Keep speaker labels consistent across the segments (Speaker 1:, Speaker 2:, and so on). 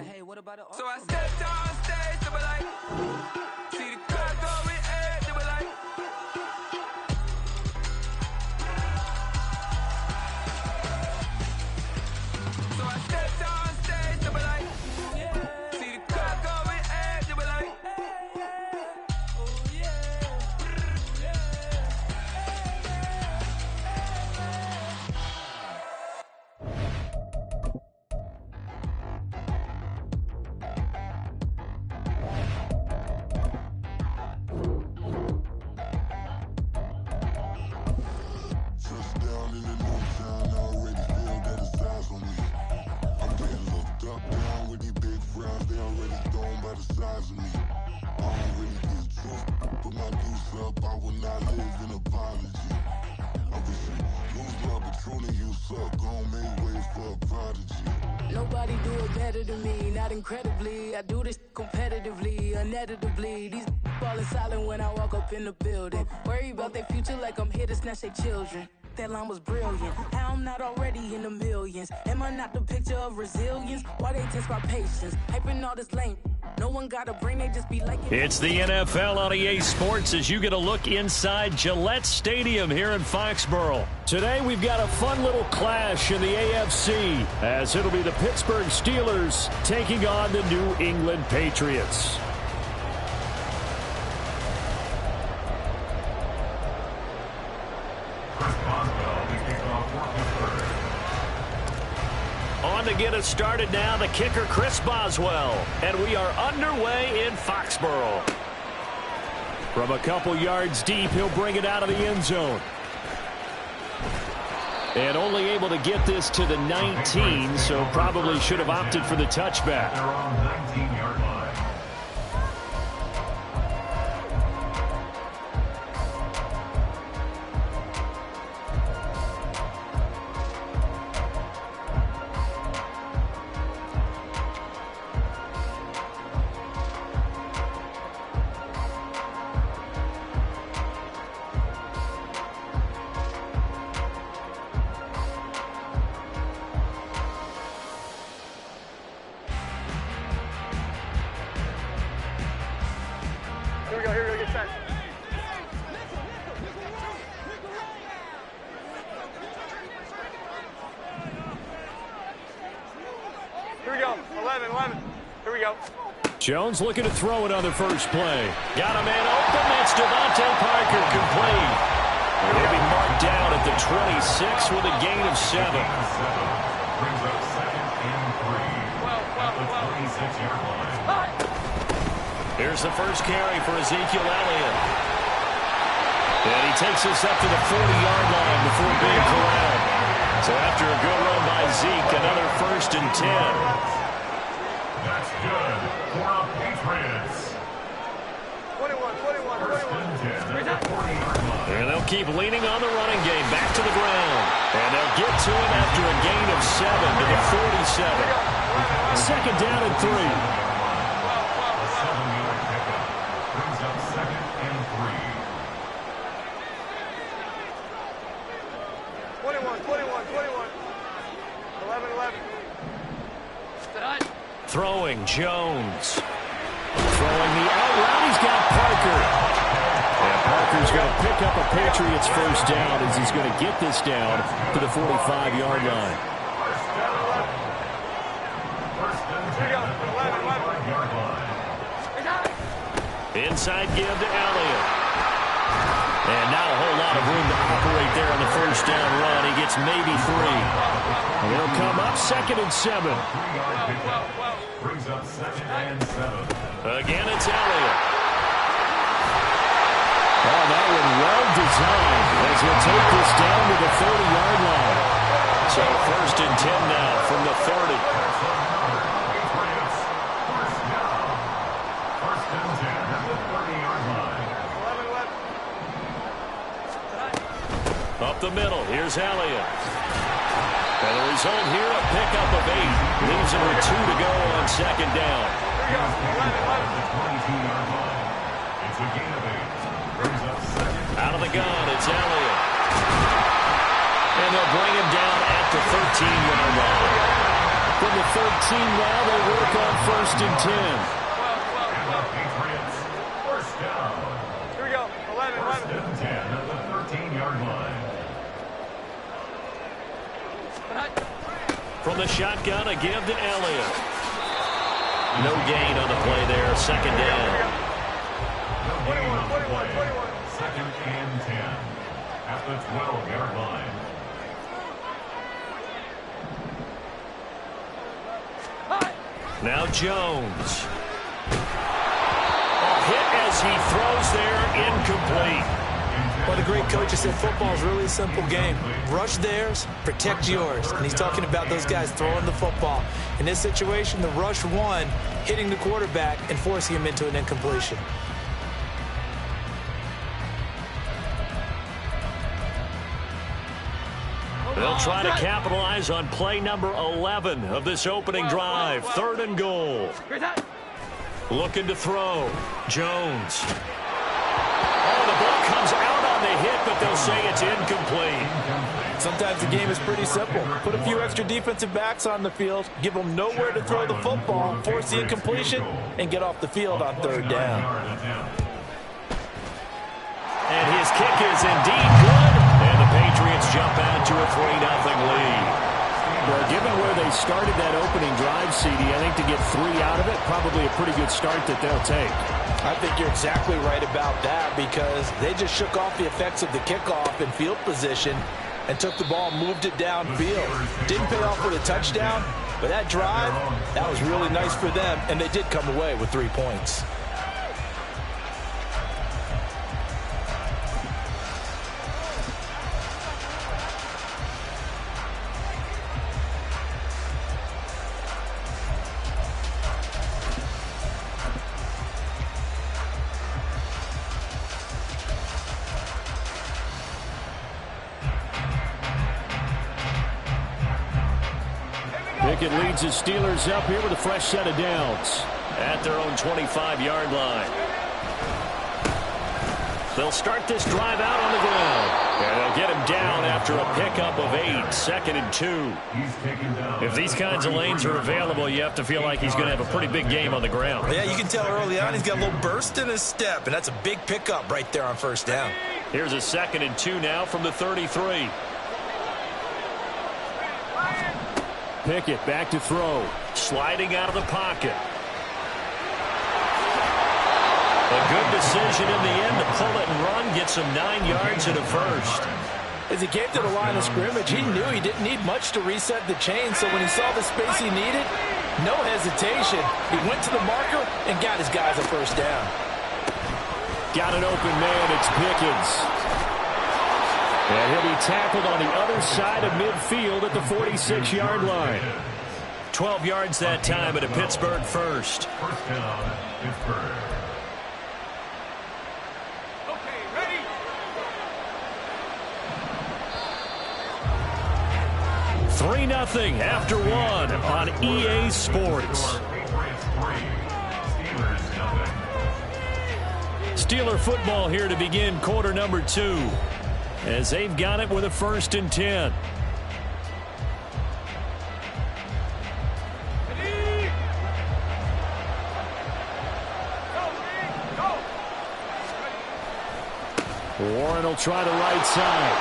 Speaker 1: So I stepped on stage, they were like, see the crowd going air, they were like. So I stepped on stage, they were like, see the crowd going air, they were like.
Speaker 2: Nobody do it better than me, not incredibly. I do this competitively, uneditably. These falling silent when I walk up in the building. Worry about their future like I'm here to snatch their children. That line was brilliant. How I'm not already in the millions? Am I not the picture of resilience? Why they test my patience? Hyping all this lame. No one got a brain, they just be like it.
Speaker 3: It's the NFL on EA Sports as you get a look inside Gillette Stadium here in Foxborough. Today we've got a fun little clash in the AFC as it'll be the Pittsburgh Steelers taking on the New England Patriots. On to get us started now, the kicker, Chris Boswell. And we are underway in Foxborough. From a couple yards deep, he'll bring it out of the end zone. And only able to get this to the 19, so probably should have opted for the touchback.
Speaker 4: They're on 19-yard line.
Speaker 5: Here we go, get set. Here we go, 11. Here we go.
Speaker 3: Jones looking to throw it on the first play. Got a man open, that's Devontae Parker, complete. He'll be marked down at the 26 with a gain of 7.
Speaker 4: Brings up 2nd and 3. At the 26-yard line.
Speaker 3: Here's the first carry for Ezekiel Elliott. And he takes us up to the 40-yard line before being corralled. So after a good run by Zeke, another 1st and 10.
Speaker 4: That's good for the Patriots.
Speaker 5: 21.
Speaker 4: First and 10 at the 40-yard line.
Speaker 3: And they'll keep leaning on the running game. Back to the ground. And they'll get to him after a gain of 7 to the 47. Second down and 3. Throwing Jones. Throwing the out route. He's got Parker. And Parker's going to pick up a Patriots first down as he's going to get this down to the 45-yard line. Inside give to Elliott. And not a whole lot of room to operate there on the first down run. He gets maybe 3. And they'll come up 2nd and 7.
Speaker 4: Brings up 2nd and 7.
Speaker 3: Again, it's Elliott. Oh, that one well designed as he'll take this down to the 30-yard line. So 1st and 10 now from the 30.
Speaker 4: First and 10 at the 30-yard line.
Speaker 3: Up the middle, here's Elliott. And the result here, a pickup of 8. Leaves him with 2 to go on 2nd down.
Speaker 4: It's a gain of 8. Brings up 2nd.
Speaker 3: Out of the gun, it's Elliott. And they'll bring him down at the 13-yard line. For from the 13 now. They work on 1st and 10.
Speaker 4: And the Patriots, first down.
Speaker 5: Here we go. 11, 11.
Speaker 4: 1st and 10 at the 13-yard line.
Speaker 3: From the shotgun, a give to Elliott. No gain on the play there. 2nd down.
Speaker 4: No gain on the play. 2nd and 10 at the 12-yard line.
Speaker 3: Now Jones. A hit as he throws there, incomplete.
Speaker 6: Well, the great coach said football is really a simple game. Rush theirs, protect yours. And he's talking about those guys throwing the football. In this situation, the rush won, hitting the quarterback and forcing him into an incompletion.
Speaker 3: They'll try to capitalize on play number 11 of this opening drive. 3rd and goal. Looking to throw. Jones. Oh, the ball comes out on the hit, but they'll say it's incomplete.
Speaker 6: Sometimes the game is pretty simple. Put a few extra defensive backs on the field, give them nowhere to throw the football, force the incompletion, and get off the field on 3rd down.
Speaker 3: And his kick is indeed good. And the Patriots jump out to a 3-0 lead. Well, given where they started that opening drive, CD, I think to get 3 out of it, probably a pretty good start that they'll take.
Speaker 6: I think you're exactly right about that because they just shook off the effects of the kickoff and field position and took the ball and moved it downfield. Didn't pay off with a touchdown, but that drive, that was really nice for them, and they did come away with 3 points.
Speaker 3: Pickett leads his Steelers up here with a fresh set of downs at their own 25-yard line. They'll start this drive out on the ground. And they'll get him down after a pickup of 8, 2nd and 2. If these kinds of lanes are available, you have to feel like he's going to have a pretty big game on the ground.
Speaker 6: Yeah, you can tell early on he's got a little burst in his step, and that's a big pickup right there on 1st down.
Speaker 3: Here's a 2nd and 2 now from the 33. Pickett back to throw. Sliding out of the pocket. A good decision in the end to pull it and run. Gets him 9 yards and a first.
Speaker 6: As he came to the line of scrimmage, he knew he didn't need much to reset the chain. So when he saw the space he needed, no hesitation. He went to the marker and got his guys a 1st down.
Speaker 3: Got an open man. It's Pickens. And he'll be tackled on the other side of midfield at the 46-yard line. 12 yards that time at a Pittsburgh first.
Speaker 4: 1st down, Pittsburgh.
Speaker 3: 3-0 after 1 on EA Sports. Steeler football here to begin quarter number 2. As they've got it with a 1st and 10. Warren will try the right side.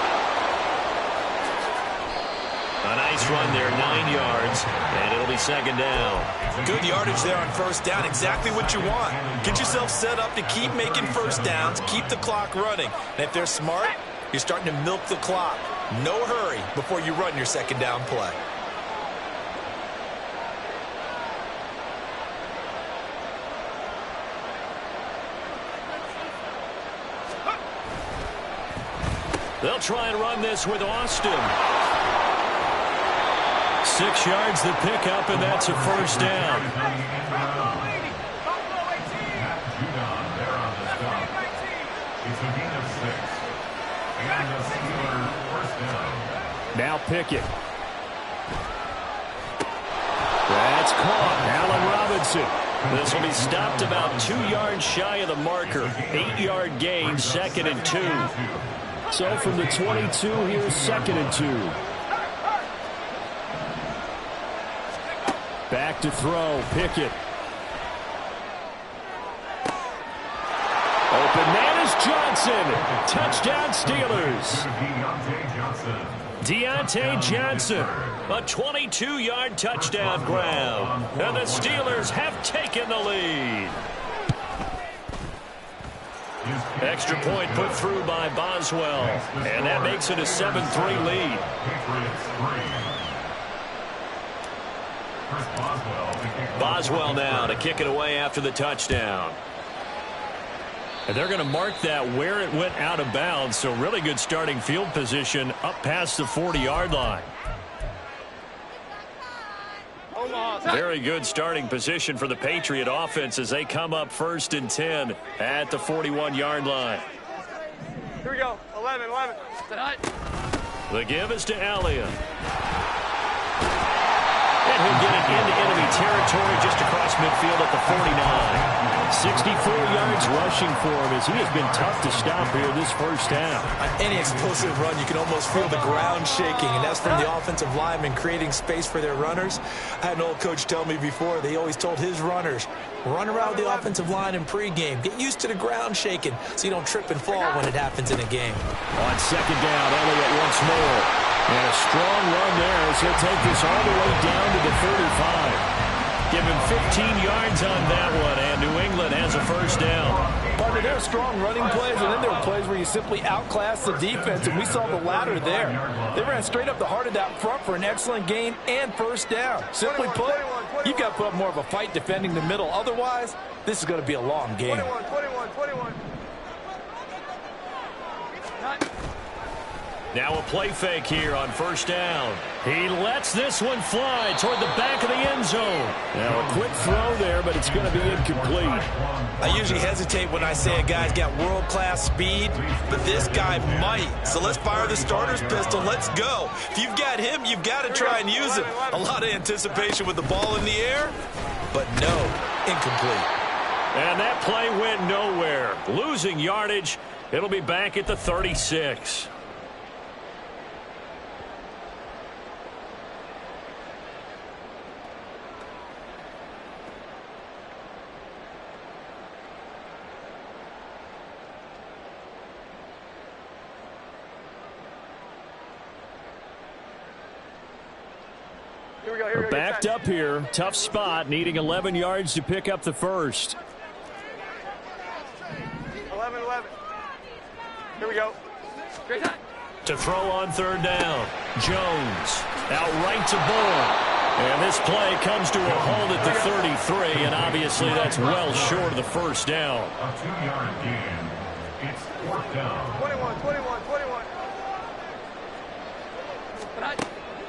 Speaker 3: A nice run there, 9 yards, and it'll be 2nd down.
Speaker 6: Good yardage there on 1st down, exactly what you want. Get yourself set up to keep making 1st downs, keep the clock running. And if they're smart, you're starting to milk the clock. No hurry before you run your 2nd down play.
Speaker 3: They'll try and run this with Austin. 6 yards the pickup, and that's a 1st down. Now Pickett. That's caught. Allen Robinson. This will be stopped about 2 yards shy of the marker. 8-yard gain, 2nd and 2. So from the 22, here's 2nd and 2. Back to throw. Pickett. Open man is Johnson. Touchdown Steelers. Deontay Johnson. A 22-yard touchdown grab. And the Steelers have taken the lead. Extra point put through by Boswell. And that makes it a 7-3 lead. Boswell now to kick it away after the touchdown. And they're going to mark that where it went out of bounds. So really good starting field position up past the 40-yard line. Very good starting position for the Patriot offense as they come up 1st and 10 at the 41-yard line.
Speaker 5: Here we go. 11.
Speaker 3: The give is to Elliott. And he'll get it into enemy territory just across midfield at the 49. 64 yards rushing for him as he has been tough to stop here this first half.
Speaker 6: On any explosive run, you can almost feel the ground shaking, and that's from the offensive linemen creating space for their runners. I had an old coach tell me before, they always told his runners, run around the offensive line in pregame. Get used to the ground shaking so you don't trip and fall when it happens in a game.
Speaker 3: On 2nd down, Elliott once more. And a strong run there as he'll take this all the way down to the 35. Give him 15 yards on that one, and New England has a first down.
Speaker 7: Partner, there are strong running plays, and then there are plays where you simply outclass the defense, and we saw the latter there. They ran straight up the heart of that front for an excellent gain and first down. Simply put, you've got to put up more of a fight defending the middle. Otherwise, this is going to be a long game.
Speaker 5: 21.
Speaker 3: Now a play fake here on first down. He lets this one fly toward the back of the end zone. Now a quick throw there, but it's going to be incomplete.
Speaker 6: I usually hesitate when I say a guy's got world-class speed, but this guy might. So let's fire the starter's pistol. Let's go. If you've got him, you've got to try and use him. A lot of anticipation with the ball in the air, but no, incomplete.
Speaker 3: And that play went nowhere. Losing yardage. It'll be back at the 36. Backed up here. Tough spot. Needing 11 yards to pick up the first.
Speaker 5: 11. Here we go. Great time.
Speaker 3: To throw on 3rd down. Jones out right to Bourne. And this play comes to a halt at the 33, and obviously that's well short of the first down.
Speaker 4: A 2-yard gain. It's 4th down.
Speaker 5: 21.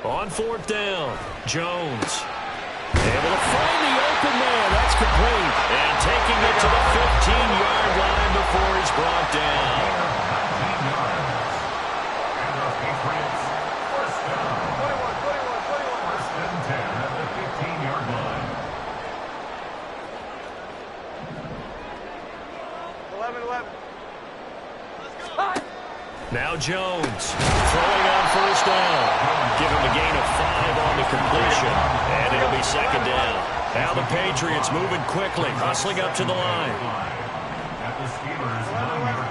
Speaker 3: On 4th down, Jones able to find the open man. That's complete. And taking it to the 15-yard line before he's brought down.
Speaker 4: 19 yards. And the Patriots, first down.
Speaker 5: 21.
Speaker 4: First and 10 at the 15-yard line.
Speaker 5: 11.
Speaker 3: Now Jones throwing on first down. Give him a gain of 5 on the completion. And it'll be 2nd down. Now the Patriots moving quickly, hustling up to the line.
Speaker 4: At the Steelers' 9-yard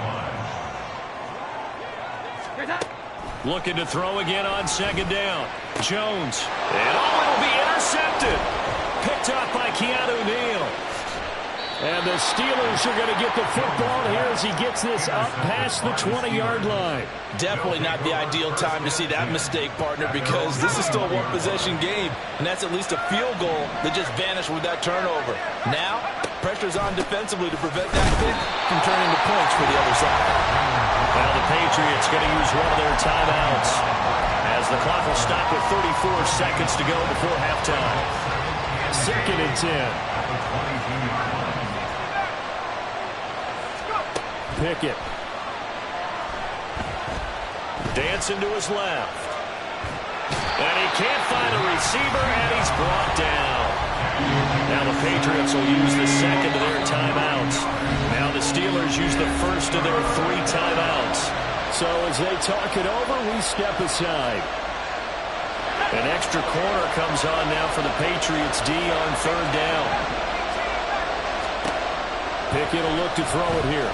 Speaker 4: line.
Speaker 3: Looking to throw again on 2nd down. Jones. And it'll be intercepted. Picked up by Keanu Neal. And the Steelers are going to get the football here as he gets this up past the 20-yard line.
Speaker 6: Definitely not the ideal time to see that mistake, partner, because this is still a one-possession game, and that's at least a field goal that just vanished with that turnover. Now, pressure's on defensively to prevent that pick from turning to points for the other side.
Speaker 3: Now the Patriots going to use one of their timeouts as the clock will stop with 34 seconds to go before halftime. 2nd and 10. Pickett. Dancing to his left. And he can't find a receiver, and he's brought down. Now the Patriots will use the 2nd of their timeouts. Now the Steelers use the 1st of their 3 timeouts. So as they talk it over, we step aside. An extra corner comes on now for the Patriots D on third down. Pickett will look to throw it here.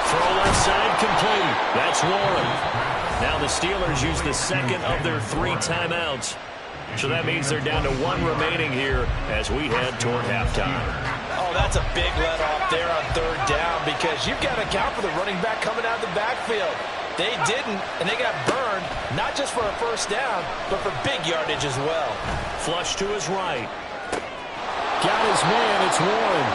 Speaker 3: Throw left side complete. That's Warren. Now the Steelers use the second of their 3 timeouts. So that means they're down to 1 remaining here as we head toward halftime.
Speaker 6: Oh, that's a big let-off there on third down because you've got to account for the running back coming out of the backfield. They didn't, and they got burned, not just for a first down, but for big yardage as well.
Speaker 3: Flush to his right. Got his man, it's Warren.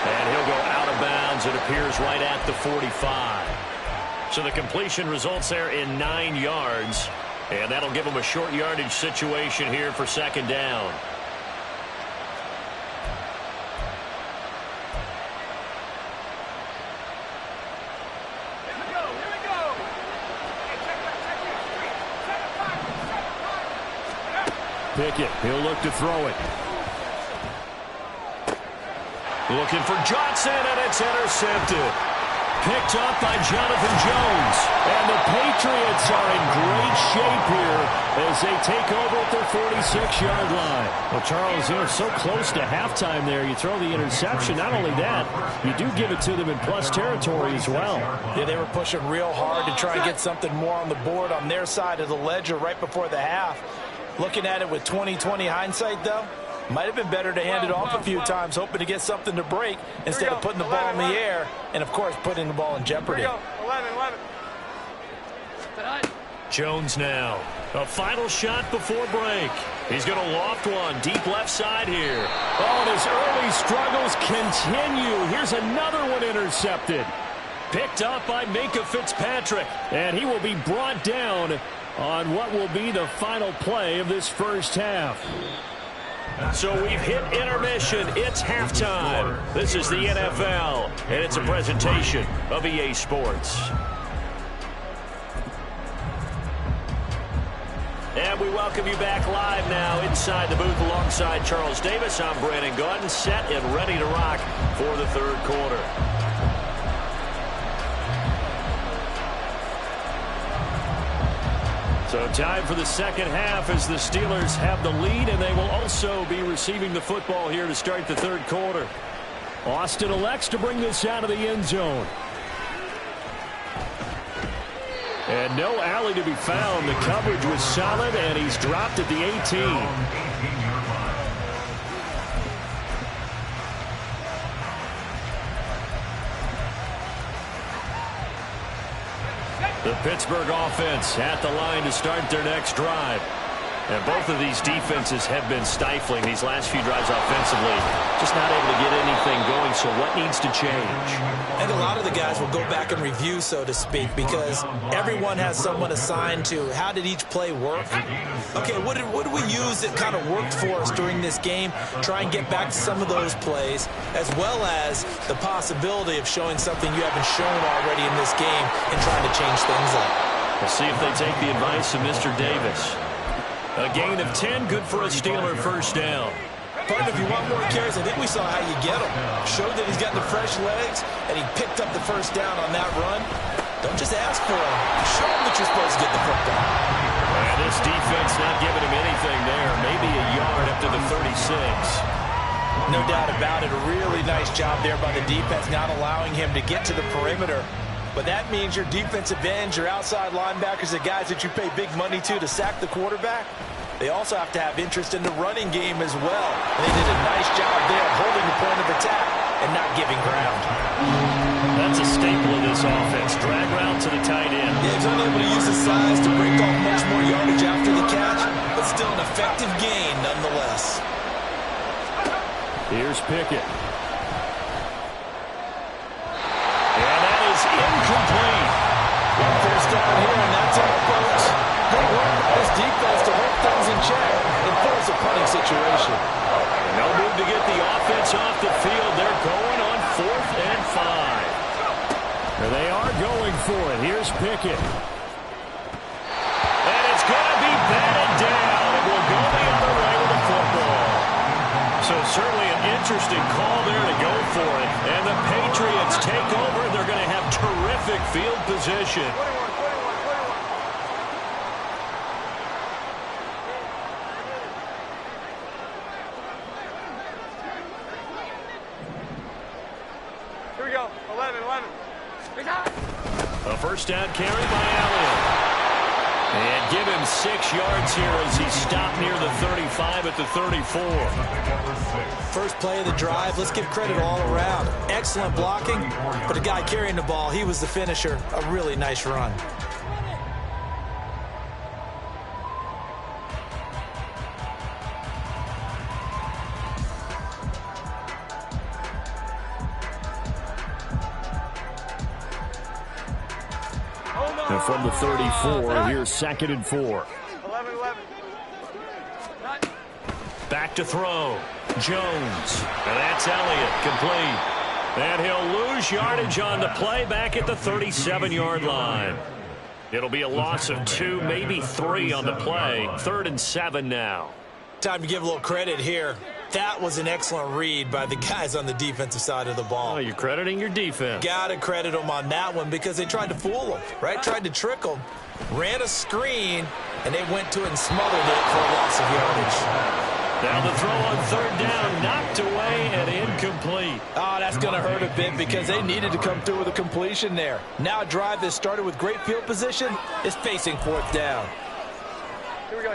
Speaker 3: And he'll go out of bounds, it appears, right at the 45. So the completion results there in 9 yards. And that'll give him a short yardage situation here for second down. Pickett, he'll look to throw it. Looking for Johnson, and it's intercepted. Picked up by Jonathan Jones. And the Patriots are in great shape here as they take over at their 46-yard line. Well, Charles, they're so close to halftime there. You throw the interception. Not only that, you do give it to them in plus territory as well.
Speaker 6: Yeah, they were pushing real hard to try and get something more on the board on their side of the ledger right before the half. Looking at it with 20/20 hindsight, though, might have been better to hand it off a few times, hoping to get something to break instead of putting the ball in the air and, of course, putting the ball in jeopardy.
Speaker 5: 11.
Speaker 3: Jones now. A final shot before break. He's going to loft one deep left side here. Oh, and his early struggles continue. Here's another one intercepted. Picked up by Minka Fitzpatrick. And he will be brought down on what will be the final play of this first half. So we've hit intermission. It's halftime. This is the NFL, and it's a presentation of EA Sports. And we welcome you back live now inside the booth alongside Charles Davis. I'm Brandon Gaudin, set and ready to rock for the third quarter. So time for the second half as the Steelers have the lead, and they will also be receiving the football here to start the third quarter. Austin elects to bring this out of the end zone. And no alley to be found. The coverage was solid, and he's dropped at the 18. The Pittsburgh offense at the line to start their next drive. And both of these defenses have been stifling these last few drives offensively. Just not able to get anything going, so what needs to change?
Speaker 6: And a lot of the guys will go back and review, so to speak, because everyone has someone assigned to how did each play work. Okay, what did we use that kind of worked for us during this game? Try and get back to some of those plays, as well as the possibility of showing something you haven't shown already in this game and trying to change things up.
Speaker 3: We'll see if they take the advice of Mr. Davis. A gain of 10, good for a Steeler first down.
Speaker 6: Partner, if you want more carries, I think we saw how you get him. Showed that he's got the fresh legs, and he picked up the first down on that run. Don't just ask for him. Show him that you're supposed to get the football.
Speaker 3: And this defense not giving him anything there. Maybe a yard up to the 36.
Speaker 6: No doubt about it. A really nice job there by the defense, not allowing him to get to the perimeter. But that means your defensive ends, your outside linebackers, the guys that you pay big money to sack the quarterback, they also have to have interest in the running game as well. And they did a nice job there holding the point of attack and not giving ground.
Speaker 3: That's a staple of this offense. Drag route to the tight end.
Speaker 6: Yeah, he's unable to use his size to break off much more yardage after the catch, but still an effective gain nonetheless.
Speaker 3: Here's Pickett. Incomplete.
Speaker 6: One first down here, and that's all, folks. Good work by his defense to hold things in check and force a punting situation.
Speaker 3: No move to get the offense off the field. They're going on 4th and 5. There they are going for it. Here's Pickett. And it's going to be batted down. It will go the other way with the football. So certainly an interesting call there to go for it. And the Patriots take over. They're going to have terrific field position.
Speaker 5: we go. 11.
Speaker 3: A first down carry by Elliott. And give him 6 yards here as he stopped near the 35 at the 34.
Speaker 6: First play of the drive, let's give credit all around. Excellent blocking, but the guy carrying the ball, he was the finisher. A really nice run.
Speaker 3: And from the 34, here's 2nd and 4.
Speaker 5: 11.
Speaker 3: Back to throw. Jones. And that's Elliott, complete. And he'll lose yardage on the play back at the 37-yard line. It'll be a loss of 2, maybe 3 on the play. 3rd and 7 now.
Speaker 6: Time to give a little credit here. That was an excellent read by the guys on the defensive side of the ball.
Speaker 3: Oh, you're crediting your defense.
Speaker 6: Gotta credit them on that one because they tried to fool them, right? Tried to trick them, ran a screen, and they went to it and smothered it for a loss of yardage.
Speaker 3: Now the throw on 3rd down, knocked away and incomplete.
Speaker 6: Oh, that's going to hurt a bit because they needed to come through with a completion there. Now a drive that started with great field position is facing 4th down.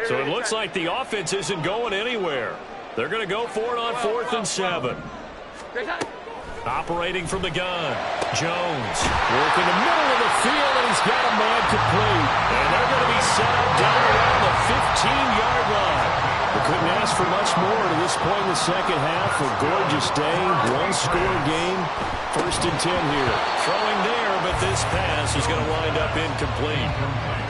Speaker 3: So it looks like the offense isn't going anywhere. They're going to go for it on 4th and 7. Operating from the gun. Jones working the middle of the field, and he's got a man complete. And they're going to be set up down around the 15-yard line. We couldn't ask for much more to this point in the second half. A gorgeous day, one-score game. 1st and 10 here. Throwing there, but this pass is going to wind up incomplete.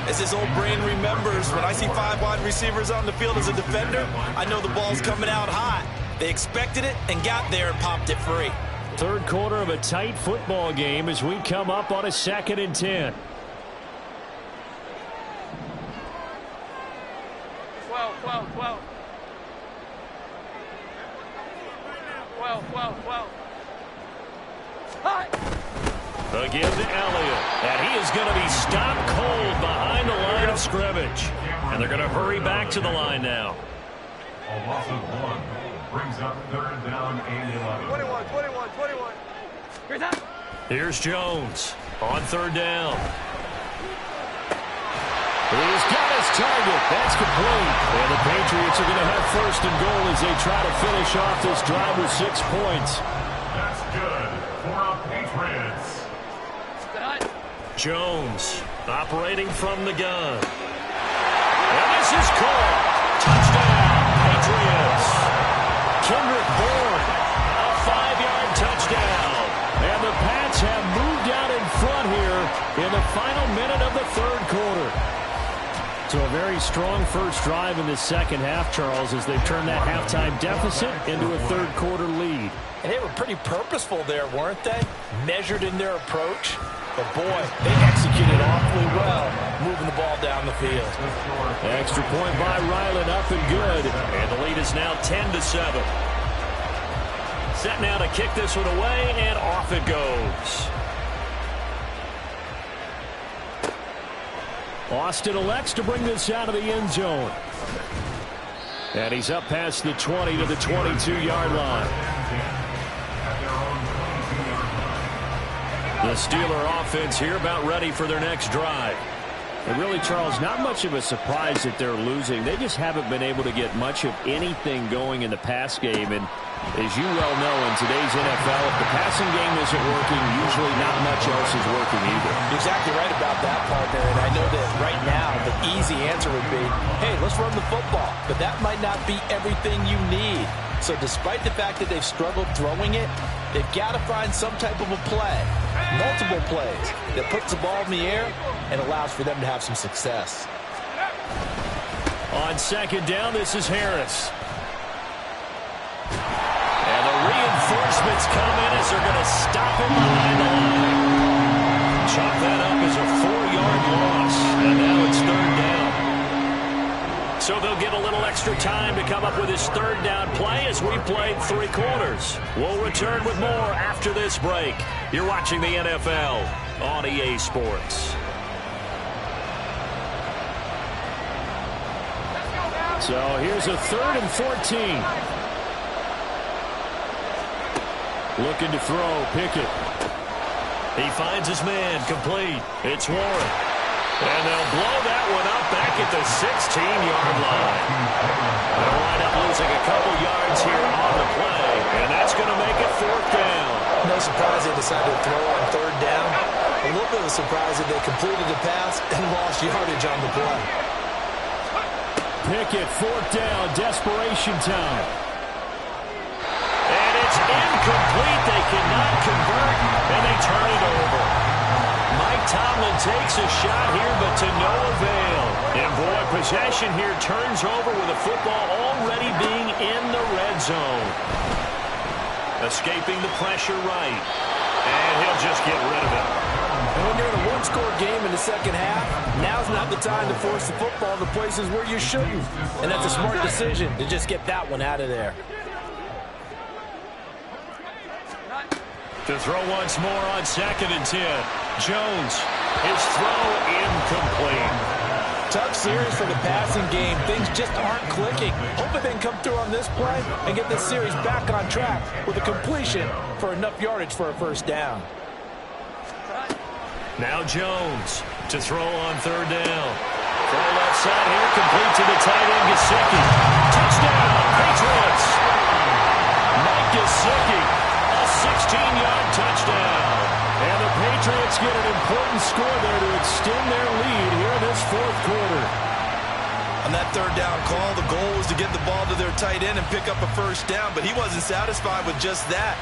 Speaker 6: As his old brain remembers, when I see 5 wide receivers on the field as a defender, I know the ball's coming out hot. They expected it and got there and popped it free.
Speaker 3: 3rd quarter of a tight football game as we come up on a 2nd and 10.
Speaker 5: 12.
Speaker 3: Again to Elliott. And he is going to be stopped cold behind the line of scrimmage. And they're going to hurry back to the line now.
Speaker 4: A loss of 1 brings up 3rd down and 11.
Speaker 5: 21.
Speaker 3: Here's Jones on 3rd down. He's got his target. That's complete. And the Patriots are going to have 1st and goal as they try to finish off this drive with 6 points.
Speaker 4: That's good for our Patriots.
Speaker 3: Jones operating from the gun. And this is caught. Touchdown, Patriots. Kendrick Bourne, a 5-yard touchdown. And the Pats have moved out in front here in the final minute of the 3rd quarter. So a very strong first drive in the second half, Charles, as they've turned that halftime deficit into a 3rd quarter lead.
Speaker 6: And they were pretty purposeful there, weren't they? Measured in their approach. But, boy, they executed awfully well, moving the ball down the field.
Speaker 3: Extra point by Ryland, up and good. And the lead is now 10-7. Set now to kick this one away, and off it goes. Austin elects to bring this out of the end zone. And he's up past the 20 to the 22-yard line. The Steeler offense here about ready for their next drive. And really, Charles, not much of a surprise that they're losing. They just haven't been able to get much of anything going in the pass game. And as you well know, in today's NFL, if the passing game isn't working, usually not much else is working either.
Speaker 6: You're exactly right about that, partner. And I know that right now the easy answer would be, hey, let's run the football. But that might not be everything you need. So despite the fact that they've struggled throwing it, they've got to find some type of a play, multiple plays, that puts the ball in the air and allows for them to have some success.
Speaker 3: On 2nd down, this is Harris. And the reinforcements come in as they're going to stop him behind the line. Chalk that up as a 4-yard loss. And now it's 3rd down. So they'll get a little extra time to come up with his 3rd down play as we played 3 quarters. We'll return with more after this break. You're watching the NFL on EA Sports. So here's a 3rd and 14. Looking to throw, Pickett. He finds his man, complete. It's Warren. And they'll blow that one up back at the 16-yard line. They'll wind up losing a couple yards here on the play, and that's going to make it 4th down.
Speaker 6: No surprise they decided to throw on 3rd down. A little bit of a surprise that they completed the pass and lost yardage on the play.
Speaker 3: Pickett, 4th down, desperation time. And it's incomplete. They cannot convert, and they turn it over. Mike Tomlin takes a shot here, but to no avail. And boy, possession here turns over with the football already being in the red zone. Escaping the pressure right. And he'll just get rid of it.
Speaker 7: And when you're in a one-score game in the second half, now's not the time to force the football to places where you shouldn't. And that's a smart decision to just get that one out of there.
Speaker 3: To throw once more on 2nd and 10. Jones, his throw incomplete.
Speaker 6: Tough series for the passing game. Things just aren't clicking.
Speaker 7: Hoping they can come through on this play and get this series back on track with a completion for enough yardage for a 1st down.
Speaker 3: Now Jones to throw on 3rd down. Throw left side here, complete to the tight end, Gesicki. Touchdown, Patriots. Mike Gesicki, a 16-yard touchdown. And the Patriots get an important score there to extend their lead here in this 4th quarter.
Speaker 6: On that 3rd down call, the goal was to get the ball to their tight end and pick up a 1st down, but he wasn't satisfied with just that.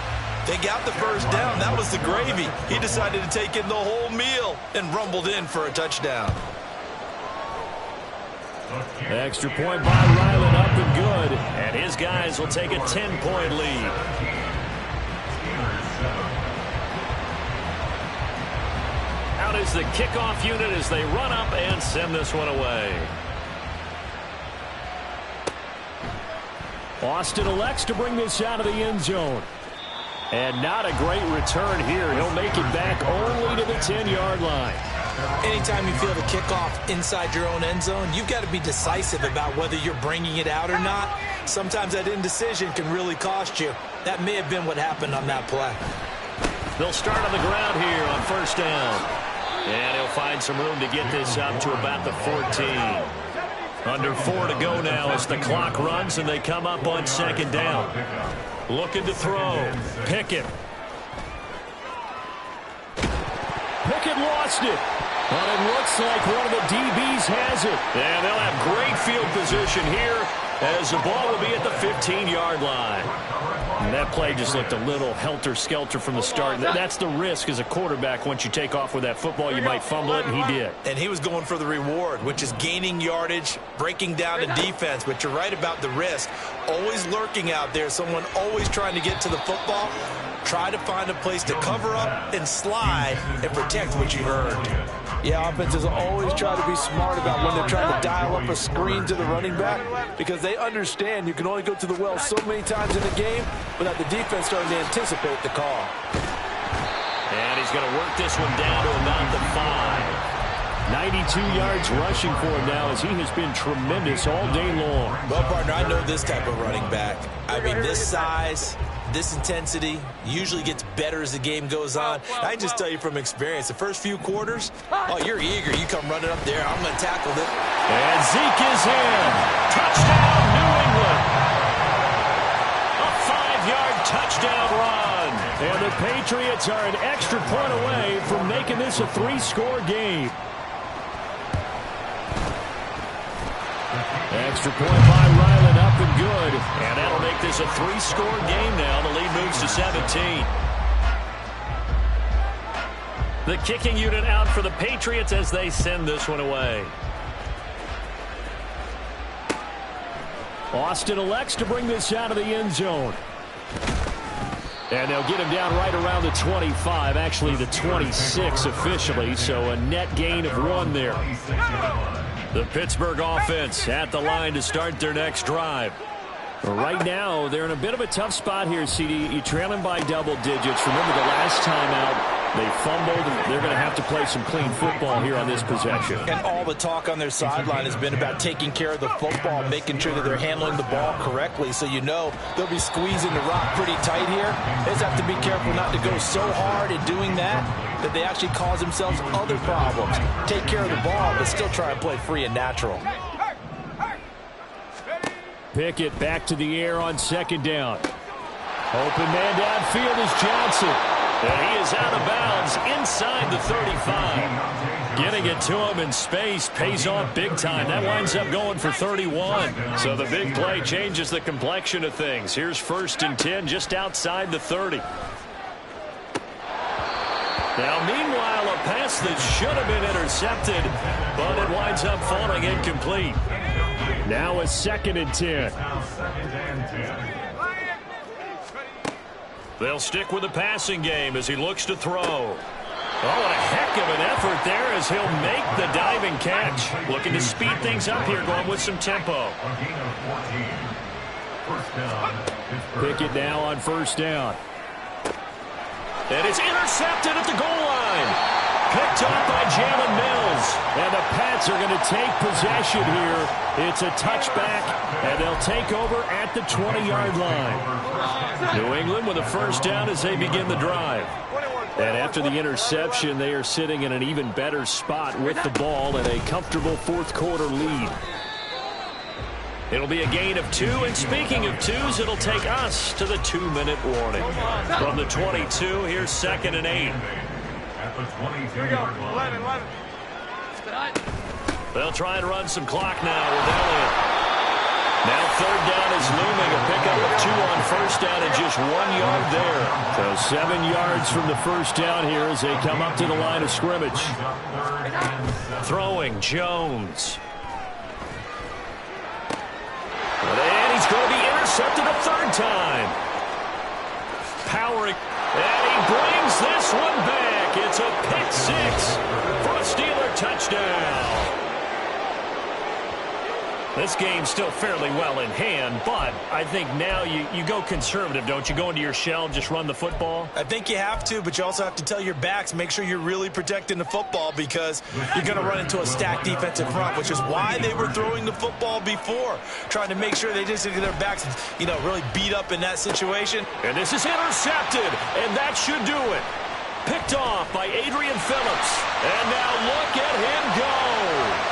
Speaker 6: They got the 1st down. That was the gravy. He decided to take in the whole meal and rumbled in for a touchdown.
Speaker 3: Extra point by Ryland, up and good. And his guys will take a 10-point lead. Out is the kickoff unit as they run up and send this one away. Austin elects to bring this out of the end zone. And not a great return here. He'll make it back only to the 10-yard line.
Speaker 6: Anytime you feel the kickoff inside your own end zone, you've got to be decisive about whether you're bringing it out or not. Sometimes that indecision can really cost you. That may have been what happened on that play.
Speaker 3: They'll start on the ground here on 1st down. And he'll find some room to get this up to about the 14. Under 4 to go now as the clock runs and they come up on 2nd down. Looking to throw. Pickett. Pickett lost it. But it looks like one of the DBs has it. And they'll have great field position here as the ball will be at the 15-yard line. And that play just looked a little helter-skelter from the start. That's the risk as a quarterback. Once you take off with that football, you might fumble it, and he did.
Speaker 6: And he was going for the reward, which is gaining yardage, breaking down the defense. But you're right about the risk. Always lurking out there, someone always trying to get to the football. Try to find a place to cover up and slide and protect what you've earned.
Speaker 7: Yeah, offenses always try to be smart about when they're trying to dial up a screen to the running back because they understand you can only go to the well so many times in the game without the defense starting to anticipate the call.
Speaker 3: And he's going to work this one down to about the 5. 92 yards rushing for him now as he has been tremendous all day long.
Speaker 6: Well, partner, I know this type of running back. I mean, this size, this intensity usually gets better as the game goes on. I just tell you from experience, the first few quarters, oh, you're eager. You come running up there. I'm going to tackle this.
Speaker 3: And Zeke is in. Touchdown, New England. A 5-yard touchdown run. And the Patriots are an extra point away from making this a 3-score game. Extra point by Ryland, up and good. And that'll make this a 3-score game now. The lead moves to 17. The kicking unit out for the Patriots as they send this one away. Austin elects to bring this out of the end zone. And they'll get him down right around the 25, actually the 26 officially, so a net gain of 1 there. The Pittsburgh offense at the line to start their next drive. Right now, they're in a bit of a tough spot here, CD. You're trailing by double digits. Remember the last time out, They fumbled. They're going to have to play some clean football here on this possession.
Speaker 6: And all the talk on their sideline has been about taking care of the football, making sure that they're handling the ball correctly. So you know they'll be squeezing the rock pretty tight here. They just have to be careful not to go so hard in doing that they actually cause themselves other problems. Take care of the ball, but still try and play free and natural.
Speaker 3: Pickett back to the air on second down. Open man downfield is Johnson. And he is out of bounds inside the 35. Getting it to him in space pays off big time. That winds up going for 31. So the big play changes the complexion of things. Here's 1st and 10 just outside the 30. Now, meanwhile, a pass that should have been intercepted, but it winds up falling incomplete. Now a 2nd and 10. They'll stick with the passing game as he looks to throw. Oh, what a heck of an effort there as he'll make the diving catch. Looking to speed things up here, going with some tempo. Pickett now on 1st down. And it's intercepted at the goal line. Picked up by Jalen Mills. And the Pats are going to take possession here. It's a touchback, and they'll take over at the 20-yard line. New England with a 1st down as they begin the drive. And after the interception, they are sitting in an even better spot with the ball and a comfortable 4th quarter lead. It'll be a gain of 2, and speaking of 2s, it'll take us to the 2-minute warning. From the 22, here's 2nd and 8.
Speaker 4: At the 22-yard line.
Speaker 5: 11.
Speaker 3: They'll try and run some clock now with Elliott. Now 3rd down is looming. A pickup of 2 on 1st down and just 1 yard there. So 7 yards from the 1st down here as they come up to the line of scrimmage. Throwing Jones. And he's going to be intercepted a 3rd time. Powering. And he brings this one back. It's a pick 6 for a Steeler touchdown. This game's still fairly well in hand, but I think now you go conservative, don't you? Go into your shell, just run the football?
Speaker 6: I think you have to, but you also have to tell your backs, make sure you're really protecting the football because you're going to run into a stacked defensive front, which is why they were throwing the football before, trying to make sure they just get their backs, really beat up in that situation.
Speaker 3: And this is intercepted, and that should do it. Picked off by Adrian Phillips. And now look at him go.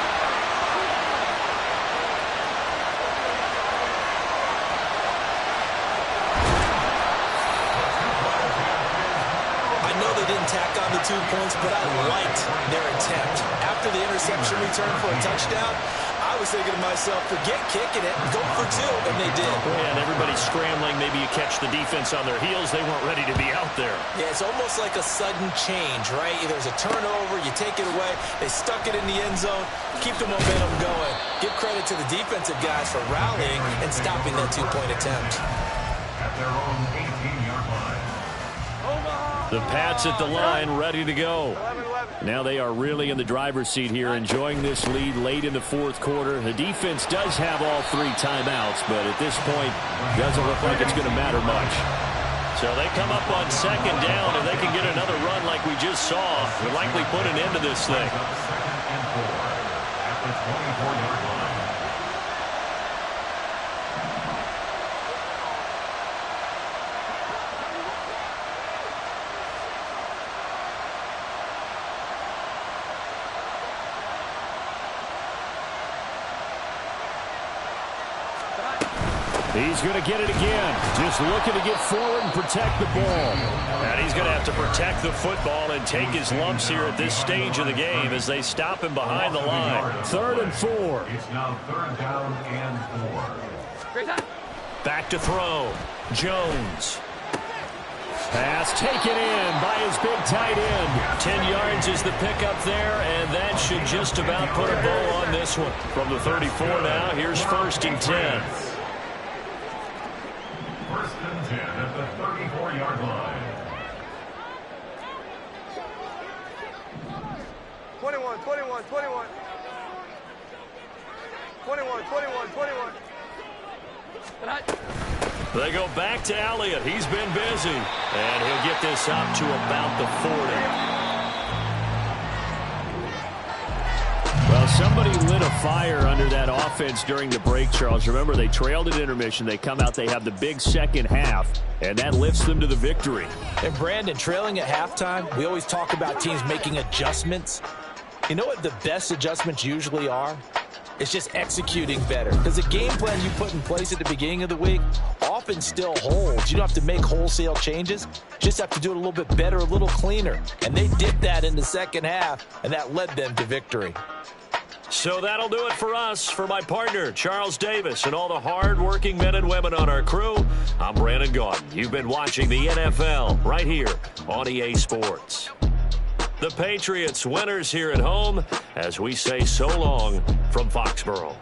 Speaker 6: Tack on the 2 points, but I liked their attempt. After the interception return for a touchdown, I was thinking to myself, forget kicking it, go for 2, and they did.
Speaker 3: And everybody's scrambling. Maybe you catch the defense on their heels. They weren't ready to be out there.
Speaker 6: Yeah, it's almost like a sudden change, right? There's a turnover, you take it away, they stuck it in the end zone, keep the momentum going. Give credit to the defensive guys for rallying and stopping that 2-point attempt.
Speaker 4: At their own 18-yard line.
Speaker 3: The Pats at the line, ready to go. Now they are really in the driver's seat here, enjoying this lead late in the 4th quarter. The defense does have all 3 timeouts, but at this point, doesn't look like it's going to matter much. So they come up on 2nd down, and they can get another run like we just saw. Would likely put an end to this thing.
Speaker 4: 2nd and 4 at the 24-yard line.
Speaker 3: He's going to get it again. Just looking to get forward and protect the ball. And he's going to have to protect the football and take his lumps here at this stage of the game as they stop him behind the line. 3rd and 4.
Speaker 4: It's now 3rd down and 4.
Speaker 3: Back to throw. Jones. Pass taken in by his big tight end. 10 yards is the pickup there, and that should just about put a bow on this one. From the 34 now, here's 1st and 10.
Speaker 4: 1st and 10 at the 34-yard line.
Speaker 5: 21. 21.
Speaker 3: They go back to Elliott. He's been busy. And he'll get this up to about the 40. Well, somebody lit a fire under that offense during the break, Charles. Remember, they trailed at intermission. They come out, they have the big second half, and that lifts them to the victory.
Speaker 6: And Brandon, trailing at halftime, we always talk about teams making adjustments. You know what the best adjustments usually are? It's just executing better. Because the game plan you put in place at the beginning of the week often still holds. You don't have to make wholesale changes. You just have to do it a little bit better, a little cleaner. And they did that in the second half, and that led them to victory.
Speaker 3: So that'll do it for us. For my partner, Charles Davis, and all the hard-working men and women on our crew, I'm Brandon Gaudin. You've been watching the NFL right here on EA Sports. The Patriots winners here at home as we say so long from Foxborough.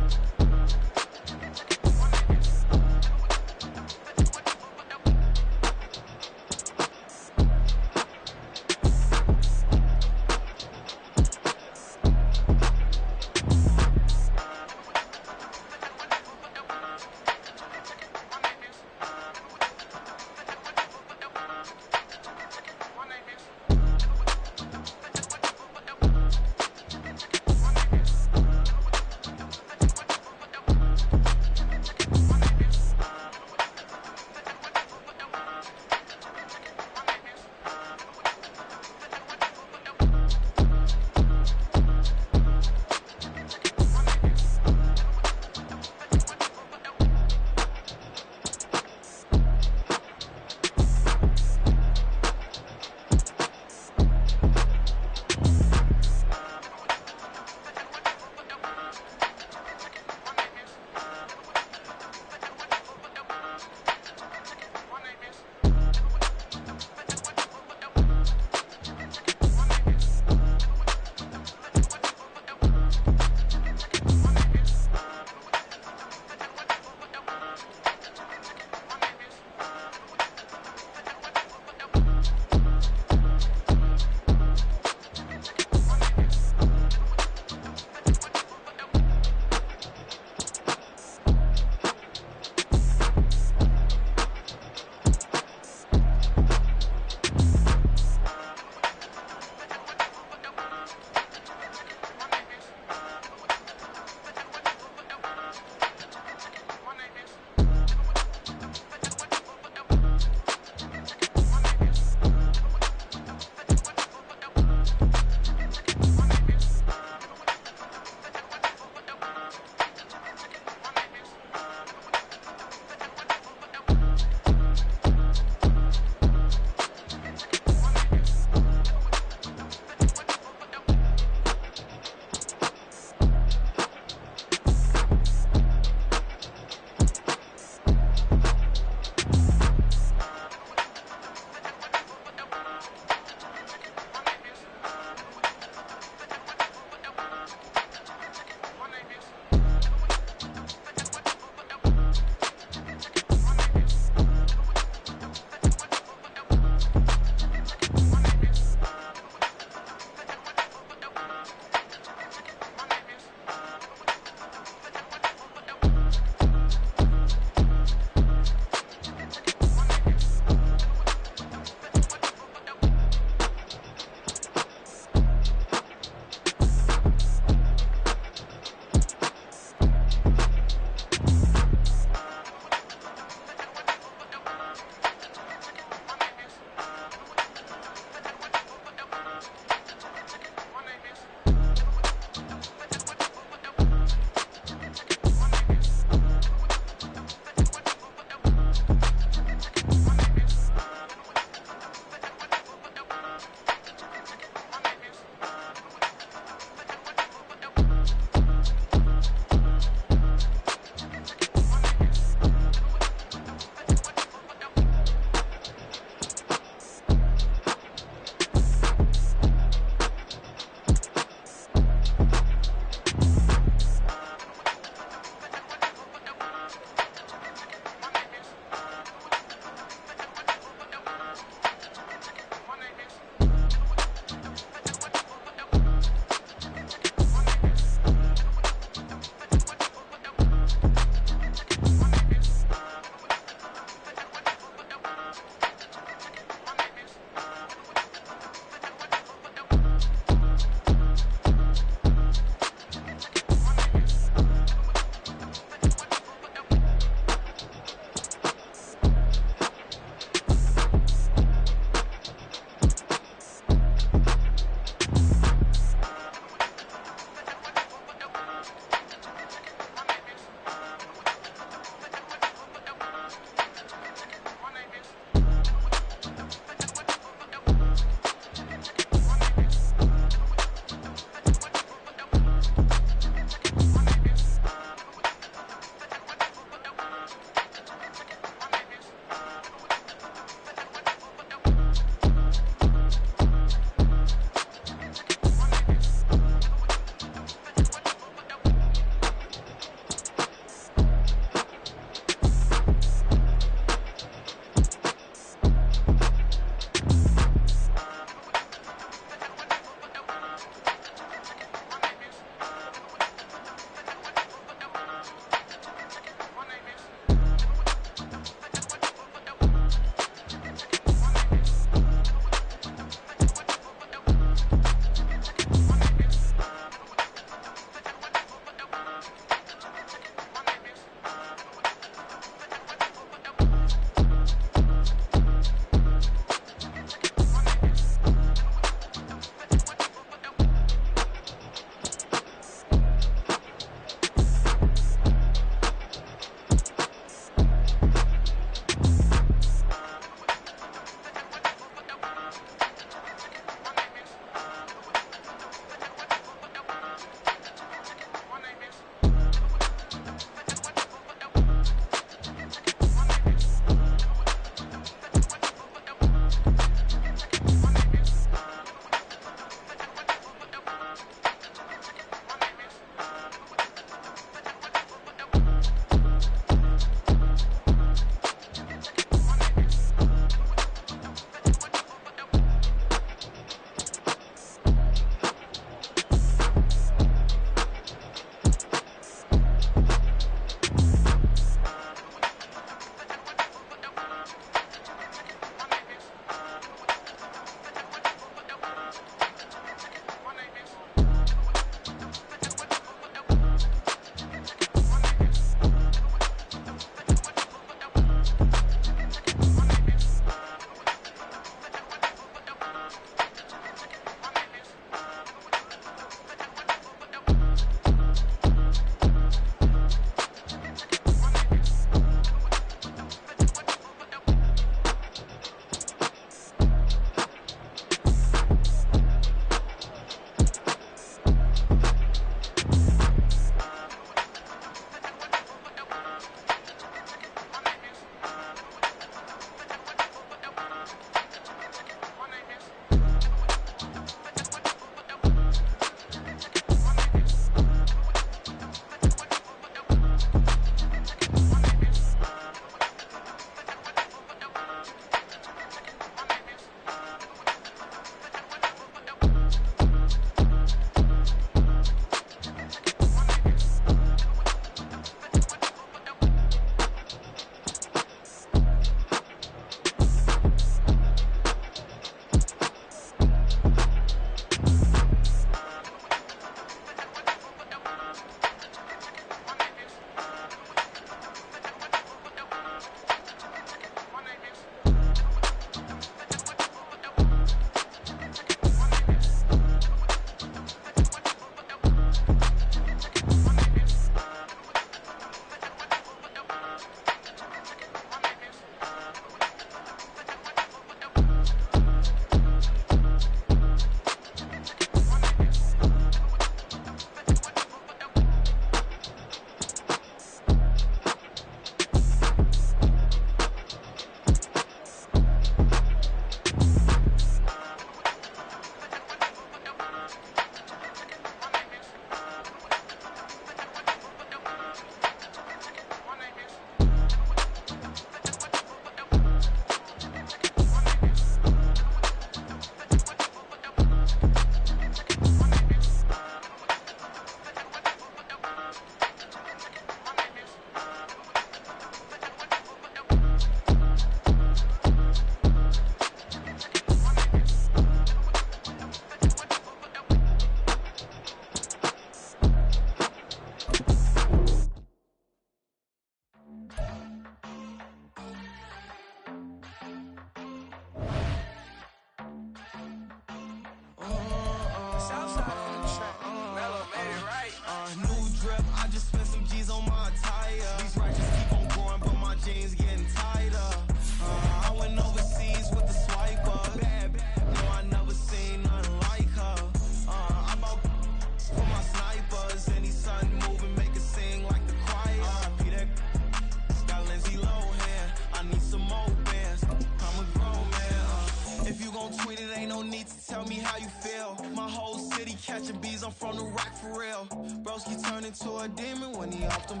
Speaker 8: tell me how you feel. My whole city catching bees, I'm from the rock for real. Broski turned into a demon when he off them.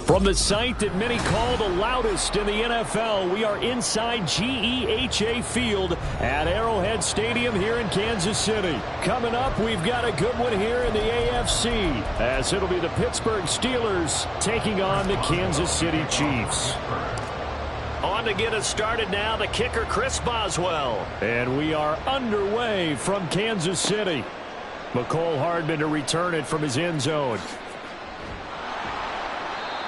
Speaker 3: From the site that many call the loudest in the NFL, we are inside GEHA Field at Arrowhead Stadium here in Kansas City. Coming up, we've got a good one here in the AFC, as it'll be the Pittsburgh Steelers taking on the Kansas City Chiefs. On to get us started now, the kicker, Chris Boswell. And we are underway from Kansas City. McCole Hardman to return it from his end zone.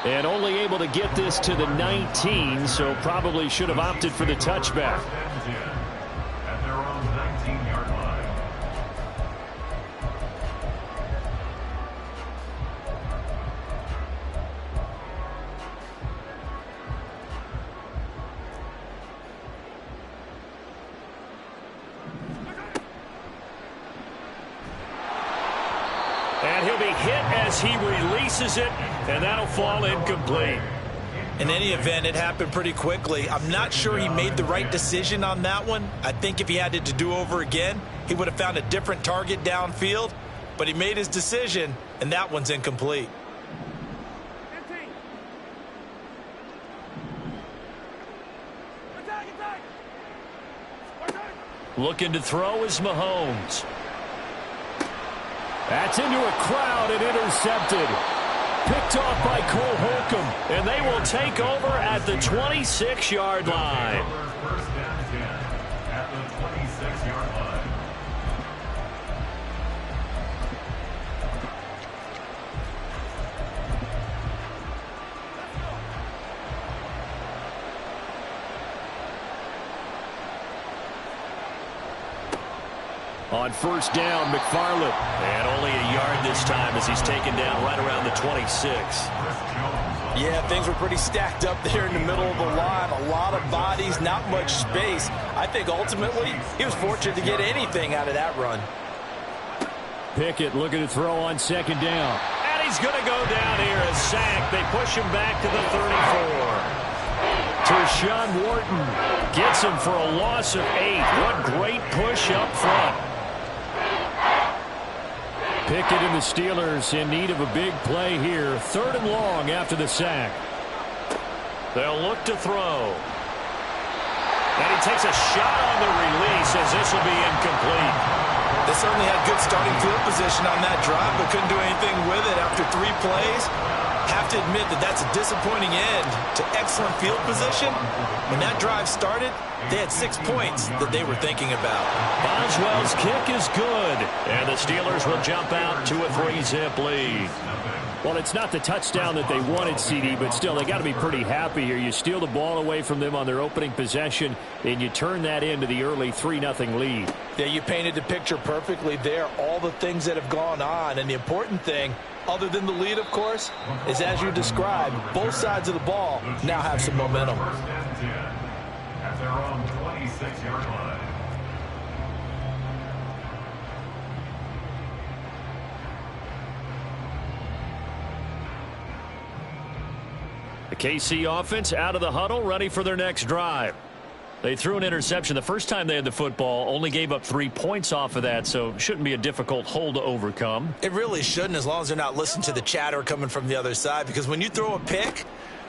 Speaker 3: And only able to get this to the 19, so probably should have opted for the touchback.
Speaker 4: At their own 19-yard line.
Speaker 3: And he'll be hit as he releases it, and that'll fall incomplete.
Speaker 6: In any event, it happened pretty quickly. I'm not sure he made the right decision on that one. I think if he had it to do over again, he would have found a different target downfield. But he made his decision, and that one's incomplete.
Speaker 3: Looking to throw is Mahomes. That's into a crowd and intercepted. Picked off by Cole Holcomb, and they will take over at the 26-yard line.
Speaker 4: First down 10 at the 26-yard line.
Speaker 3: On first down, McFarland. And only a yard this time as he's taken down right around the 26.
Speaker 6: Yeah, things were pretty stacked up there in the middle of the line. A lot of bodies, not much space. I think ultimately he was fortunate to get anything out of that run.
Speaker 3: Pickett looking to throw on second down. And he's going to go down here, a sack. They push him back to the 34. Tershawn Wharton gets him for a loss of 8. What great push up front. Pickett and the Steelers in need of a big play here. 3rd and long after the sack. They'll look to throw. And he takes a shot on the release as this will be incomplete.
Speaker 6: They certainly had good starting field position on that drive, but couldn't do anything with it after 3 plays. Have to admit that that's a disappointing end to excellent field position. When that drive started, they had 6 points that they were thinking about.
Speaker 3: Boswell's kick is good, and the Steelers will jump out to a 3-zip lead. Well, it's not the touchdown that they wanted, CD, but still, they got to be pretty happy here. You steal the ball away from them on their opening possession, and you turn that into the early 3-0 lead.
Speaker 6: Yeah, you painted the picture perfectly there, all the things that have gone on, and the important thing, other than the lead, of course, is as you described, both sides of the ball now have some momentum.
Speaker 4: First and 10 at their own 26-yard line.
Speaker 3: The KC offense out of the huddle, ready for their next drive. They threw an interception the first time they had the football, only gave up 3 points off of that, so shouldn't be a difficult hole to overcome.
Speaker 6: It really shouldn't, as long as they're not listening to the chatter coming from the other side, because when you throw a pick,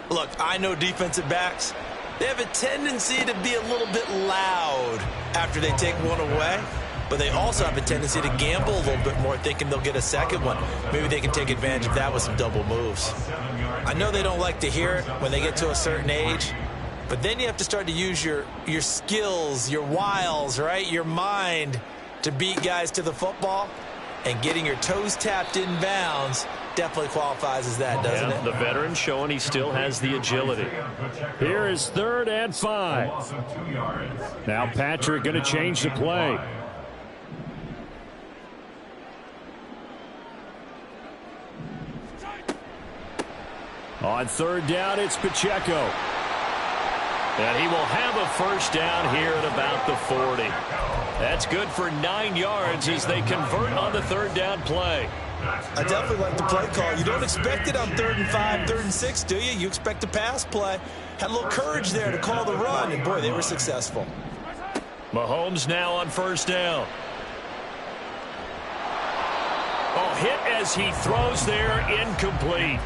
Speaker 6: look, I know defensive backs, they have a tendency to be a little bit loud after they take one away, but they also have a tendency to gamble a little bit more, thinking they'll get a second one. Maybe they can take advantage of that with some double moves. I know they don't like to hear it when they get to a certain age, but then you have to start to use your skills, your wiles, right? Your mind to beat guys to the football. And getting your toes tapped in bounds definitely qualifies as that, doesn't it?
Speaker 3: The veteran showing he still has the agility. Here is 3rd and 5. Now Patrick going to change the play. On 3rd down, it's Pacheco. And he will have a first down here at about the 40. That's good for 9 yards as they convert on the 3rd down play.
Speaker 6: I definitely like the play call. You don't expect it on 3rd and 5, 3rd and 6, do you? You expect a pass play. Had a little courage there to call the run, and boy, they were successful.
Speaker 3: Mahomes now on first down. hit as he throws there, incomplete.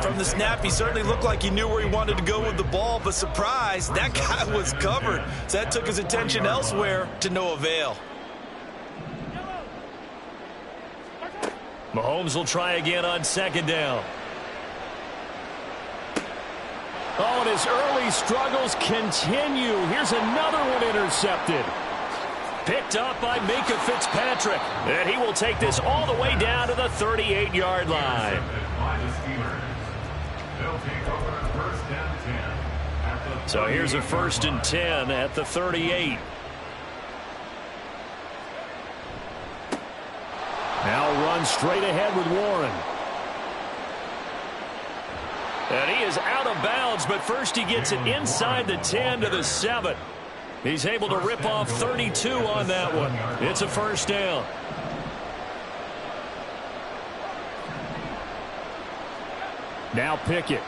Speaker 6: From the snap, he certainly looked like he knew where he wanted to go with the ball, but surprise, that guy was covered. So that took his attention elsewhere to no avail.
Speaker 3: Mahomes will try again on second down. Oh, and his early struggles continue. Here's another one intercepted. Picked up by Minka Fitzpatrick. And he will take this all the way down to the 38-yard line. So here's a 1st and 10 at the 38. Now run straight ahead with Warren. And he is out of bounds, but first he gets it inside the 10 to the 7. He's able to rip off 32 on that one. It's a 1st down. Now Pickett.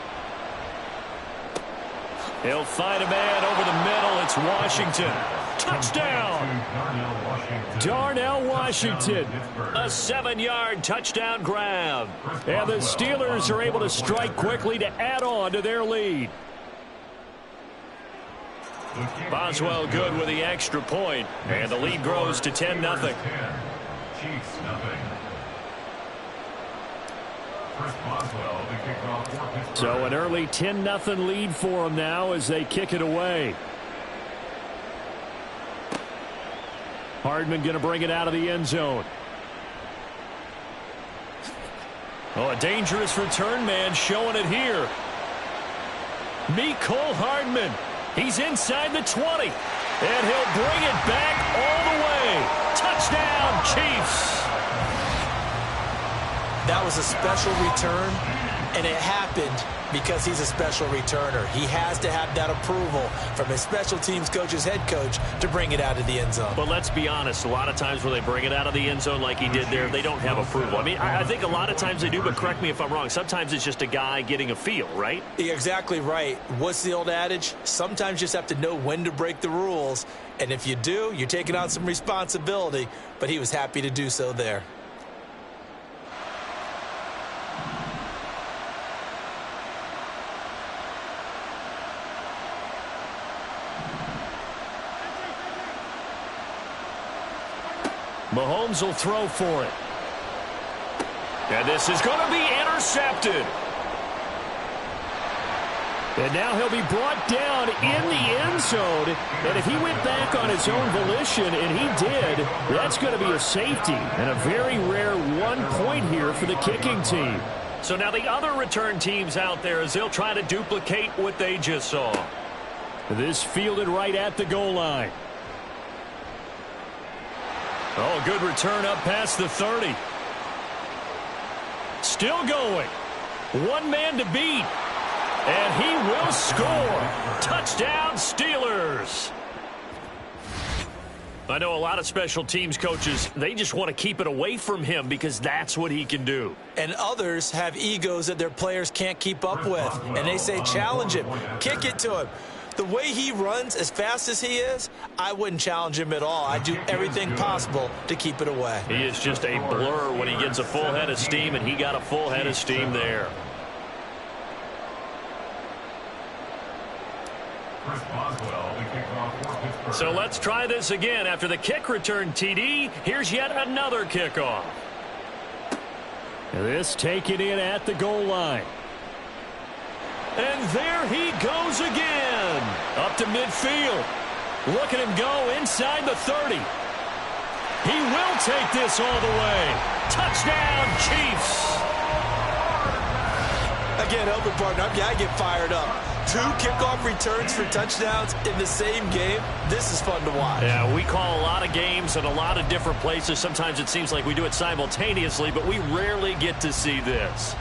Speaker 3: He'll find a man over the middle. It's Washington. Touchdown! Darnell Washington. A 7-yard touchdown grab. And the Steelers are able to strike quickly to add on to their lead. Boswell good with the extra point, and the lead grows to 10-0. So an early 10-0 lead for them now as they kick it away. Hardman going to bring it out of the end zone. Oh, a dangerous return man showing it here. Mecole Hardman. He's inside the 20. And he'll bring it back all the way. Touchdown, Chiefs.
Speaker 6: That was a special return, and it happened because he's a special returner. He has to have that approval from his special teams coach's head coach to bring it out of the end zone.
Speaker 3: But let's be honest, a lot of times when they bring it out of the end zone like he did there, they don't have approval. I mean, I think a lot of times they do, but correct me if I'm wrong. Sometimes it's just a guy getting a feel, right?
Speaker 6: You're exactly right. What's the old adage? Sometimes you just have to know when to break the rules, and if you do, you're taking on some responsibility, but he was happy to do so there.
Speaker 3: Mahomes will throw for it. And this is going to be intercepted. And now he'll be brought down in the end zone. And if he went back on his own volition, and he did, that's going to be a safety. And a very rare 1 point here for the kicking team. So now the other return teams out there as they'll try to duplicate what they just saw. This fielded right at the goal line. Oh, good return up past the 30. Still going. One man to beat. And he will score. Touchdown, Steelers. I know a lot of special teams coaches, they just want to keep it away from him because that's what he can do.
Speaker 6: And others have egos that their players can't keep up with. And they say, challenge him. Kick it to him. The way he runs as fast as he is, I wouldn't challenge him at all. I'd do everything possible to keep it away.
Speaker 3: He is just a blur when he gets a full head of steam, and he got a full head of steam there. So let's try this again. After the kick return TD, here's yet another kickoff. This taken in at the goal line. And there he goes again. Up to midfield. Look at him go inside the 30. He will take this all the way. Touchdown, Chiefs.
Speaker 6: Again, help it, partner. I get fired up. 2 kickoff returns for touchdowns in the same game. This is fun to watch.
Speaker 3: Yeah, we call a lot of games in a lot of different places. Sometimes it seems like we do it simultaneously, but we rarely get to see this.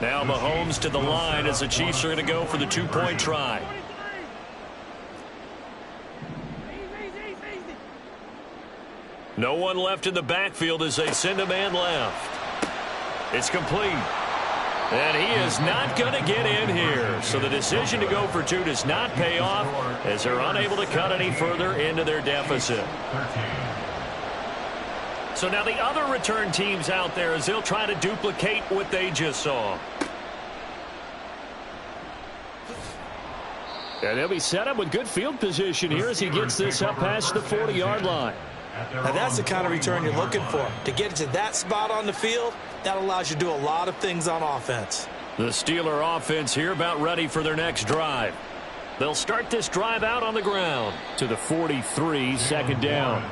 Speaker 3: Now Mahomes to the line as the Chiefs are going to go for the 2-point try. No one left in the backfield as they send a man left. It's complete. And he is not going to get in here. So the decision to go for two does not pay off as they're unable to cut any further into their deficit. So now the other return teams out there as they'll try to duplicate what they just saw. And they'll be set up with good field position here as he gets this up past the 40-yard line.
Speaker 6: Now that's the kind of return you're looking for. To get it to that spot on the field, that allows you to do a lot of things on offense.
Speaker 3: The Steeler offense here about ready for their next drive. They'll start this drive out on the ground to the 43, second down.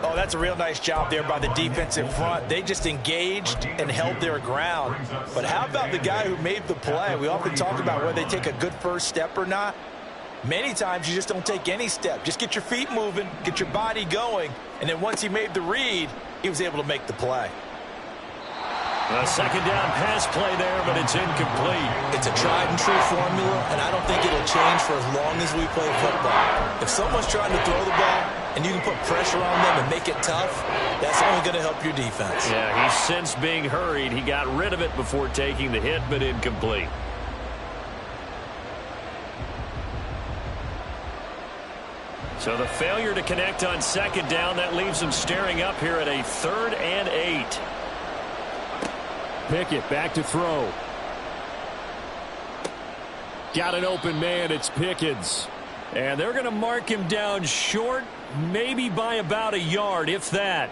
Speaker 6: Oh, that's a real nice job there by the defensive front. They just engaged and held their ground. But how about the guy who made the play? We often talk about whether they take a good first step or not. Many times you just don't take any step. Just get your feet moving, get your body going, and then once he made the read, he was able to make the play.
Speaker 3: A second down pass play there, but it's incomplete.
Speaker 6: It's a tried and true formula, and I don't think it'll change for as long as we play football. If someone's trying to throw the ball and you can put pressure on them and make it tough, that's only going to help your defense.
Speaker 3: Yeah, he's since being hurried. He got rid of it before taking the hit, but incomplete. So the failure to connect on second down, that leaves him staring up here at a 3rd and 8. Pickett back to throw. Got an open man. It's Pickens. And they're going to mark him down short, maybe by about a yard, if that.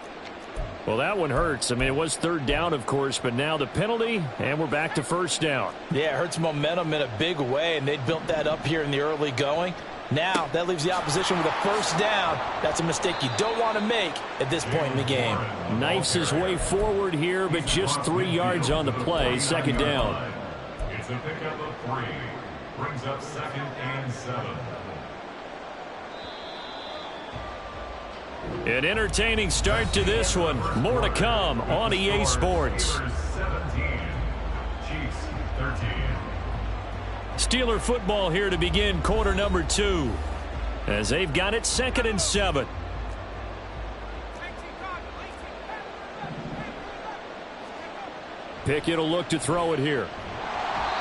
Speaker 3: Well, that one hurts. I mean, it was 3rd down, of course, but now the penalty, and we're back to 1st down.
Speaker 6: Yeah, it hurts momentum in a big way, and they built that up here in the early going. Now, that leaves the opposition with a 1st down. That's a mistake you don't want to make at this point in the game.
Speaker 3: Knifes his way forward here, but just 3 yards on the play. Second down.
Speaker 4: It's a pickup of 3. Brings up 2nd and 7.
Speaker 3: An entertaining start to this one. More to come on EA Sports.
Speaker 4: 17. Chiefs 13.
Speaker 3: Steeler football here to begin quarter number 2. As they've got it 2nd and 7. Pickett will look to throw it here.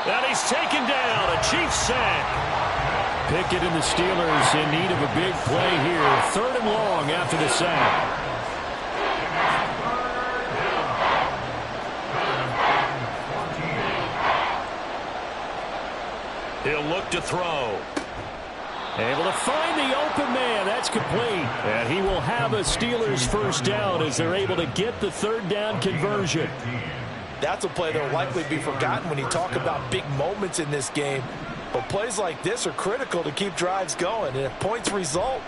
Speaker 3: And he's taken down. A Chiefs sack. Pickett and the Steelers in need of a big play here. 3rd and long after the sack. He'll look to throw. Able to find the open man. That's complete. And he will have a Steelers 1st down as they're able to get the 3rd down conversion.
Speaker 6: That's a play that will likely be forgotten when you talk about big moments in this game. But plays like this are critical to keep drives going. And if points result,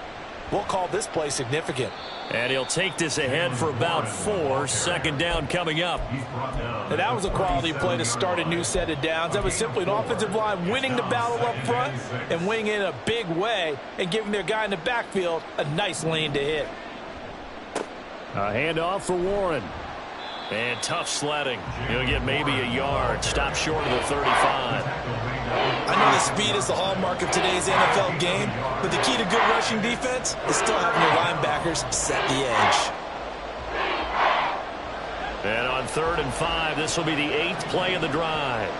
Speaker 6: we'll call this play significant.
Speaker 3: And he'll take this ahead for about 4. 2nd down coming up.
Speaker 6: And that was a quality play to start a new set of downs. That was simply an offensive line winning the battle up front and winning in a big way and giving their guy in the backfield a nice lane to hit.
Speaker 3: A handoff for Warren. And tough sledding. He'll get maybe a yard. Stop short of the 35.
Speaker 6: I know that speed is the hallmark of today's NFL game, but the key to good rushing defense is still having your linebackers set the edge.
Speaker 3: And on 3rd and 5, this will be the 8th play of the drive.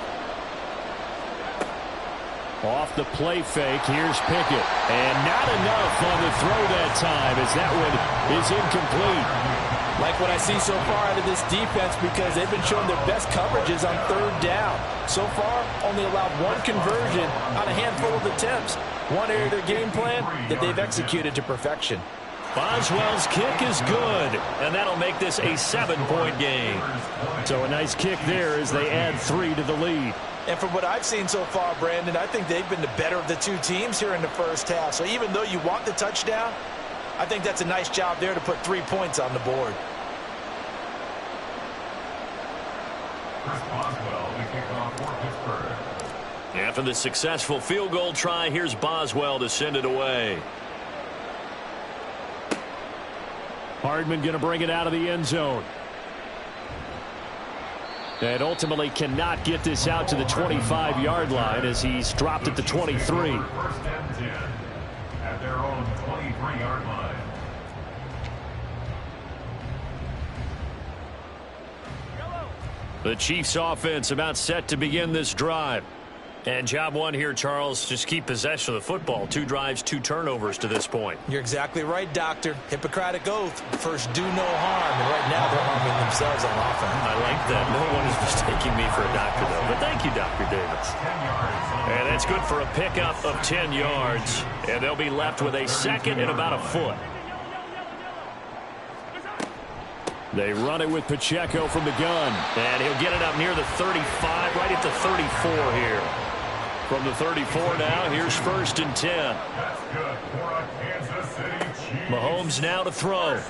Speaker 3: Off the play fake, here's Pickett. And not enough on the throw that time as that one is incomplete.
Speaker 6: Like what I see so far out of this defense because they've been showing their best coverages on 3rd down. So far, only allowed 1 conversion on a handful of attempts. One area of their game plan that they've executed to perfection.
Speaker 3: Boswell's kick is good, and that'll make this a 7-point game. So a nice kick there as they add 3 to the lead.
Speaker 6: And from what I've seen so far, Brandon, I think they've been the better of the 2 teams here in the 1st half. So even though you want the touchdown, I think that's a nice job there to put 3 points on the board.
Speaker 3: After the successful field goal try, here's Boswell to send it away. Hardman going to bring it out of the end zone. And ultimately cannot get this out to the 25-yard line as he's dropped at the 23.
Speaker 4: 1st and 10 at their own 23-yard line.
Speaker 3: The Chiefs offense about set to begin this drive. And job one here, Charles, just keep possession of the football. 2 drives, 2 turnovers to this point.
Speaker 6: You're exactly right, Doctor. Hippocratic oath. First, do no harm. And right now, they're harming themselves on offense.
Speaker 3: I like that. No one is mistaking me for a doctor, though. But thank you, Dr. Davis. And that's good for a pickup of 10 yards. And they'll be left with a second and about a foot. They run it with Pacheco from the gun. And he'll get it up near the 35, right at the 34 here. From the 34 now, here's 1st and 10.
Speaker 4: That's good for a Kansas City Chiefs.
Speaker 3: Mahomes now to throw.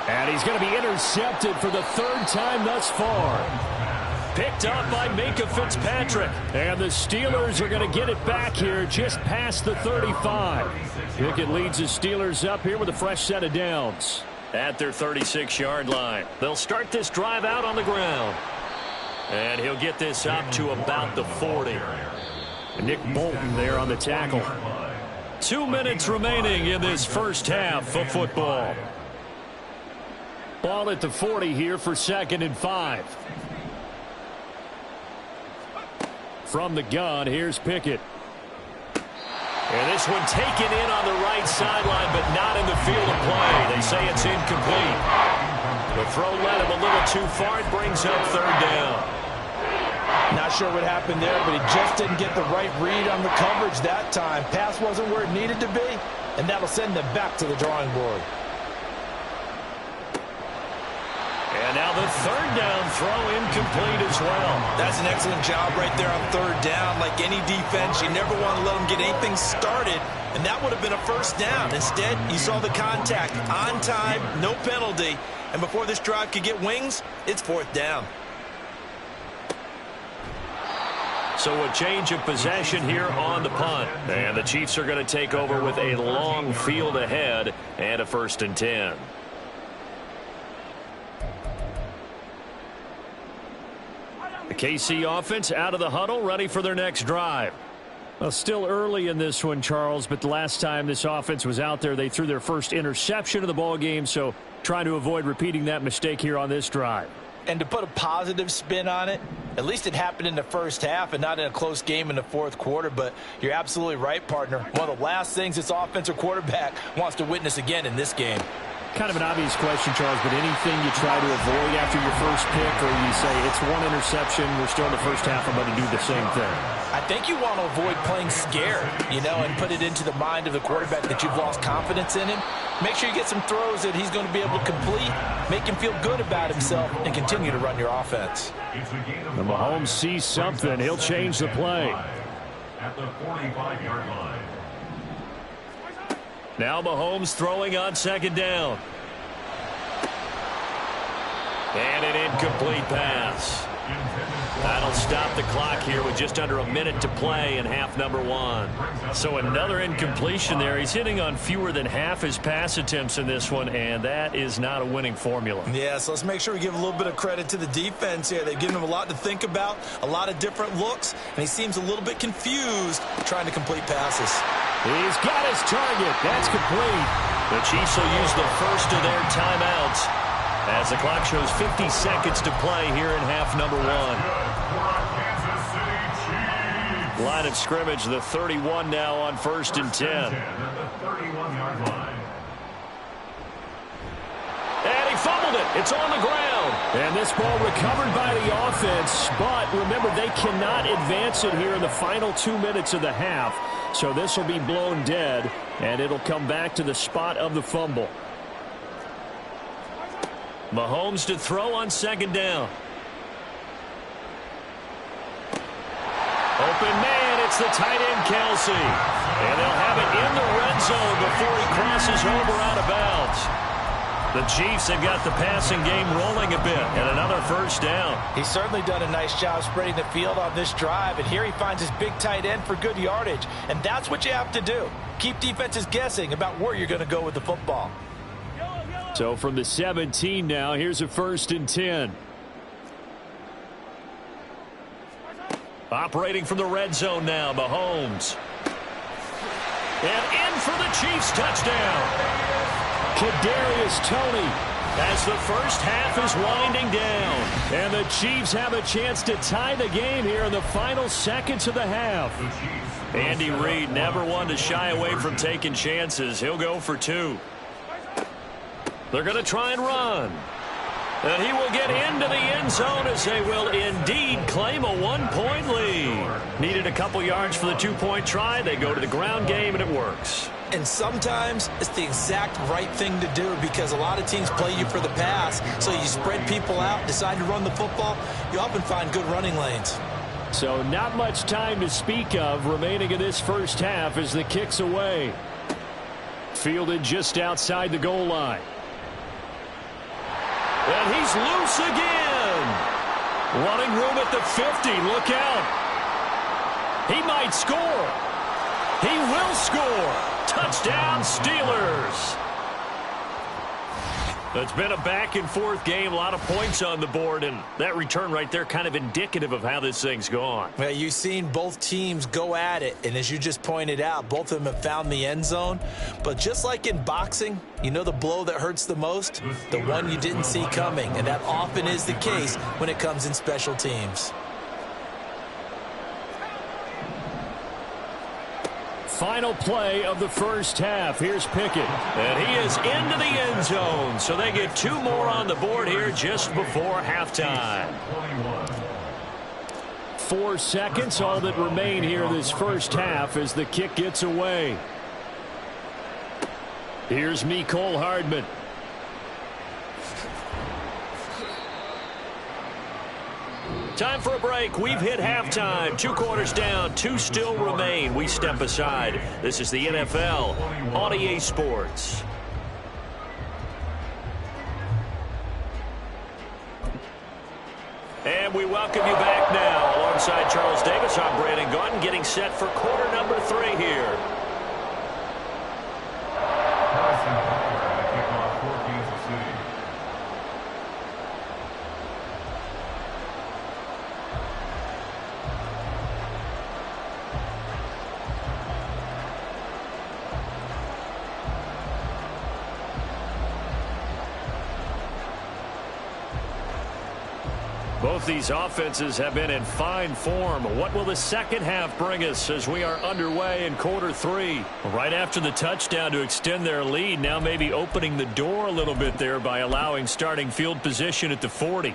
Speaker 3: And he's going to be intercepted for the 3rd time thus far. Picked up by Minka Fitzpatrick. And the Steelers are going to get it back here just past the 35. Pickett leads the Steelers up here with a fresh set of downs. At their 36-yard line. They'll start this drive out on the ground. And he'll get this up to about the 40. Nick Bolton there on the tackle. 2 minutes remaining in this first half of football. Ball at the 40 here for 2nd and 5. From the gun, here's Pickett. And this one taken in on the right sideline, but not in the field of play. They say it's incomplete. The throw led him a little too far. It brings up 3rd down.
Speaker 6: Not sure what happened there, but he just didn't get the right read on the coverage that time. Pass wasn't where it needed to be, and that'll send them back to the drawing board.
Speaker 3: And now the 3rd down throw incomplete as well.
Speaker 6: That's an excellent job right there on 3rd down. Like any defense, you never want to let them get anything started, and that would have been a 1st down. Instead, you saw the contact on time, no penalty, and before this drive could get wings, it's 4th down.
Speaker 3: So a change of possession here on the punt. And the Chiefs are going to take over with a long field ahead and a 1st and 10. The KC offense out of the huddle, ready for their next drive. Well, still early in this one, Charles, but the last time this offense was out there, they threw their first interception of the ball game, so trying to avoid repeating that mistake here on this drive.
Speaker 6: And to put a positive spin on it, at least it happened in the first half and not in a close game in the 4th quarter, but you're absolutely right, partner. One of the last things this offensive quarterback wants to witness again in this game.
Speaker 3: Kind of an obvious question, Charles, but anything you try to avoid after your first pick, or you say it's 1 interception, we're still in the first half, I'm going to do the same thing?
Speaker 6: I think you want to avoid playing scared, you know, and put it into the mind of the quarterback that you've lost confidence in him. Make sure you get some throws that he's going to be able to complete, make him feel good about himself, and continue to run your offense.
Speaker 3: And Mahomes sees something. He'll change the play.
Speaker 4: At the 45-yard line.
Speaker 3: Now Mahomes throwing on 2nd down. And an incomplete pass. That'll stop the clock here with just under a minute to play in half number 1. So another incompletion there. He's hitting on fewer than half his pass attempts in this one, and that is not a winning formula.
Speaker 6: Yeah, so let's make sure we give a little bit of credit to the defense here. They've given him a lot to think about, a lot of different looks, and he seems a little bit confused trying to complete passes.
Speaker 3: He's got his target. That's complete. The Chiefs will use the first of their timeouts as the clock shows 50 seconds to play here in half number 1. Line of scrimmage, the 31 now on 1st and 10. And he fumbled it. It's on the ground. And this ball recovered by the offense. But remember, they cannot advance it here in the final 2 minutes of the half. So this will be blown dead, and it'll come back to the spot of the fumble. Mahomes to throw on 2nd down. Open man, it's the tight end, Kelsey. And they'll have it in the red zone before he crosses over out of bounds. The Chiefs have got the passing game rolling a bit, and another 1st down.
Speaker 6: He's certainly done a nice job spreading the field on this drive, and here he finds his big tight end for good yardage. And that's what you have to do. Keep defenses guessing about where you're going to go with the football.
Speaker 3: So from the 17 now, here's a 1st and 10. Operating from the red zone now, Mahomes. And in for the Chiefs touchdown. Kadarius Toney as the first half is winding down. And the Chiefs have a chance to tie the game here in the final seconds of the half. Andy Reid never one to shy away from taking chances. He'll go for 2. They're going to try and run. And he will get into the end zone as they will indeed claim a 1-point lead. Needed a couple yards for the 2-point try. They go to the ground game, and it works.
Speaker 6: And sometimes it's the exact right thing to do because a lot of teams play you for the pass. So you spread people out, decide to run the football. You often find good running lanes.
Speaker 3: So not much time to speak of remaining in this first half as the kick's away. Fielded just outside the goal line. And he's loose again. Running room at the 50. Look out. He might score. He will score. Touchdown, Steelers. It's been a back-and-forth game, a lot of points on the board, and that return right there kind of indicative of how this thing's gone.
Speaker 6: Well, you've seen both teams go at it, and as you just pointed out, both of them have found the end zone. But just like in boxing, you know the blow that hurts the most? The one you didn't see coming, and that often is the case when it comes in special teams.
Speaker 3: Final play of the first half. Here's Pickett. And he is into the end zone. So they get 2 more on the board here just before halftime. 4 seconds, all that remain here this first half as the kick gets away. Here's Mecole Hardman. Time for a break. We've hit halftime. 2 quarters down. 2 still remain. We step aside. This is the NFL on EA Sports. And we welcome you back now. Alongside Charles Davis, I'm Brandon Gaudin, getting set for quarter number 3 here. Both these offenses have been in fine form. What will the second half bring us as we are underway in quarter 3? Right after the touchdown to extend their lead, now maybe opening the door a little bit there by allowing starting field position at the 40.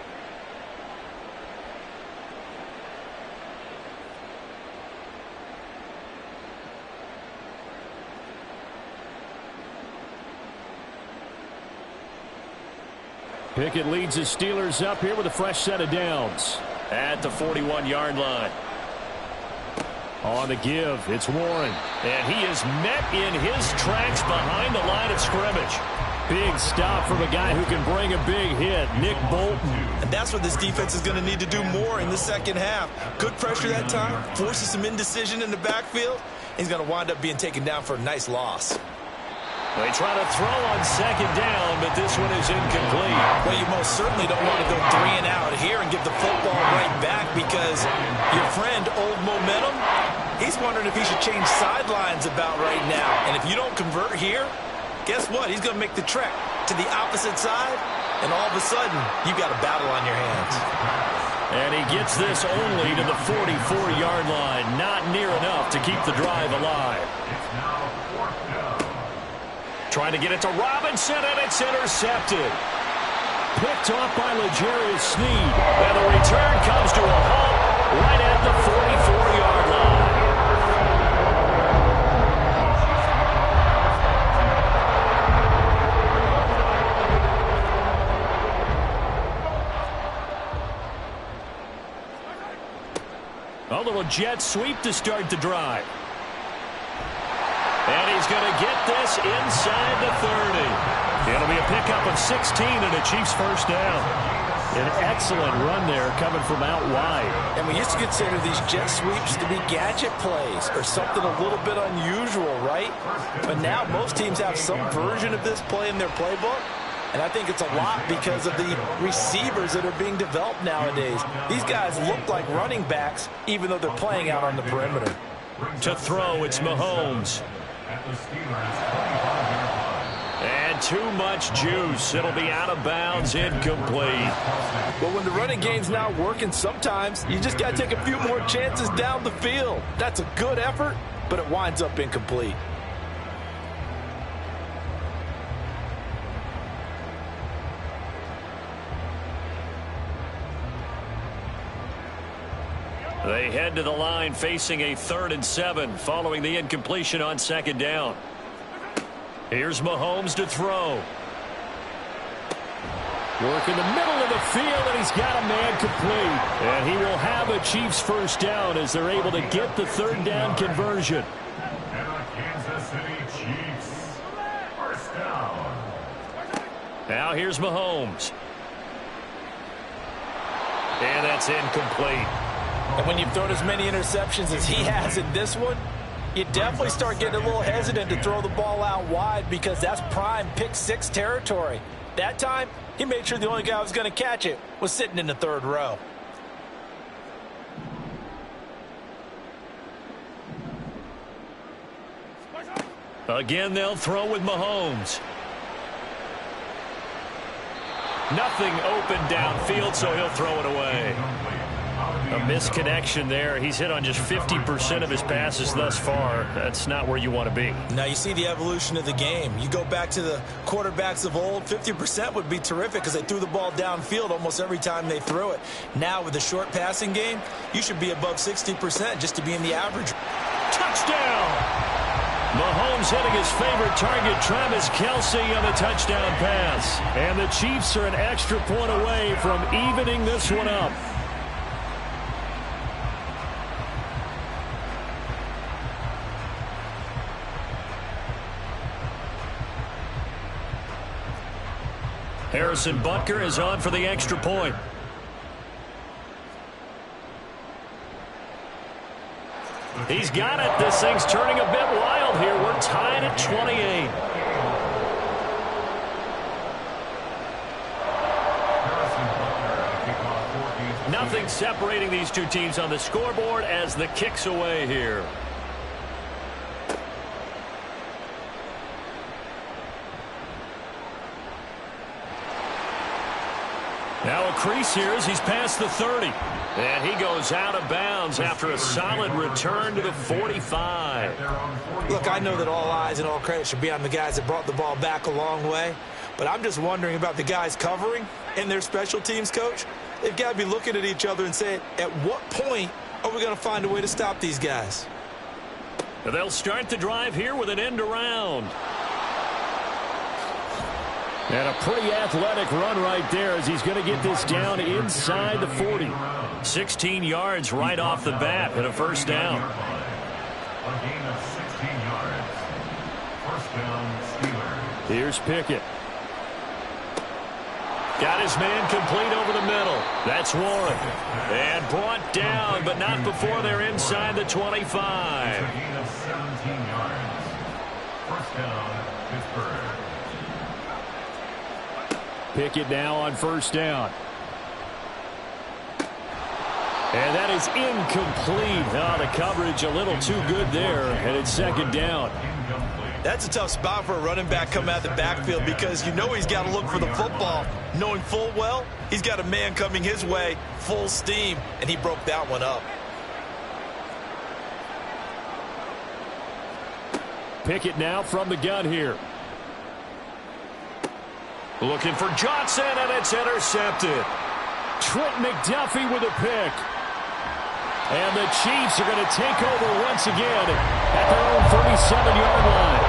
Speaker 3: Pickett leads the Steelers up here with a fresh set of downs at the 41-yard line. On the give, it's Warren. And he is met in his tracks behind the line of scrimmage. Big stop from a guy who can bring a big hit, Nick Bolton.
Speaker 6: And that's what this defense is going to need to do more in the second half. Good pressure that time, forces some indecision in the backfield. He's going to wind up being taken down for a nice loss.
Speaker 3: They try to throw on second down, but this one is incomplete.
Speaker 6: Well, you most certainly don't want to go 3 and out here and give the football right back because your friend, Old Momentum, he's wondering if he should change sidelines about right now. And if you don't convert here, guess what? He's going to make the trek to the opposite side, and all of a sudden, you've got a battle on your hands.
Speaker 3: And he gets this only to the 44-yard line. Not near enough to keep the drive alive. Trying to get it to Robinson, and it's intercepted. Picked off by L'Jarius Sneed. And the return comes to a halt right at the 44-yard line. A little jet sweep to start the drive. And he's going to get this inside the 30. It'll be a pickup of 16 and a Chiefs first down. An excellent run there coming from out wide.
Speaker 6: And we used to consider these jet sweeps to be gadget plays or something a little bit unusual, right? But now most teams have some version of this play in their playbook. And I think it's a lot because of the receivers that are being developed nowadays. These guys look like running backs even though they're playing out on the perimeter.
Speaker 3: To throw, it's Mahomes. And And too much juice. It'll be out of bounds, incomplete.
Speaker 7: But when the running game's not working, sometimes you just got to take a few more chances down the field. That's a good effort, but it winds up incomplete.
Speaker 3: They head to the line facing a 3rd and 7 following the incompletion on 2nd down. Here's Mahomes to throw. Work in the middle of the field, and he's got a man complete. And he will have a Chiefs first down as they're able to get the 3rd down conversion.
Speaker 4: And the Kansas City Chiefs, first down.
Speaker 3: Now here's Mahomes. And that's incomplete.
Speaker 7: And when you've thrown as many interceptions as he has in this one, you definitely start getting a little hesitant to throw the ball out wide because that's prime pick-6 territory. That time, he made sure the only guy who was going to catch it was sitting in the 3rd row.
Speaker 3: Again, they'll throw with Mahomes. Nothing open downfield, so he'll throw it away. A misconnection there. He's hit on just 50% of his passes thus far. That's not where you want to be.
Speaker 6: Now you see the evolution of the game. You go back to the quarterbacks of old, 50% would be terrific because they threw the ball downfield almost every time they threw it. Now with the short passing game, you should be above 60% just to be in the average.
Speaker 3: Touchdown! Mahomes hitting his favorite target, Travis Kelce, on the touchdown pass. And the Chiefs are an extra point away from evening this one up. Harrison Butker is on for the extra point. He's got it. This thing's turning a bit wild here. We're tied at 28. Nothing separating these two teams on the scoreboard as the kick's away here. Now a crease here as he's past the 30. And he goes out of bounds after a solid return to the 45.
Speaker 6: Look, I know that all eyes and all credit should be on the guys that brought the ball back a long way, but I'm just wondering about the guys covering and their special teams coach. They've got to be looking at each other and saying, at what point are we going to find a way to stop these guys?
Speaker 3: They'll start the drive here with an end around. And a pretty athletic run right there as he's going to get this down inside the 40. 16 yards right off the bat and a first down.
Speaker 4: A gain of 16 yards. First down, Steelers.
Speaker 3: Here's Pickett. Got his man complete over the middle. That's Warren. And brought down, but not before they're inside the 25.
Speaker 4: A gain of 17 yards. First down, Pittsburgh.
Speaker 3: Pickett now on first down. And that is incomplete. Oh, the coverage a little too good there, and it's second down.
Speaker 6: That's a tough spot for a running back coming out of the backfield because you know he's got to look for the football, knowing full well he's got a man coming his way full steam, and he broke that one up.
Speaker 3: Pickett now from the gun here. Looking for Johnson, and it's intercepted. Trent McDuffie with a pick. And the Chiefs are going to take over once again at their own 37-yard line.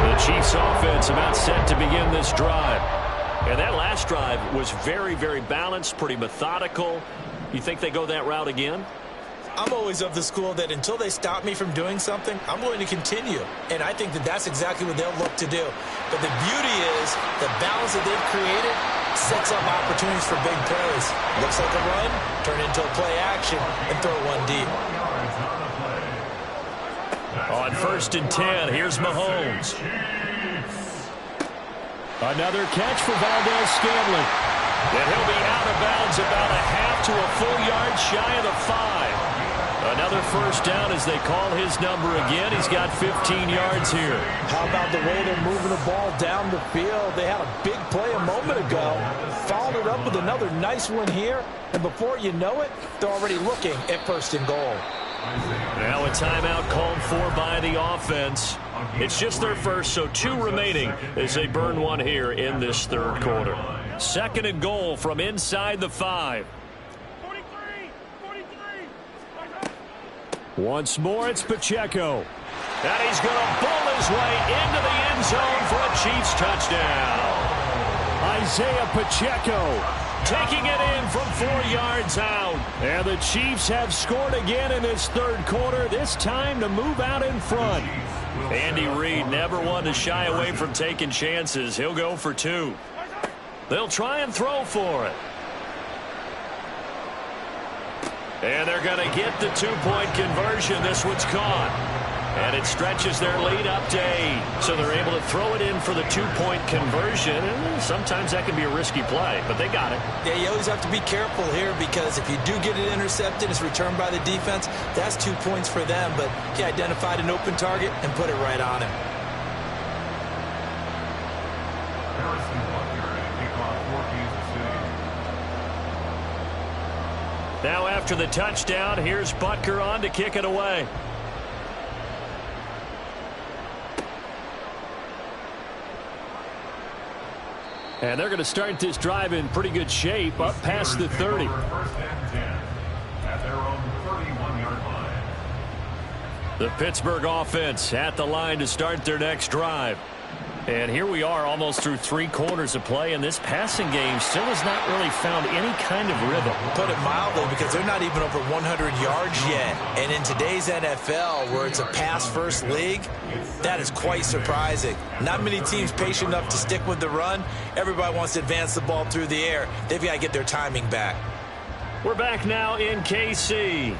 Speaker 3: The Chiefs offense about set to begin this drive. And that last drive was very, very balanced, pretty methodical. You think they go that route again?
Speaker 6: I'm always of the school that until they stop me from doing something, I'm going to continue. And I think that that's exactly what they'll look to do. But the beauty is the balance that they've created sets up opportunities for big plays. Looks like a run, turn into a play action, and throw one deep.
Speaker 3: On first and 10, here's Mahomes. Another catch for Valdez Scantling. And he'll be out of bounds about a half to a full yard shy of the 5. Another first down as they call his number again. He's got 15 yards here.
Speaker 6: How about the way they're moving the ball down the field? They had a big play a moment ago. Followed it up with another nice one here. And before you know it, they're already looking at 1st and goal.
Speaker 3: Now a timeout called for by the offense. It's just their first, so 2 remaining as they burn one here in this 3rd quarter. 2nd and goal from inside the 5. Once more, it's Pacheco. And he's going to bull his way into the end zone for a Chiefs touchdown. Isaiah Pacheco taking it in from 4 yards out. And the Chiefs have scored again in this 3rd quarter, this time to move out in front. Andy Reid never one to shy away from taking chances. He'll go for 2. They'll try and throw for it. And they're going to get the 2-point conversion. This one's caught. And it stretches their lead up to 8. So they're able to throw it in for the 2-point conversion. And sometimes that can be a risky play, but they got it.
Speaker 6: Yeah, you always have to be careful here because if you do get it intercepted, it's returned by the defense. That's 2 points for them, but he identified an open target and put it right on him.
Speaker 3: Now after the touchdown, here's Butker on to kick it away. And they're going to start this drive in pretty good shape up past the 30. The Pittsburgh offense at the line to start their next drive. And here we are almost through 3 quarters of play, and this passing game still has not really found any kind of rhythm.
Speaker 6: Put it mildly, because they're not even over 100 yards yet. And in today's NFL, where it's a pass-first league, that is quite surprising. Not many teams patient enough to stick with the run. Everybody wants to advance the ball through the air. They've got to get their timing back.
Speaker 3: We're back now in KC.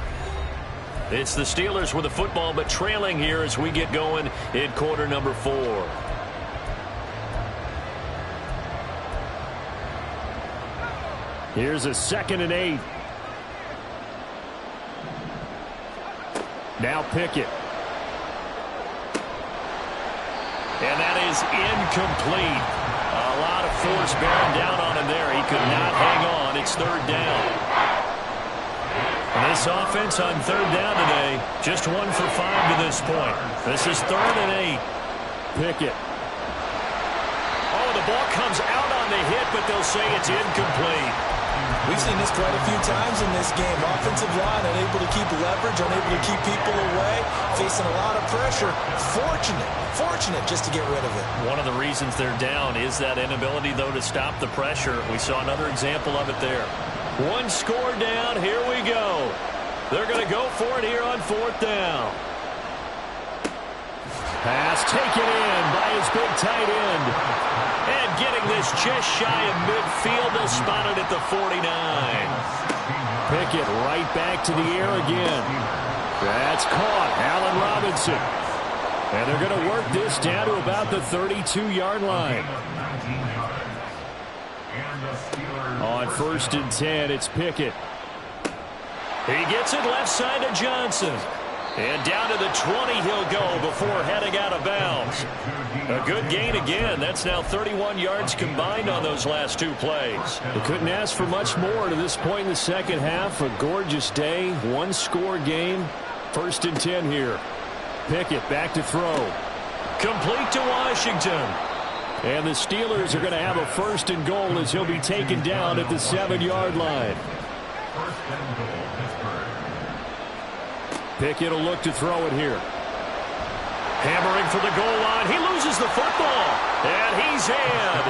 Speaker 3: It's the Steelers with the football, but trailing here as we get going in quarter number 4. Here's a 2nd and 8. Now Pickett. And that is incomplete. A lot of force bearing down on him there. He could not hang on. It's 3rd down. And this offense on 3rd down today, just 1 for 5 to this point. This is 3rd and 8. Pickett. Oh, the ball comes out on the hit, but they'll say it's incomplete.
Speaker 6: We've seen this quite a few times in this game. Offensive line unable to keep leverage, unable to keep people away, facing a lot of pressure. Fortunate just to get rid of it.
Speaker 3: One of the reasons they're down is that inability, though, to stop the pressure. We saw another example of it there. 1 score down. Here we go. They're going to go for it here on 4th down. Pass taken in by his big tight end. And getting this just shy of midfield, they'll spot it at the 49. Pickett right back to the air again. That's caught. Allen Robinson. And they're going to work this down to about the 32-yard line. On 1st and 10, it's Pickett. He gets it left side to Johnson. And down to the 20 he'll go before heading out of bounds. A good gain again. That's now 31 yards combined on those last 2 plays. They couldn't ask for much more to this point in the second half. A gorgeous day, 1-score game. 1st and 10 here. Pickett back to throw. Complete to Washington. And the Steelers are going to have a 1st and goal as he'll be taken down at the 7-yard line. Pickett will look to throw it here. Hammering for the goal line. He loses the football. And he's in.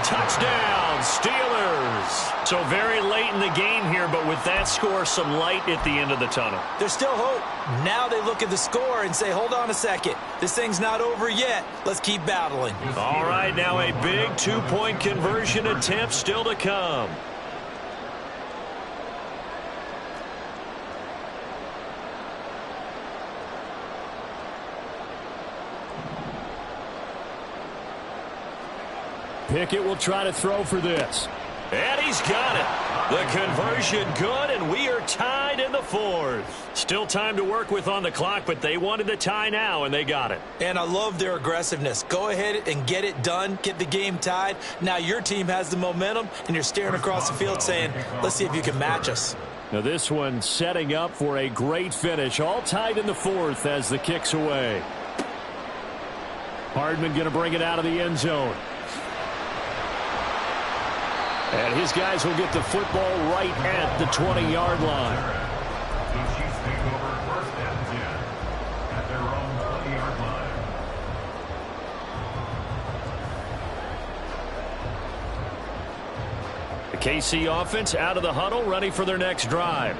Speaker 3: Touchdown, Steelers. So very late in the game here, but with that score, some light at the end of the tunnel.
Speaker 6: There's still hope. Now they look at the score and say, hold on a second. This thing's not over yet. Let's keep battling.
Speaker 3: All right, now a big 2-point conversion attempt still to come. Pickett will try to throw for this. And he's got it. The conversion good, and we are tied in the fourth. Still time to work with on the clock, but they wanted the tie now, and they got it.
Speaker 6: And I love their aggressiveness. Go ahead and get it done. Get the game tied. Now your team has the momentum, and you're staring across the field saying, let's see if you can match us.
Speaker 3: Now this one setting up for a great finish. All tied in the fourth as the kick's away. Hardman going to bring it out of the end zone. And his guys will get the football right at the 20-yard line.
Speaker 4: The Chiefs take over first and 10 at their own 20-yard line.
Speaker 3: The KC offense out of the huddle, ready for their next drive.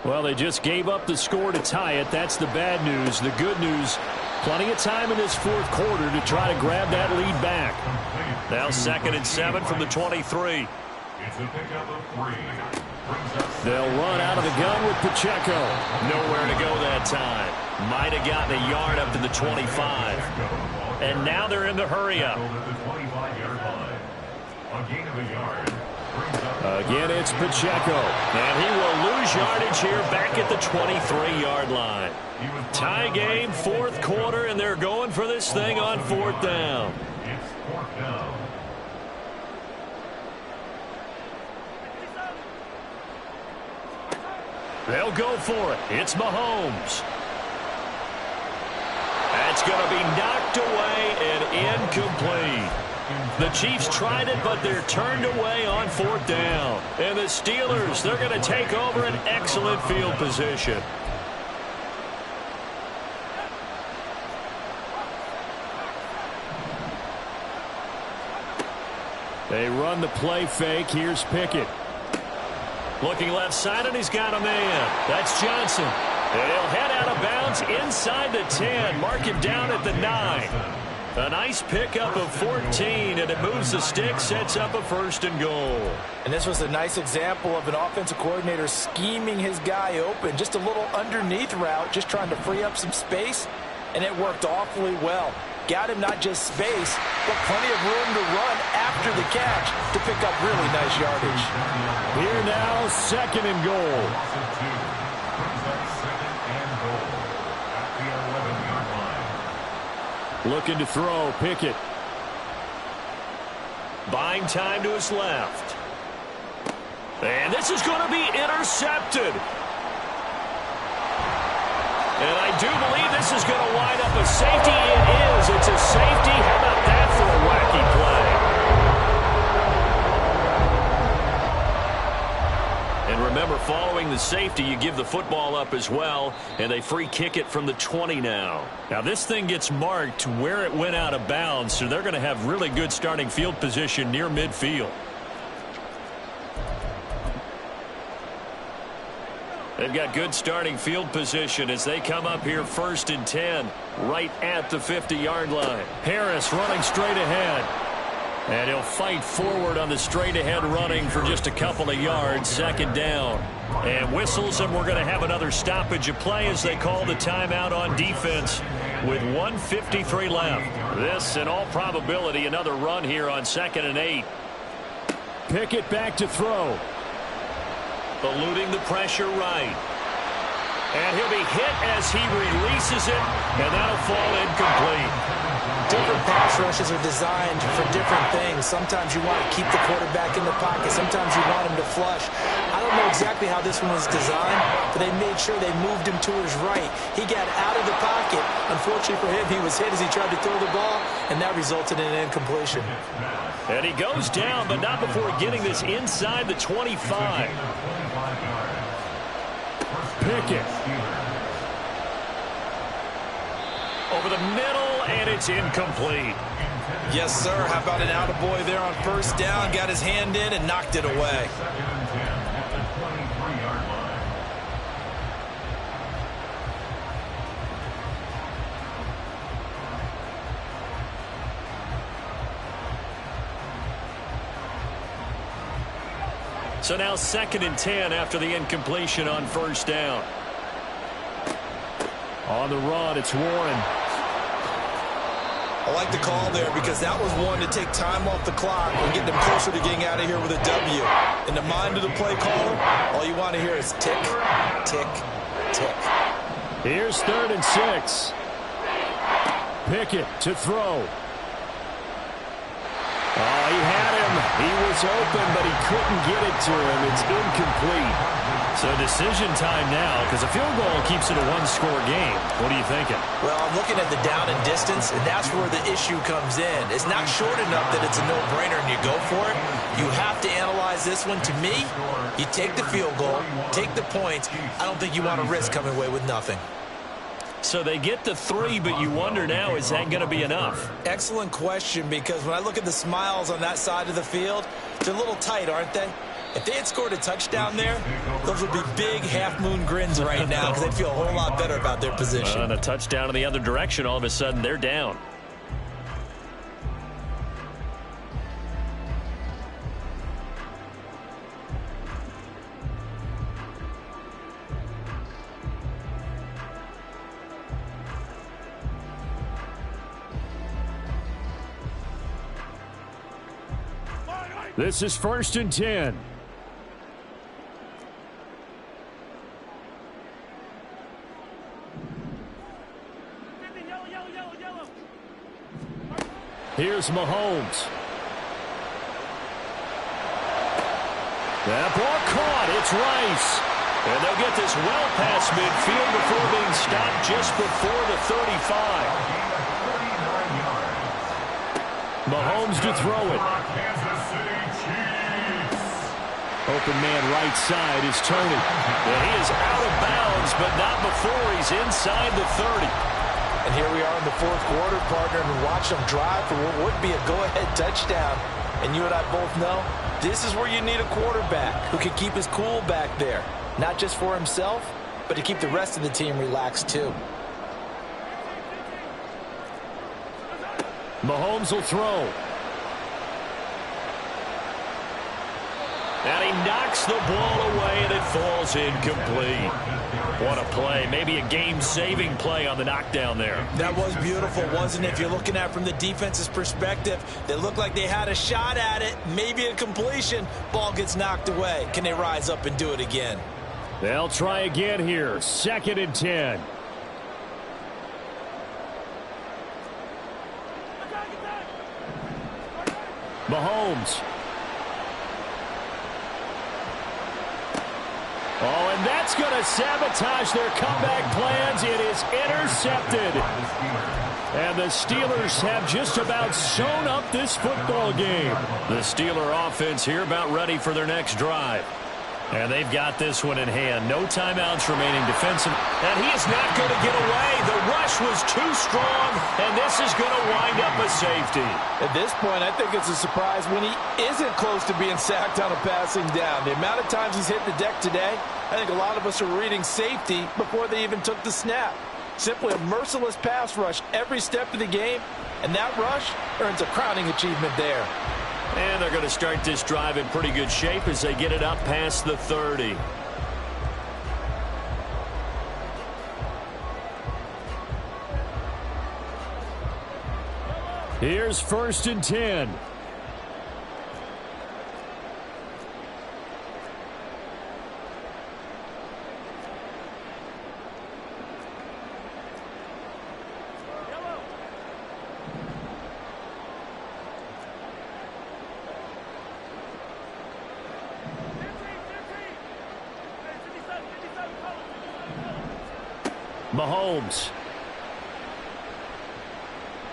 Speaker 3: Well, they just gave up the score to tie it. That's the bad news. The good news, plenty of time in this fourth quarter to try to grab that lead back. Now 2nd and 7 from the 23.
Speaker 4: It's a pickup of 3.
Speaker 3: They'll run out of the gun with Pacheco. Nowhere to go that time. Might have gotten a yard up to the 25. And now they're in the hurry-up. Again, it's Pacheco. And he will lose yardage here back at the 23-yard line. Tie game, fourth quarter, and they're going for this thing on 4th down.
Speaker 4: It's 4th down.
Speaker 3: They'll go for it. It's Mahomes. That's going to be knocked away and incomplete. The Chiefs tried it, but they're turned away on 4th down. And the Steelers, they're going to take over an excellent field position. They run the play fake. Here's Pickett. Looking left side, and he's got a man. That's Johnson. And he'll head out of bounds inside the 10. Mark him down at the 9. A nice pickup of 14, and it moves the stick, sets up a 1st and goal.
Speaker 6: And this was a nice example of an offensive coordinator scheming his guy open. Just a little underneath route, just trying to free up some space, and it worked awfully well. Got him not just space, but plenty of room to run after the catch to pick up really nice yardage.
Speaker 3: Here now, 2nd and goal. Looking to throw, Pickett. Buying time to his left. And this is going to be intercepted. And I do believe this is going to wind up a safety. It is. It's a safety. How about that for a wacky play? And remember, following the safety, you give the football up as well, and they free kick it from the 20 now. Now, this thing gets marked where it went out of bounds, so they're going to have really good starting field position near midfield. They've got good starting field position as they come up here 1st and 10, right at the 50-yard line. Harris running straight ahead. And he'll fight forward on the straight-ahead running for just a couple of yards, 2nd down. And whistles, and we're going to have another stoppage of play as they call the timeout on defense with 1:53 left. This, in all probability, another run here on 2nd and 8. Pickett back to throw. Eluding the pressure right. And he'll be hit as he releases it, and that'll fall incomplete.
Speaker 6: Different pass rushes are designed for different things. Sometimes you want to keep the quarterback in the pocket. Sometimes you want him to flush. I don't know exactly how this one was designed, but they made sure they moved him to his right. He got out of the pocket. Unfortunately for him, he was hit as he tried to throw the ball, and that resulted in an incompletion.
Speaker 3: And he goes down, but not before getting this inside the 25. Pickett. Over the middle, and it's incomplete.
Speaker 6: Yes, sir. How about an attaboy there on 1st down? Got his hand in and knocked it away.
Speaker 3: So now 2nd and 10 after the incompletion on 1st down. On the run, it's Warren.
Speaker 6: I like the call there because that was one to take time off the clock and get them closer to getting out of here with a W. In the mind of the play caller, all you want to hear is tick, tick, tick.
Speaker 3: Here's 3rd and 6. Pickett to throw. Oh, he had him. He was open, but he couldn't get it to him. It's incomplete. So decision time now because a field goal keeps it a one-score game. What are you thinking?
Speaker 6: Well, I'm looking at the down and distance, and that's where the issue comes in. It's not short enough that it's a no-brainer and you go for it. You have to analyze this one. To me, you take the field goal, take the points. I don't think you want to risk coming away with nothing.
Speaker 3: So they get the 3, but you wonder now, is that going to be enough?
Speaker 6: Excellent question, because when I look at the smiles on that side of the field, they're a little tight, aren't they? If they had scored a touchdown there, those would be big half-moon grins right now because they'd feel a whole lot better about their position.
Speaker 3: And a touchdown in the other direction, all of a sudden they're down. This is 1st and 10. Here's Mahomes. That ball caught. It's Rice. And they'll get this well past midfield before being stopped just before the 35. Mahomes to throw it. Open man right side is Tony. And he is out of bounds, but not before he's inside the 30.
Speaker 6: And here we are in the 4th quarter, partner, and watch them drive for what would be a go-ahead touchdown. And you and I both know this is where you need a quarterback who can keep his cool back there. Not just for himself, but to keep the rest of the team relaxed too.
Speaker 3: Mahomes will throw. And he knocks the ball away, and it falls incomplete. What a play. Maybe a game-saving play on the knockdown there.
Speaker 6: That was beautiful, wasn't it? If you're looking at it from the defense's perspective, they looked like they had a shot at it. Maybe a completion. Ball gets knocked away. Can they rise up and do it again?
Speaker 3: They'll try again here. 2nd and 10. Mahomes. Oh, and that's going to sabotage their comeback plans. It is intercepted. And the Steelers have just about sewn up this football game. The Steeler offense here about ready for their next drive. And they've got this one in hand. No timeouts remaining defensive. And he is not going to get away. The rush was too strong, and this is going to wind up a safety.
Speaker 7: At this point, I think it's a surprise when he isn't close to being sacked on a passing down. The amount of times he's hit the deck today, I think a lot of us are reading safety before they even took the snap. Simply a merciless pass rush every step of the game, and that rush earns a crowning achievement there.
Speaker 3: And they're going to start this drive in pretty good shape as they get it up past the 30. Here's 1st and 10. Mahomes.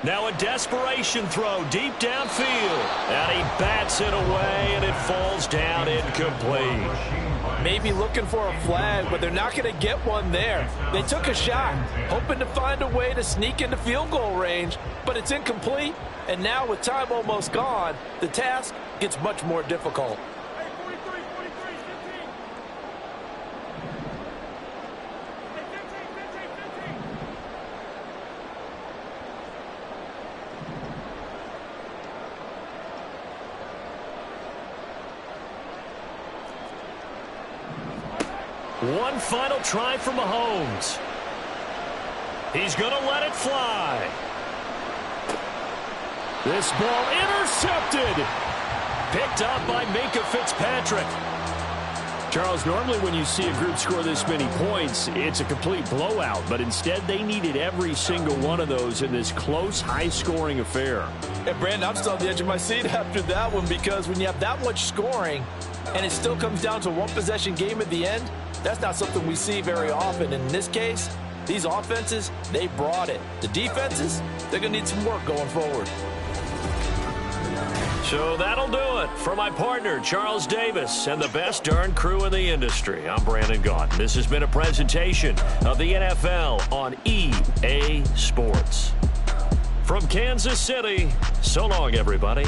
Speaker 3: Now a desperation throw deep downfield. And he bats it away, and it falls down incomplete.
Speaker 7: Maybe looking for a flag, but they're not going to get one there. They took a shot, hoping to find a way to sneak into field goal range, but it's incomplete. And now with time almost gone, the task gets much more difficult.
Speaker 3: One final try for Mahomes. He's going to let it fly. This ball intercepted. Picked up by Minkah Fitzpatrick. Charles, normally when you see a group score this many points, it's a complete blowout. But instead, they needed every single one of those in this close, high-scoring affair.
Speaker 6: And, Brandon, I'm still on the edge of my seat after that one because when you have that much scoring and it still comes down to one-possession game at the end, that's not something we see very often. In this case, these offenses, they brought it. The defenses, they're going to need some work going forward.
Speaker 3: So that'll do it for my partner, Charles Davis, and the best darn crew in the industry. I'm Brandon Gaudin. This has been a presentation of the NFL on EA Sports. From Kansas City, so long, everybody.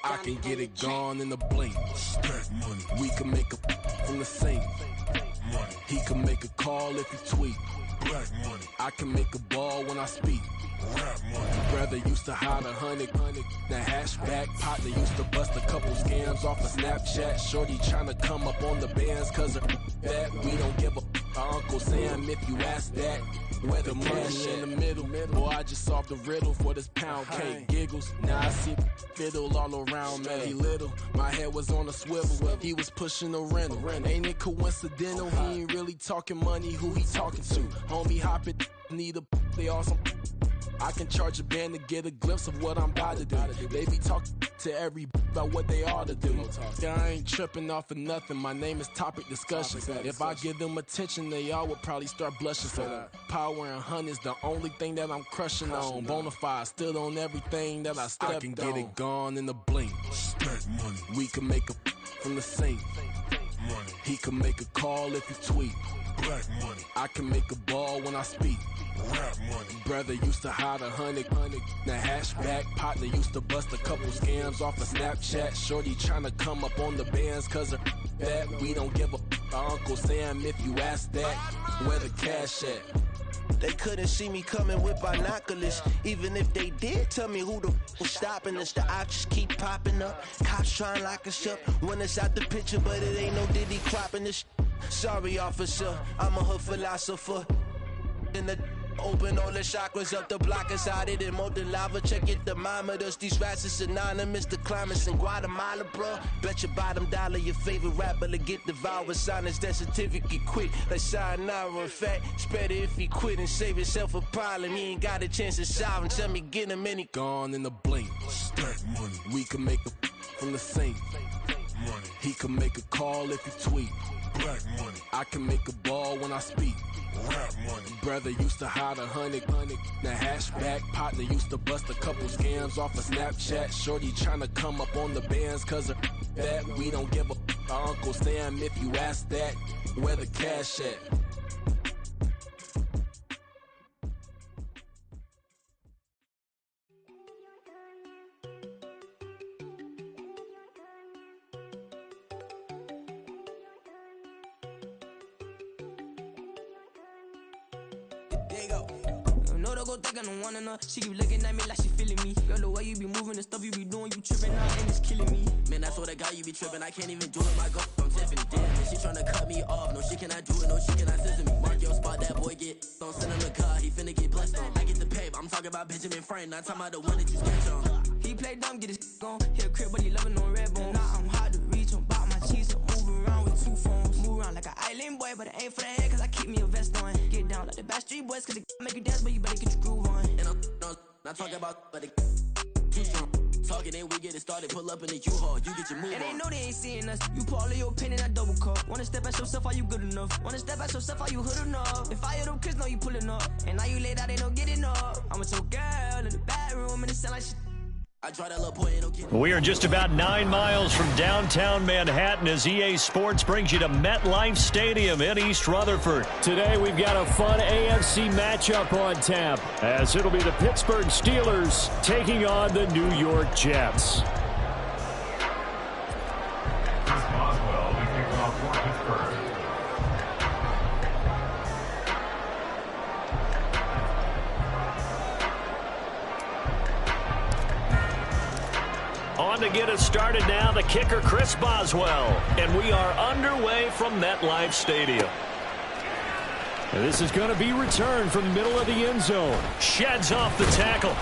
Speaker 9: I can get it gone in the blink. Stack money. We can make a from the sink. Money. He can make a call if he tweet. Black money. I can make a ball when I speak. Rap money. Brother used to hide 100. The hashback partner used to bust a couple scams off of Snapchat. Shorty tryna come up on the bands cause of that. We don't give a Uncle Sam if you ask that. Where the money in the middle. Boy, I just solved the riddle for this pound cake. Giggles, now I see fiddle all around me. He little, my head was on a swivel. He was pushing a rental. Ain't it coincidental? He ain't really talking money, who he talking to? Homie hopping, need a, they awesome. I can charge a band to get a glimpse of what I'm about to do. They be talking to every about what they ought to do. Yeah, I ain't tripping off of nothing. My name is topic discussion. If I give them attention, they all would probably start blushing. So power and hunt is the only thing that I'm crushing on. Bonafide, stood on everything that I stepped on. I can get it gone in the blink. Money. We can make a from the sink. Money. He can make a call if you tweet. Black money. I can make a ball when I speak. Rap money. Brother used to hide 100. The hatchback partner used to bust a couple scams off of Snapchat. Shorty tryna come up on the bands cause of that. We don't give a Uncle Sam if you ask that. Where the cash at?
Speaker 8: They couldn't see me coming with binoculars. Even if they did tell me who the was stopping us, the options keep popping up. Cops trying to lock us up when it's out the picture, but it ain't no Diddy cropping this. Sorry, officer, I'm a hood philosopher. In the open all the chakras up the block inside it and molten lava. Check it, thermometers. These rats is synonymous. The climates in Guatemala, bro. Bet your bottom dollar your favorite rapper to get devoured. Sign his death certificate quick. Like sayonara. In fact, it's better if he quit and save himself a problem. He ain't got a chance to solve him. Tell me get him any
Speaker 9: gone in the blink. Stack money. We can make a from the sink. Money. He can make a call if you tweet. Black money. I can make a ball when I speak. Rap money. Brother used to hide 100. The hatchback partner used to bust a couple scams off of Snapchat. Shorty tryna come up on the bands cause of that. We don't give a Uncle Sam if you ask that. Where the cash at?
Speaker 10: She keep looking at me like she feeling me. Girl, the way you be moving, the stuff you be doing, you tripping out and it's killing me. Man, I swear to God, you be tripping. I can't even do it. My girl from Tiffany. Damn, man, she tryna cut me off. No, she cannot do it. No, she cannot scissor me. Mark your spot, that boy get. Don't send him the car. He finna get blessed on. I get the pay, but I'm talking about Benjamin Franklin. Not talking about the one that you sketch on. He play dumb, get his on. Hit a crib, but he loving on red bone. Now I'm hard to reach. I'm about my cheese. I'm moving around with 2 phones. Move around like an island boy, but it ain't for the head, cause I keep me a vest on. Get down like the Backstreet Boys, cause they make you dance, but you better get your groove on. And I'm not talking about, but it too strong. Talking and we get it started, pull up in the U-Haul, you get your move on. And they know they ain't seeing us. You pull all of your pin in that double cup. Wanna step at yourself, are you good enough? Wanna step at yourself, are you hood enough? If I hear them kids know you pulling up, and now you laid out, they don't get enough. I'm with your girl in the bedroom, and it sound like shit.
Speaker 3: We are just about 9 miles from downtown Manhattan as EA Sports brings you to MetLife Stadium in East Rutherford. Today we've got a fun AFC matchup on tap as it'll be the Pittsburgh Steelers taking on the New York Jets. On to get us started now, the kicker, Chris Boswell. And we are underway from MetLife Stadium. And this is going to be returned from the middle of the end zone. Sheds off the tackle.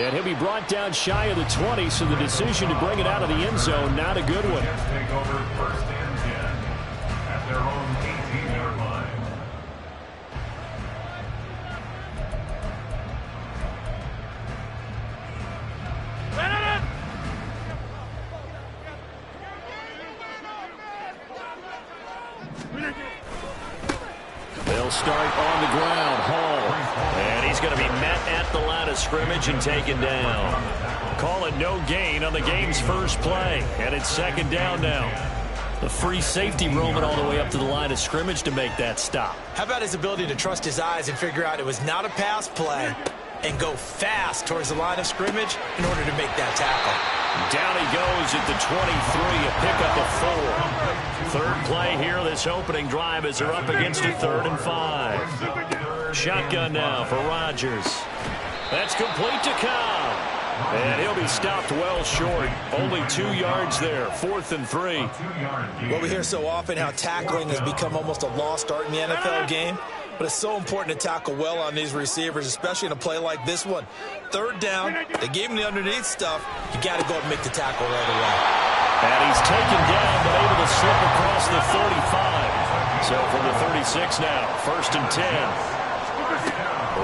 Speaker 3: And he'll be brought down shy of the 20, so the decision to bring it out of the end zone, not a good one.
Speaker 4: Take over 1st and 10 at their own 18-yard line.
Speaker 3: They'll start on the ground. Hall. And he's going to be met at the line of scrimmage and taken down. Call it no gain on the game's first play. And it's 2nd down now. The free safety roaming all the way up to the line of scrimmage to make that stop.
Speaker 6: How about his ability to trust his eyes and figure out it was not a pass play and go fast towards the line of scrimmage in order to make that tackle.
Speaker 3: Down he goes at the 23, a pickup of 4. Third play here, this opening drive as they're up against a 3rd and 5. Shotgun now for Rodgers. That's complete to Cobb. And he'll be stopped well short. Only 2 yards there, 4th and 3.
Speaker 6: Well, we hear so often how tackling has become almost a lost art in the NFL game. But it's so important to tackle well on these receivers, especially in a play like this one. 3rd down, they gave him the underneath stuff. You got to go and make the tackle right away.
Speaker 3: And he's taken down, but able to slip across the 35. So from the 36 now, 1st and 10.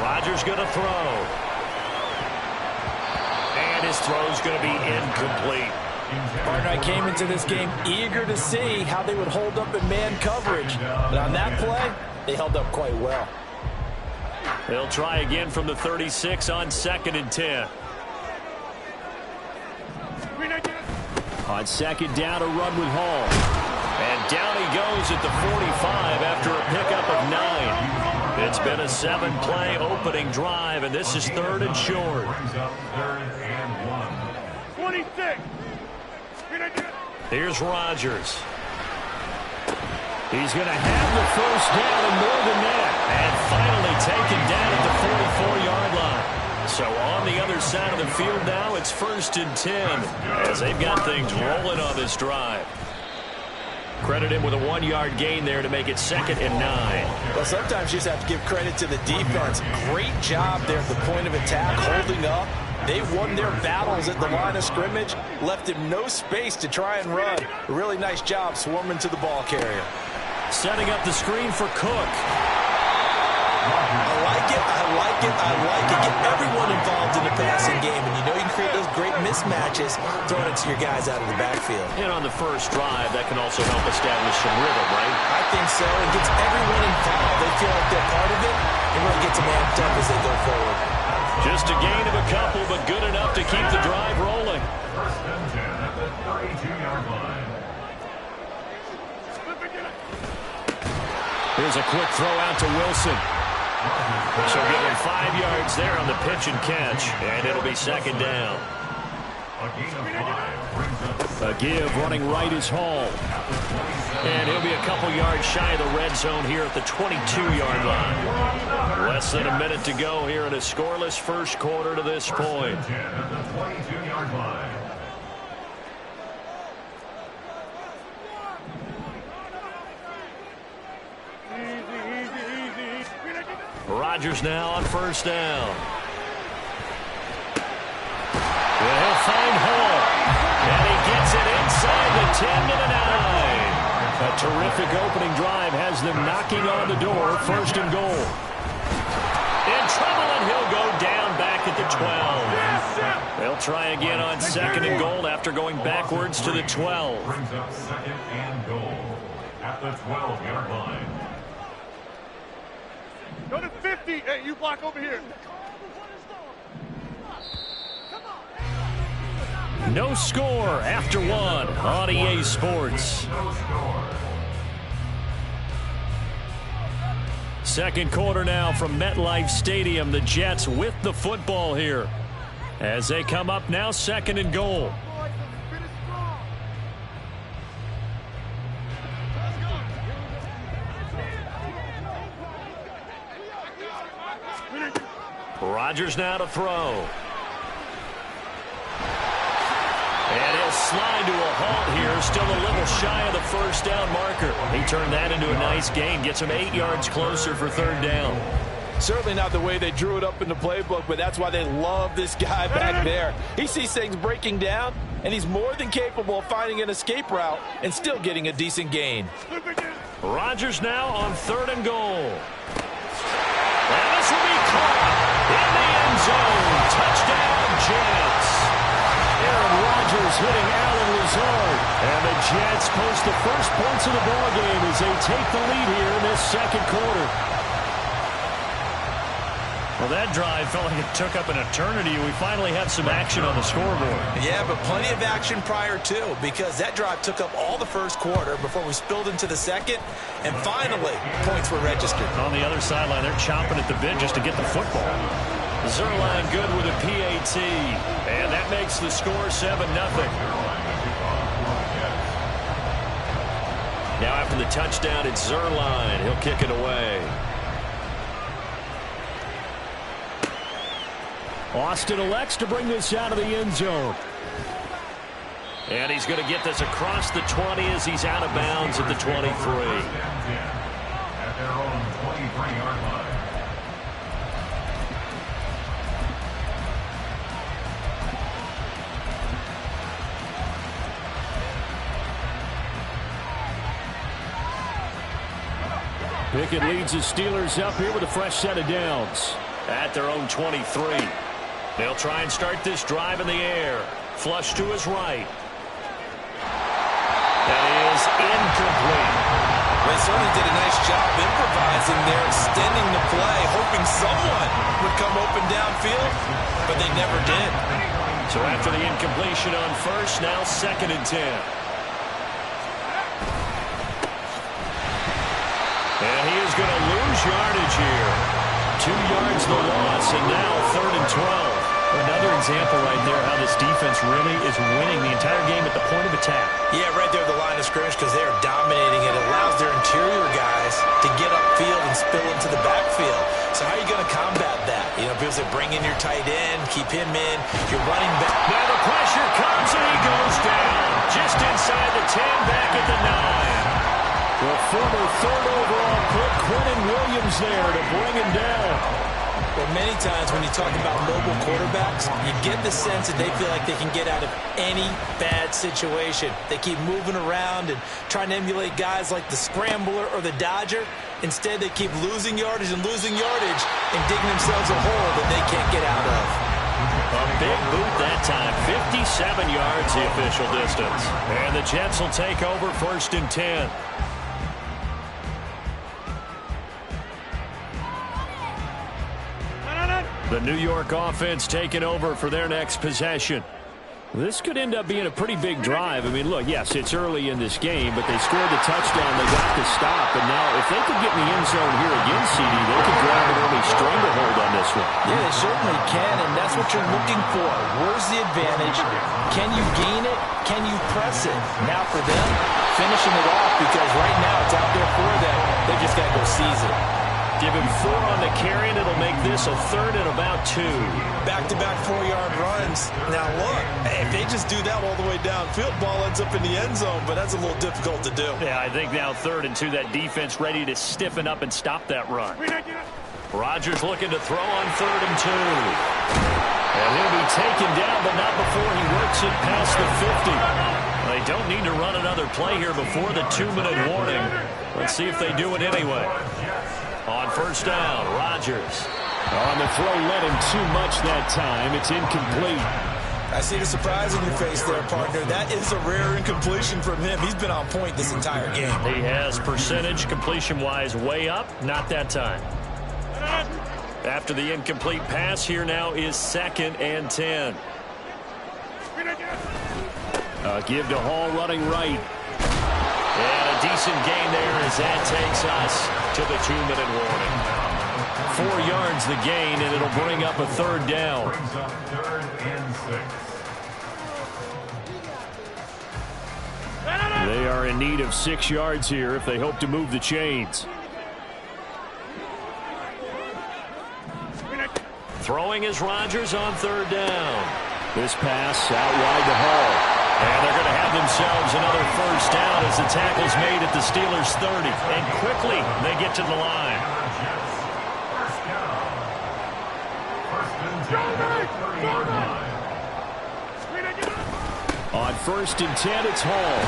Speaker 3: Rodgers going to throw. His throw's going to be incomplete.
Speaker 7: Partner, I came into this game eager to see how they would hold up in man coverage. But on that play, they held up quite well.
Speaker 3: They'll try again from the 36 on 2nd and 10. On 2nd down, a run with Hall. And down he goes at the 45 after a pickup of 9. It's been a 7-play opening drive, and this is 3rd and short.
Speaker 5: 26.
Speaker 3: Here's Rodgers. He's going to have the first down and more than that. And finally taken down at the 44-yard line. So on the other side of the field now, it's 1st and 10 as they've got things rolling on this drive. Credit him with a 1-yard gain there to make it 2nd and 9.
Speaker 6: Well, sometimes you just have to give credit to the defense. Great job there at the point of attack, holding up. They won their battles at the line of scrimmage, left him no space to try and run. A really nice job swarming to the ball carrier.
Speaker 3: Setting up the screen for Cook.
Speaker 6: I like it, I like it, I like it. Get everyone involved in the passing game, and you know you can create those great mismatches throwing it to your guys out of the backfield.
Speaker 3: And on the first drive, that can also help establish some rhythm, right?
Speaker 6: I think so. It gets everyone involved. They feel like they're part of it, and really gets them amped up as they go forward.
Speaker 3: Just a gain of a couple, but good enough to keep the drive rolling.
Speaker 4: 1st and 10 at the 32-yard line.
Speaker 3: Here's a quick throw out to Wilson. So give him 5 yards there on the pitch and catch, and it'll be 2nd down.
Speaker 4: A gain of 5 brings up
Speaker 3: A give running right is Hall. And he'll be a couple yards shy of the red zone here at the 22-yard line. Less than a minute to go here in a scoreless first quarter to this point.
Speaker 4: 10 at the 22-yard line.
Speaker 3: Rodgers now on 1st down. Well, he'll find Hall. And he gets it inside the 10 to the 9. A terrific opening drive has them knocking on the door. 1st and goal. In trouble, and he'll go down back at the 12. They'll try again on 2nd and goal after going backwards to the 12.
Speaker 4: Brings up 2nd and goal at the 12-yard line.
Speaker 5: Go to 50. Hey, you block over here.
Speaker 3: No score after 1 on EA Sports.
Speaker 4: No score.
Speaker 3: 2nd quarter now from MetLife Stadium. The Jets with the football here as they come up now 2nd and goal. Rodgers now to throw. And he'll slide to a halt here. Still a little shy of the 1st down marker. He turned that into a nice gain. Gets him 8 yards closer for 3rd down.
Speaker 7: Certainly not the way they drew it up in the playbook, but that's why they love this guy back there. He sees things breaking down, and he's more than capable of finding an escape route and still getting a decent gain.
Speaker 3: Rodgers now on 3rd and goal. And this will be caught in the end zone. Touchdown, Jets. Aaron Rodgers hitting Allen Lazard. And the Jets post the first points of the ball game as they take the lead here in this 2nd quarter. Well, that drive felt like it took up an eternity. We finally have some action on the scoreboard.
Speaker 6: Yeah, but plenty of action prior to, because that drive took up all the 1st quarter before we spilled into the 2nd, and finally, points were registered.
Speaker 3: On the other sideline, they're chomping at the bit just to get the football. Zerline good with a PAT, and that makes the score 7-0. Now after the touchdown, it's Zerline. He'll kick it away. Austin elects to bring this out of the end zone. And he's going to get this across the 20 as he's out of bounds at the 23.
Speaker 4: At their own 23-yard line.
Speaker 3: Pickett leads the Steelers up here with a fresh set of downs at their own 23. They'll try and start this drive in the air. Flush to his right. That is incomplete.
Speaker 6: They certainly did a nice job improvising there, extending the play, hoping someone would come open downfield, but they never did.
Speaker 3: So after the incompletion on first, now 2nd and 10. And he is going to lose yardage here. 2 yards the loss, and now 3rd and 12. Another example right there how this defense really is winning the entire game at the point of attack.
Speaker 6: Yeah, right there at the line of scrimmage because they are dominating it. It allows their interior guys to get upfield and spill into the backfield. So how are you going to combat that? You know, people say bring in your tight end, keep him in, your running back.
Speaker 3: Now the pressure comes and he goes down. Just inside the 10, back at the 9. The former 3rd overall pick, Quentin Williams there to bring him down.
Speaker 6: Well, many times when you talk about mobile quarterbacks, you get the sense that they feel like they can get out of any bad situation. They keep moving around and trying to emulate guys like the Scrambler or the Dodger. Instead, they keep losing yardage and digging themselves a hole that they can't get out of.
Speaker 3: A big boot that time, 57 yards the official distance. And the Jets will take over 1st and 10. The New York offense taking over for their next possession. This could end up being a pretty big drive. I mean, look, yes, it's early in this game, but they scored the touchdown. They got the stop. And now if they could get in the end zone here again, CD, they could grab an early stranglehold on this one.
Speaker 6: Yeah, they certainly can, and that's what you're looking for. Where's the advantage? Can you gain it? Can you press it? Now for them, finishing it off because right now it's out there for them. They just got to go seize it.
Speaker 3: Give him 4 on the carry, and it'll make this a 3rd and about 2.
Speaker 6: Back-to-back 4-yard runs. Now, look, if they just do that all the way downfield, ball ends up in the end zone, but that's a little difficult to do.
Speaker 3: Yeah, I think now 3rd and 2, that defense ready to stiffen up and stop that run. Rodgers looking to throw on 3rd and 2. And he'll be taken down, but not before he works it past the 50. They don't need to run another play here before the 2-minute warning. Let's see if they do it anyway. On 1st down, Rodgers. On the throw, led him too much that time. It's incomplete.
Speaker 6: I see the surprise in your face there, partner. That is a rare incompletion from him. He's been on point this entire game.
Speaker 3: He has percentage completion-wise way up. Not that time. After the incomplete pass, here now is 2nd and 10. Give to Hall running right. And a decent gain there as that takes us to the 2-minute warning. 4 yards the gain, and it'll bring up a 3rd down.
Speaker 4: 3rd and 6.
Speaker 3: They are in need of 6 yards here if they hope to move the chains. Throwing is Rodgers on 3rd down. This pass out wide to Hall. And they're going to have themselves another 1st down as the tackle's made at the Steelers' 30. And quickly, they get to the line. On 1st and 10, it's Hall.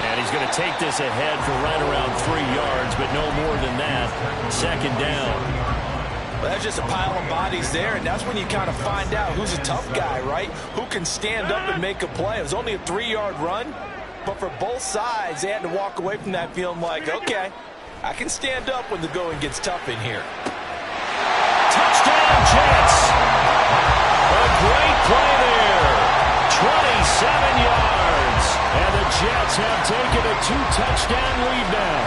Speaker 3: And he's going to take this ahead for right around 3 yards, but no more than that. 2nd down.
Speaker 6: Well, that's just a pile of bodies there, and that's when you kind of find out who's a tough guy, right? Who can stand up and make a play. It was only a 3-yard run, but for both sides, they had to walk away from that feeling like, okay, I can stand up when the going gets tough in here.
Speaker 3: Touchdown, Jets! A great play there. 27 yards, and the Jets have taken a 2-touchdown lead now.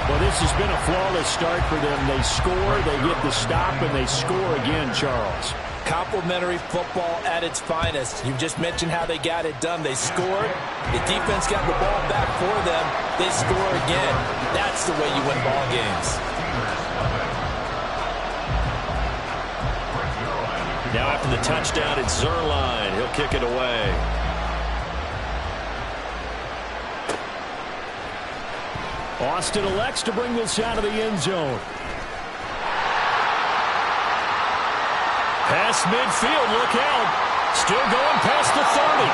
Speaker 3: Well, this has been a flawless start for them. They score, they get the stop, and they score again, Charles.
Speaker 6: Complimentary football at its finest. You just mentioned how they got it done. They scored. The defense got the ball back for them. They score again. That's the way you win ball games.
Speaker 3: Now after the touchdown, it's Zerline. He'll kick it away. Austin elects to bring this out of the end zone. Past midfield, look out. Still going past the 30.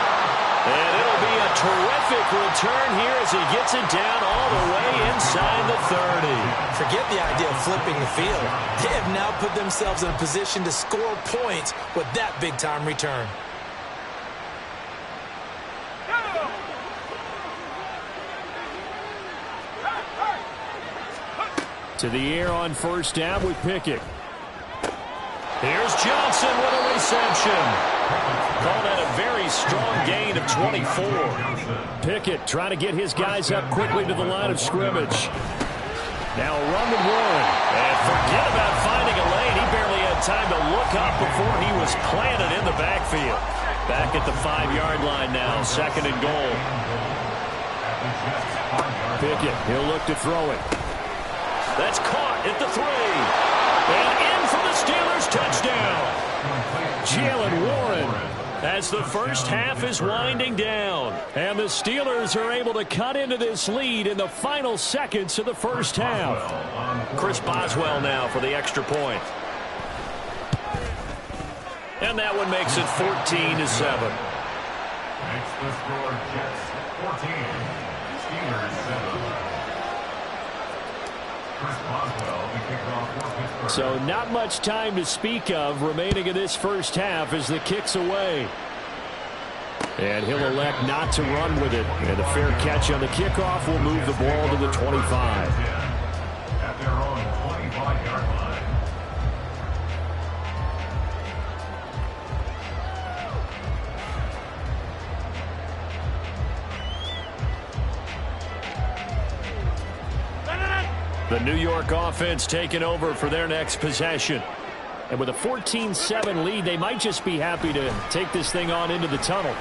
Speaker 3: And it'll be a terrific for a turn here as he gets it down all the way inside the 30.
Speaker 6: Forget the idea of flipping the field. They have now put themselves in a position to score points with that big-time return.
Speaker 3: To the air on first down with Pickett. Here's Johnson with a reception. Called that a very strong gain of 24. Pickett trying to get his guys up quickly to the line of scrimmage. Now a run with Warren. And forget about finding a lane. He barely had time to look up before he was planted in the backfield. Back at the 5-yard line now. 2nd and goal. Pickett, he'll look to throw it. That's caught at the 3. And in for the Steelers touchdown. Jalen Warren as the first half is winding down. And the Steelers are able to cut into this lead in the final seconds of the first half. Chris Boswell now for the extra point. And that one makes it 14-7.
Speaker 4: Makes the score Jets 14, Steelers 7.
Speaker 3: So not much time to speak of remaining in this first half as the kick's away. And he'll elect not to run with it. And a fair catch on the kickoff will move the ball to the 25.
Speaker 4: At their own 25-yard line.
Speaker 3: The New York offense taking over for their next possession. And with a 14-7 lead, they might just be happy to take this thing on into the tunnel.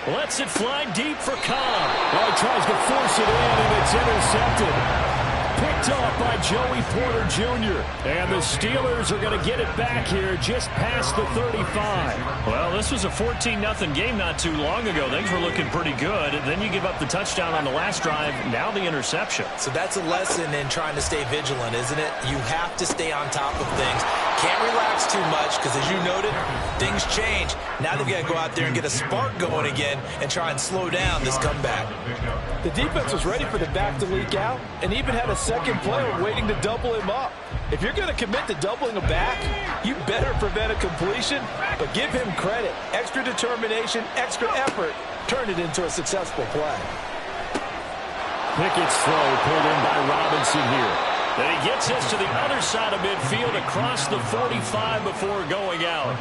Speaker 3: Lets it fly deep for Cobb. Well, he tries to force it in, and it's intercepted. Picked off by Joey Porter Jr. And the Steelers are going to get it back here just past the 35.
Speaker 11: Well, this was a 14-0 game not too long ago. Things were looking pretty good. Then you give up the touchdown on the last drive. Now the interception.
Speaker 6: So that's a lesson in trying to stay vigilant, isn't it? You have to stay on top of things. Can't relax too much because, as you noted, things change. Now they've got to go out there and get a spark going again and try and slow down this comeback.
Speaker 7: The defense was ready for the back to leak out and even had a second player waiting to double him up. If you're going to commit to doubling a back, you better prevent a completion, but give him credit. Extra determination, extra effort, turned it into a successful play.
Speaker 3: Pickett's throw pulled in by Robinson here. Then he gets this to the other side of midfield across the 45 before going out.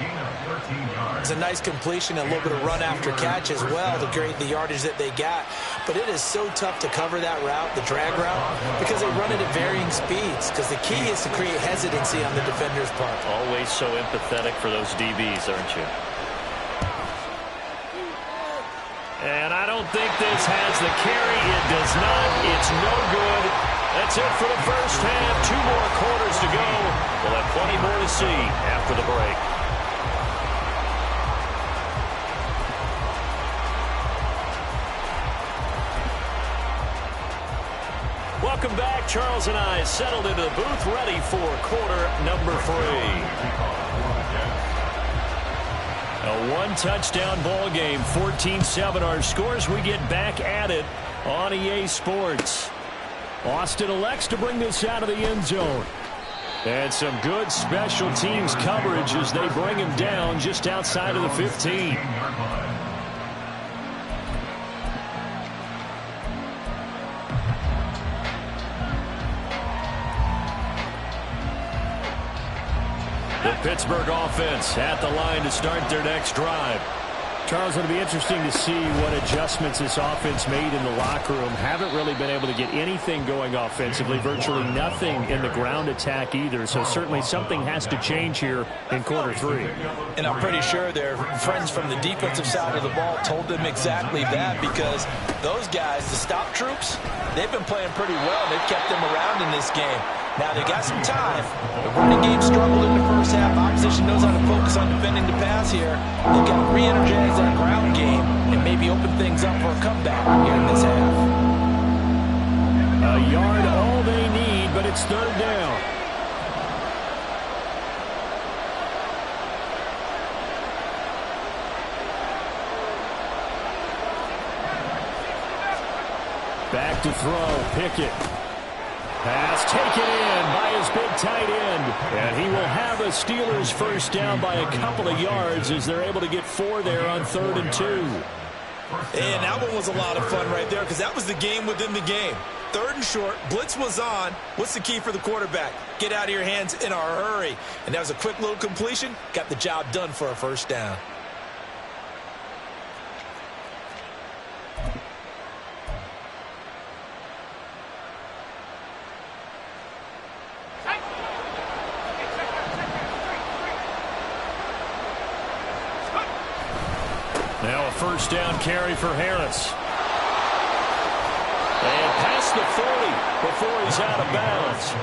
Speaker 6: It's a nice completion, a little bit of run after catch as well to create the yardage that they got. But it is so tough to cover that route, the drag route, because they run it at varying speeds. Because the key is to create hesitancy on the defender's part.
Speaker 11: Always so empathetic for those DBs, aren't you?
Speaker 3: And I don't think this has the carry. It does not. It's no good. That's it for the first half. 2 more quarters to go. We'll have plenty more to see after the break. Welcome back. Charles and I settled into the booth, ready for quarter number 3. A 1-touchdown ball game, 14-7 our scores. We get back at it on EA Sports. Austin elects to bring this out of the end zone. And some good special teams coverage as they bring him down just outside of the 15. The Pittsburgh offense at the line to start their next drive. Charles, it'll be interesting to see what adjustments this offense made in the locker room. Haven't really been able to get anything going offensively. Virtually nothing in the ground attack either. So certainly something has to change here in quarter 3.
Speaker 6: And I'm pretty sure their friends from the defensive side of the ball told them exactly that, because those guys, the stop troops, they've been playing pretty well. They've kept them around in this game. Now, they got some time. The running game struggled in the first half. Opposition knows how to focus on defending the pass here. They've got to re-energize that ground game and maybe open things up for a comeback here in this half.
Speaker 3: A yard all they need, but it's 3rd down. Back to throw. Pickett. Pass taken in by his big tight end. And he will have a Steelers first down by a couple of yards as they're able to get 4 there on 3rd and 2.
Speaker 7: And that one was a lot of fun right there because that was the game within the game. 3rd and short, blitz was on. What's the key for the quarterback? Get out of your hands in a hurry. And that was a quick little completion. Got the job done for a first down.
Speaker 3: Now a first down carry for Harris. And past the 40 before he's out of bounds.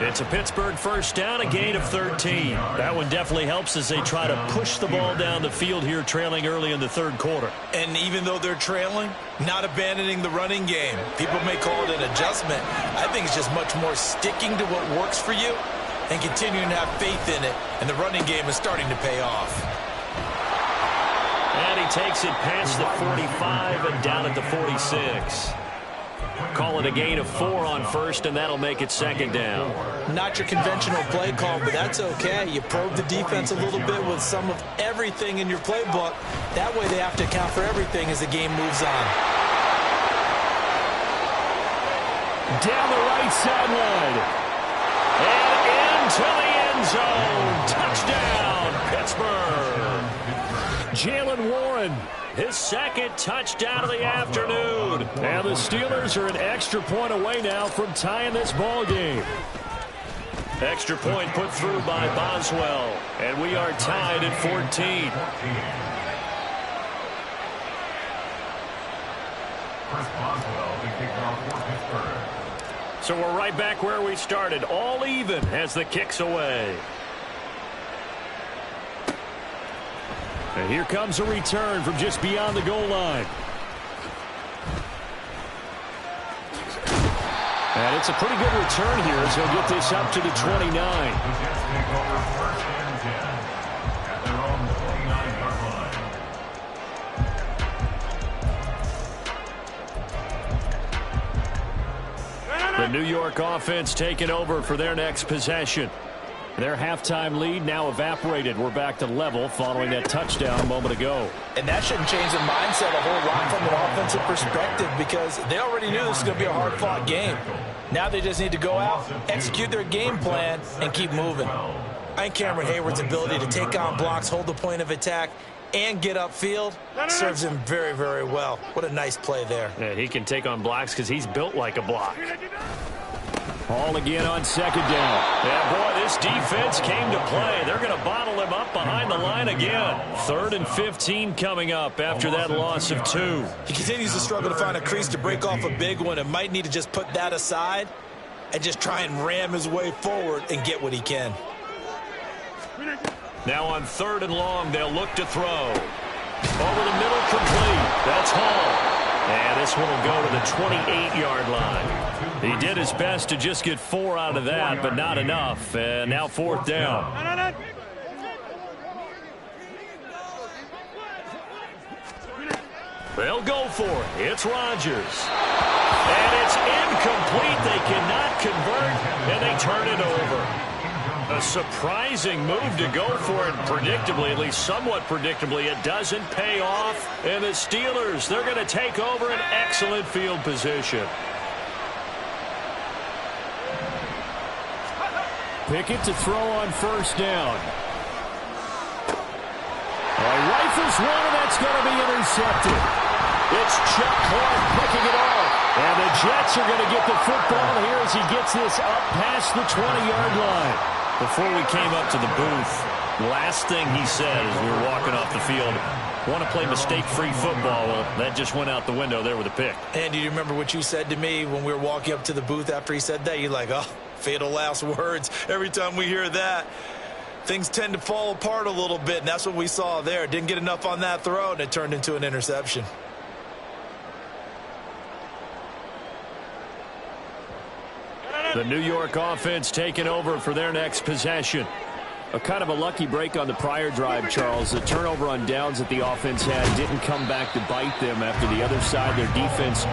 Speaker 3: It's a Pittsburgh first down, a gain of 13. That one definitely helps as they try to push the ball down the field here, trailing early in the 3rd quarter.
Speaker 7: And even though they're trailing, not abandoning the running game. People may call it an adjustment. I think it's just much more sticking to what works for you and continuing to have faith in it. And the running game is starting to pay off.
Speaker 3: And he takes it past the 45 and down at the 46. Call it a gain of 4 on first, and that'll make it 2nd down.
Speaker 7: Not your conventional play call, but that's okay. You probe the defense a little bit with some of everything in your playbook. That way they have to account for everything as the game moves on.
Speaker 3: Down the right sideline. And into the end zone. Touchdown, Pittsburgh. Jalen Warren, his 2nd touchdown of the afternoon. And the Steelers are an extra point away now from tying this ball game. Extra point put through by Boswell. And we are tied at 14. So we're right back where we started. All even as the kick's away. And here comes a return from just beyond the goal line. And it's a pretty good return here as he'll get this up to the 29. The New York offense taking over for their next possession. Their halftime lead now evaporated. We're back to level following that touchdown a moment ago.
Speaker 7: And that shouldn't change the mindset a whole lot from an offensive perspective because they already knew this was going to be a hard-fought game. Now they just need to go out, execute their game plan, and keep moving. I think Cameron Hayward's ability to take on blocks, hold the point of attack, and get upfield serves him very, very well. What a nice play there.
Speaker 3: Yeah, he can take on blocks because he's built like a block. Ball again on 2nd down. Yeah, boy, this defense came to play. They're going to bottle him up behind the line again. 3rd and 15 coming up after that loss of 2.
Speaker 7: He continues to struggle to find a crease to break off a big one and might need to just put that aside and just try and ram his way forward and get what he can.
Speaker 3: Now on 3rd and long, they'll look to throw. Over the middle, complete. That's Hall. And this one will go to the 28-yard line. He did his best to just get 4 out of that, but not enough. And now 4th down. They'll go for it. It's Rodgers. And it's incomplete. They cannot convert, and they turn it over. A surprising move to go for it predictably, at least somewhat predictably. It doesn't pay off. And the Steelers, they're going to take over an excellent field position. Pickett to throw on 1st down. Rifles one, and that's going to be intercepted. It's Chuck Clark picking it off. And the Jets are going to get the football here as he gets this up past the 20-yard line. Before we came up to the booth, last thing he said as we were walking off the field, want to play mistake-free football. Well, that just went out the window there with a pick.
Speaker 7: And do you remember what you said to me when we were walking up to the booth after he said that? You're like, oh, fatal last words. Every time we hear that, things tend to fall apart a little bit, and that's what we saw there. Didn't get enough on that throw, and it turned into an interception.
Speaker 3: The New York offense taking over for their next possession. A kind of a lucky break on the prior drive, Charles. The turnover on downs that the offense had didn't come back to bite them after the other side. Their defense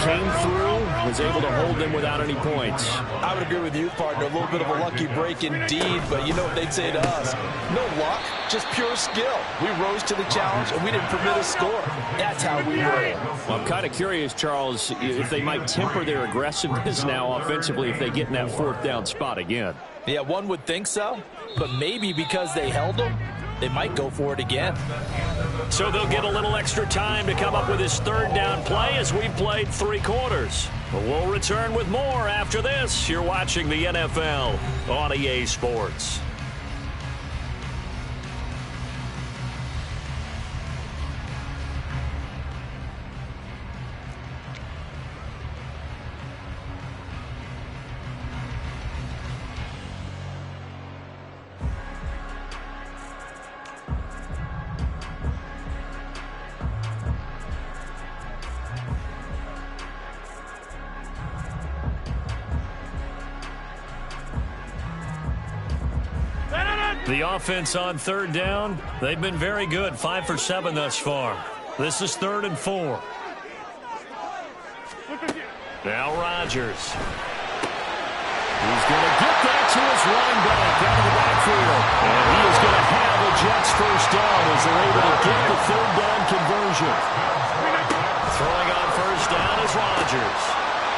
Speaker 3: came through, was able to hold them without any points.
Speaker 6: I would agree with you, partner. A little bit of a lucky break indeed, but you know what they'd say to us. No luck, just pure skill. We rose to the challenge, and we didn't permit a score. That's how we roll.
Speaker 3: Well, I'm kind of curious, Charles, if they might temper their aggressiveness now offensively if they get in that fourth down spot again.
Speaker 6: Yeah, one would think so, but maybe because they held them, they might go for it again.
Speaker 11: So they'll get a little extra time to come up with his third down play as we've played 3 quarters. But we'll return with more after this. You're watching the NFL on EA Sports. The offense on third down, they've been very good. 5 for 7 thus far. This is 3rd and 4. Now Rodgers. He's going to get that to his running back out of the backfield. And he is going to have a Jets first down as they're able to get the third down conversion. Throwing on first down is Rodgers.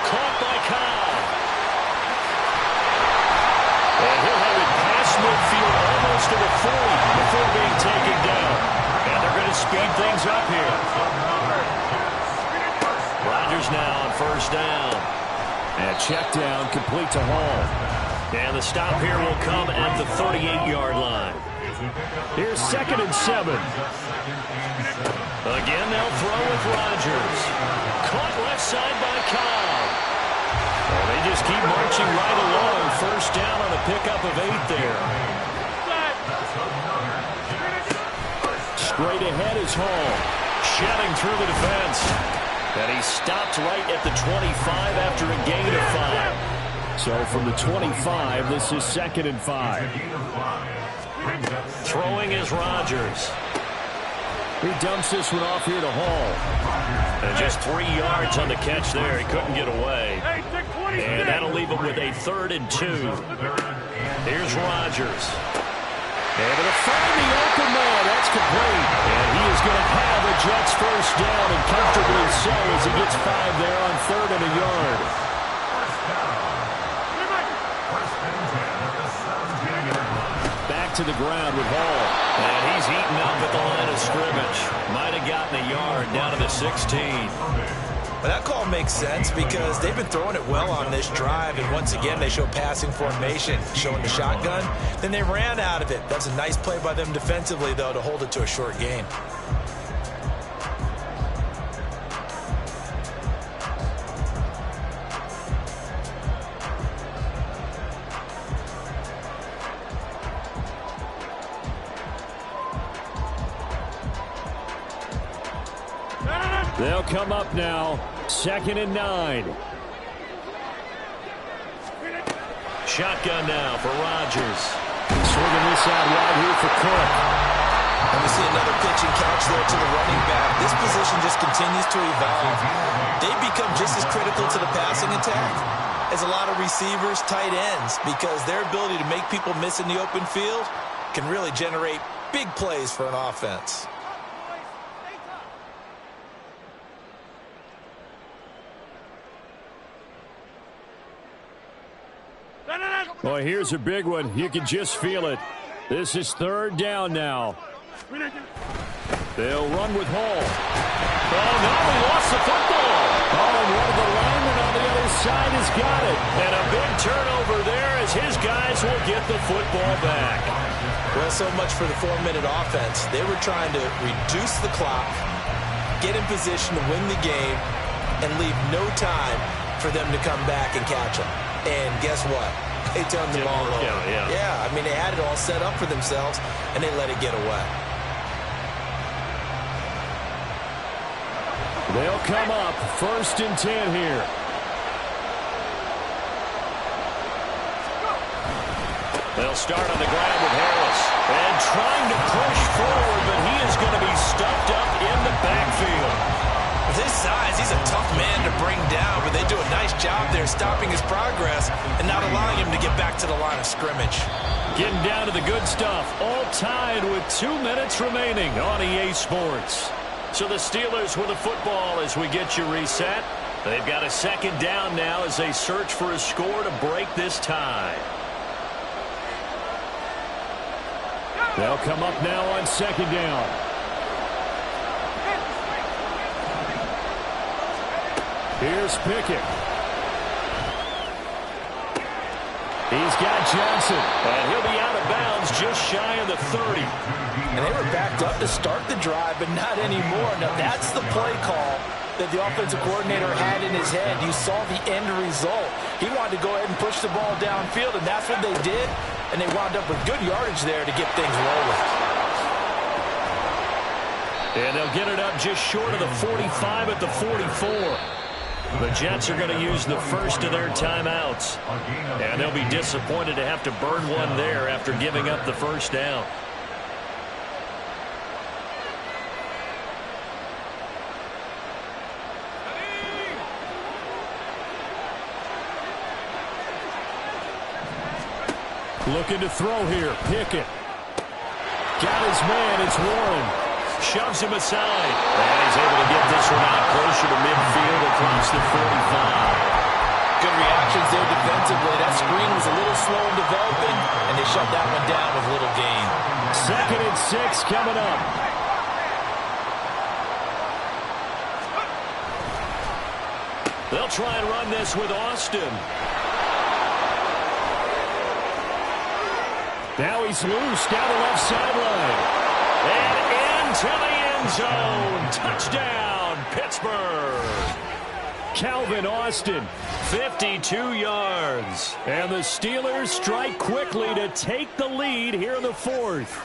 Speaker 11: Caught by Cobb. And he'll have it past midfield almost to the 40 before being taken down. And they're going to speed things up here. Rodgers now on first down.
Speaker 3: And check down complete to Hall.
Speaker 11: And the stop here will come at the 38-yard line.
Speaker 3: Here's 2nd and 7.
Speaker 11: Again, they'll throw with Rodgers. Caught left side by Cobb. Well, they just keep marching right along. First down on a pickup of 8 there.
Speaker 3: Straight ahead is Hall.
Speaker 11: Shedding through the defense. And he stopped right at the 25 after a gain of 5.
Speaker 3: So from the 25, this is 2nd and 5.
Speaker 11: Throwing is Rodgers.
Speaker 3: He dumps this one off here to Hall.
Speaker 11: And just 3 yards on the catch there. He couldn't get away. And that'll leave him with a 3rd and 2. Here's Rodgers.
Speaker 3: Able to find the open man. That's complete. And he is going to have a Jets first down, and comfortably so as he gets 5 there on 3rd and a yard. Back to the ground with Hall.
Speaker 11: And he's eaten up at the line of scrimmage. Might have gotten a yard down to the 16.
Speaker 6: Well, that call makes sense because they've been throwing it well on this drive, and once again they show passing formation, showing the shotgun. Then they ran out of it. That's a nice play by them defensively, though, to hold it to a short gain.
Speaker 3: They'll come up now. 2nd and 9.
Speaker 11: Shotgun now for Rodgers.
Speaker 3: Swinging this out wide here for Cook.
Speaker 6: And we see another pitch and catch there to the running back. This position just continues to evolve. They become just as critical to the passing attack as a lot of receivers, tight ends, because their ability to make people miss in the open field can really generate big plays for an offense.
Speaker 3: Boy, here's a big one. You can just feel it. This is 3rd down now. They'll run with Hall.
Speaker 11: Oh, no, he lost the football.
Speaker 3: Oh, and one of the linemen on the other side has got it.
Speaker 11: And a big turnover there as his guys will get the football back.
Speaker 6: Well, so much for the 4-minute offense. They were trying to reduce the clock, get in position to win the game, and leave no time for them to come back and catch them. And guess what? They turned the ball over. Yeah, I mean, they had it all set up for themselves, and they let it get away.
Speaker 3: They'll come up 1st and 10 here. They'll start on the ground with Harris. And trying to push forward, but he is going to be stuffed up in the backfield.
Speaker 6: With his size, he's a tough man to bring down, but they do a nice job there stopping his progress and not allowing him to get back to the line of scrimmage.
Speaker 3: Getting down to the good stuff. All tied with 2 minutes remaining on EA Sports. So the Steelers with the football as we get you reset. They've got a second down now as they search for a score to break this tie.
Speaker 11: They'll come up now on second down. Here's Pickett. He's got Johnson.
Speaker 3: And he'll be out of bounds just shy of the 30.
Speaker 6: And they were backed up to start the drive, but not anymore. Now that's the play call that the offensive coordinator had in his head. You saw the end result. He wanted to go ahead and push the ball downfield, and that's what they did. And they wound up with good yardage there to get things rolling.
Speaker 3: And they'll get it up just short of the 45 at the 44. The Jets are going to use the first of their timeouts. And they'll be disappointed to have to burn one there after giving up the first down.
Speaker 11: Looking to throw here. Pickett. Got his man. It's Warren.
Speaker 3: Shoves him aside. And he's able to get this one out closer to midfield across the 45.
Speaker 6: Good reactions there defensively. That screen was a little slow in developing, and they shut that one down with little gain.
Speaker 11: 2nd and 6 coming up.
Speaker 3: They'll try and run this with Austin.
Speaker 11: Now he's loose down the left sideline.
Speaker 3: And into the end zone. Touchdown, Pittsburgh.
Speaker 11: Calvin Austin.
Speaker 3: 52 yards.
Speaker 11: And the Steelers strike quickly to take the lead here in the 4th.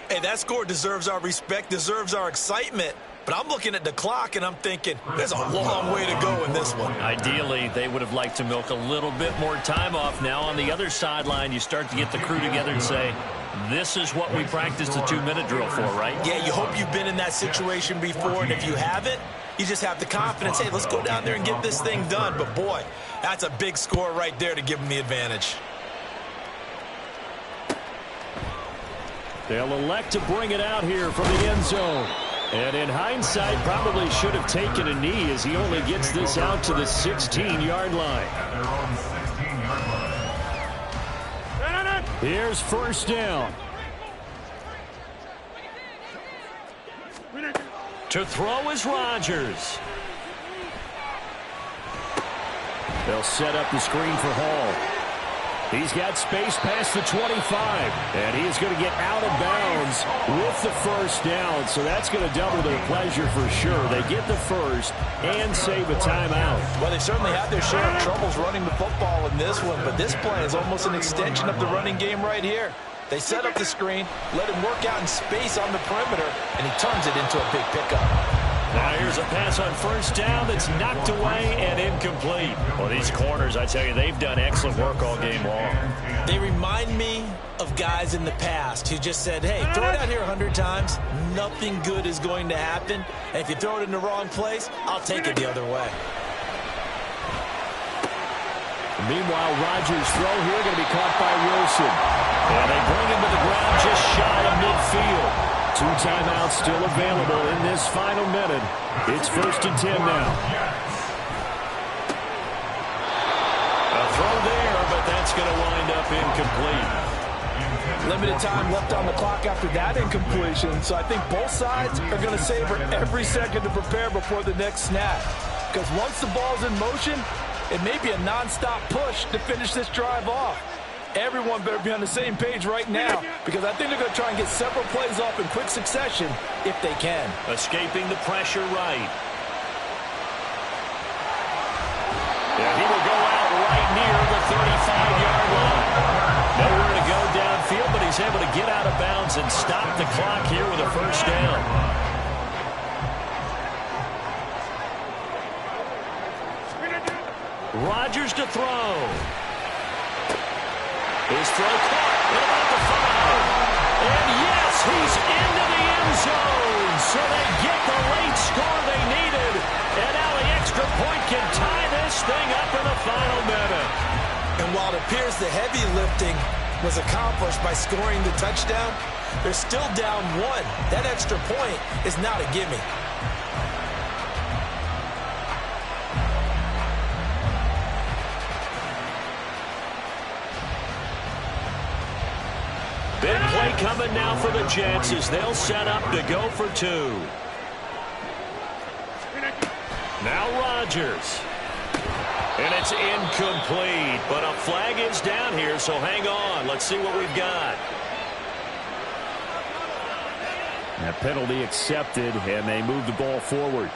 Speaker 6: Hey, that score deserves our respect, deserves our excitement. But I'm looking at the clock, and I'm thinking, there's a long way to go in this one.
Speaker 3: Ideally, they would have liked to milk a little bit more time off. Now on the other sideline, you start to get the crew together and say, this is what we practiced the 2-minute drill for, right?
Speaker 6: Yeah, you hope you've been in that situation before, and if you haven't, you just have the confidence, hey, let's go down there and get this thing done. But, boy, that's a big score right there to give them the advantage.
Speaker 11: They'll elect to bring it out here from the end zone. And in hindsight, probably should have taken a knee as he only gets this out to the 16-yard line. Here's first down.
Speaker 3: To throw is Rodgers.
Speaker 11: They'll set up the screen for Hall. He's got space past the 25, and he is going to get out of bounds with the first down, so that's going to double their pleasure for sure. They get the first and save a timeout.
Speaker 6: Well, they certainly had their share of troubles running the football in this one, but this play is almost an extension of the running game right here. They set up the screen, let him work out in space on the perimeter, and he turns it into a big pickup.
Speaker 3: Now here's a pass on first down that's knocked away and incomplete. Well, these corners, I tell you, they've done excellent work all game long.
Speaker 6: They remind me of guys in the past who just said, hey, throw it out here 100 times, nothing good is going to happen. And if you throw it in the wrong place, I'll take it the other way.
Speaker 11: Meanwhile, Rodgers' throw here going to be caught by Wilson.
Speaker 3: And they bring him to the ground just shy of midfield.
Speaker 11: 2 timeouts still available in this final minute. It's 1st and 10 now.
Speaker 3: A throw there, but that's going to wind up incomplete.
Speaker 7: Limited time left on the clock after that incompletion, so I think both sides are going to savor every second to prepare before the next snap. Because once the ball's in motion, it may be a nonstop push to finish this drive off. Everyone better be on the same page right now, because I think they're going to try and get several plays off in quick succession if they can.
Speaker 3: Escaping the pressure right. Yeah, he will go out right near the 35-yard line. Nowhere to go downfield, but he's able to get out of bounds and stop the clock here with a first down. Rodgers to throw. His throw caught at about the 5. And yes, he's into the end zone. So they get the late score they needed. And now the extra point can tie this thing up in the final minute.
Speaker 6: And while it appears the heavy lifting was accomplished by scoring the touchdown, they're still down 1. That extra point is not a gimme.
Speaker 3: Big play coming now for the Jets as they'll set up to go for 2. Now Rodgers. And it's incomplete, but a flag is down here, so hang on. Let's see what we've got.
Speaker 11: That penalty accepted, and they move the ball forward.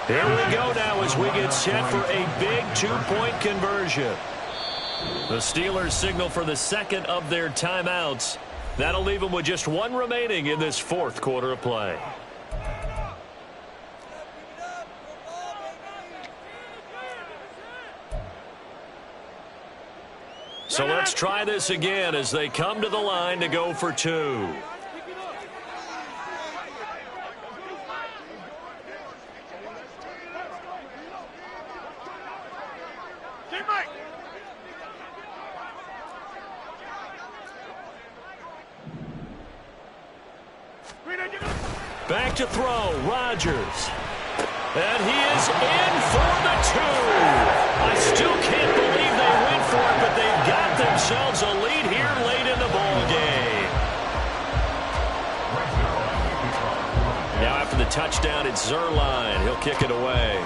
Speaker 3: Here we go now as we get set for a big 2-point conversion. The Steelers signal for the second of their timeouts. That'll leave them with just 1 remaining in this 4th quarter of play. So let's try this again as they come to the line to go for 2. Back to throw, Rodgers. And he is in for the 2. I still can't believe they went for it, but they've got themselves a lead here late in the ball game. Now after the touchdown, it's Zerline. He'll kick it away.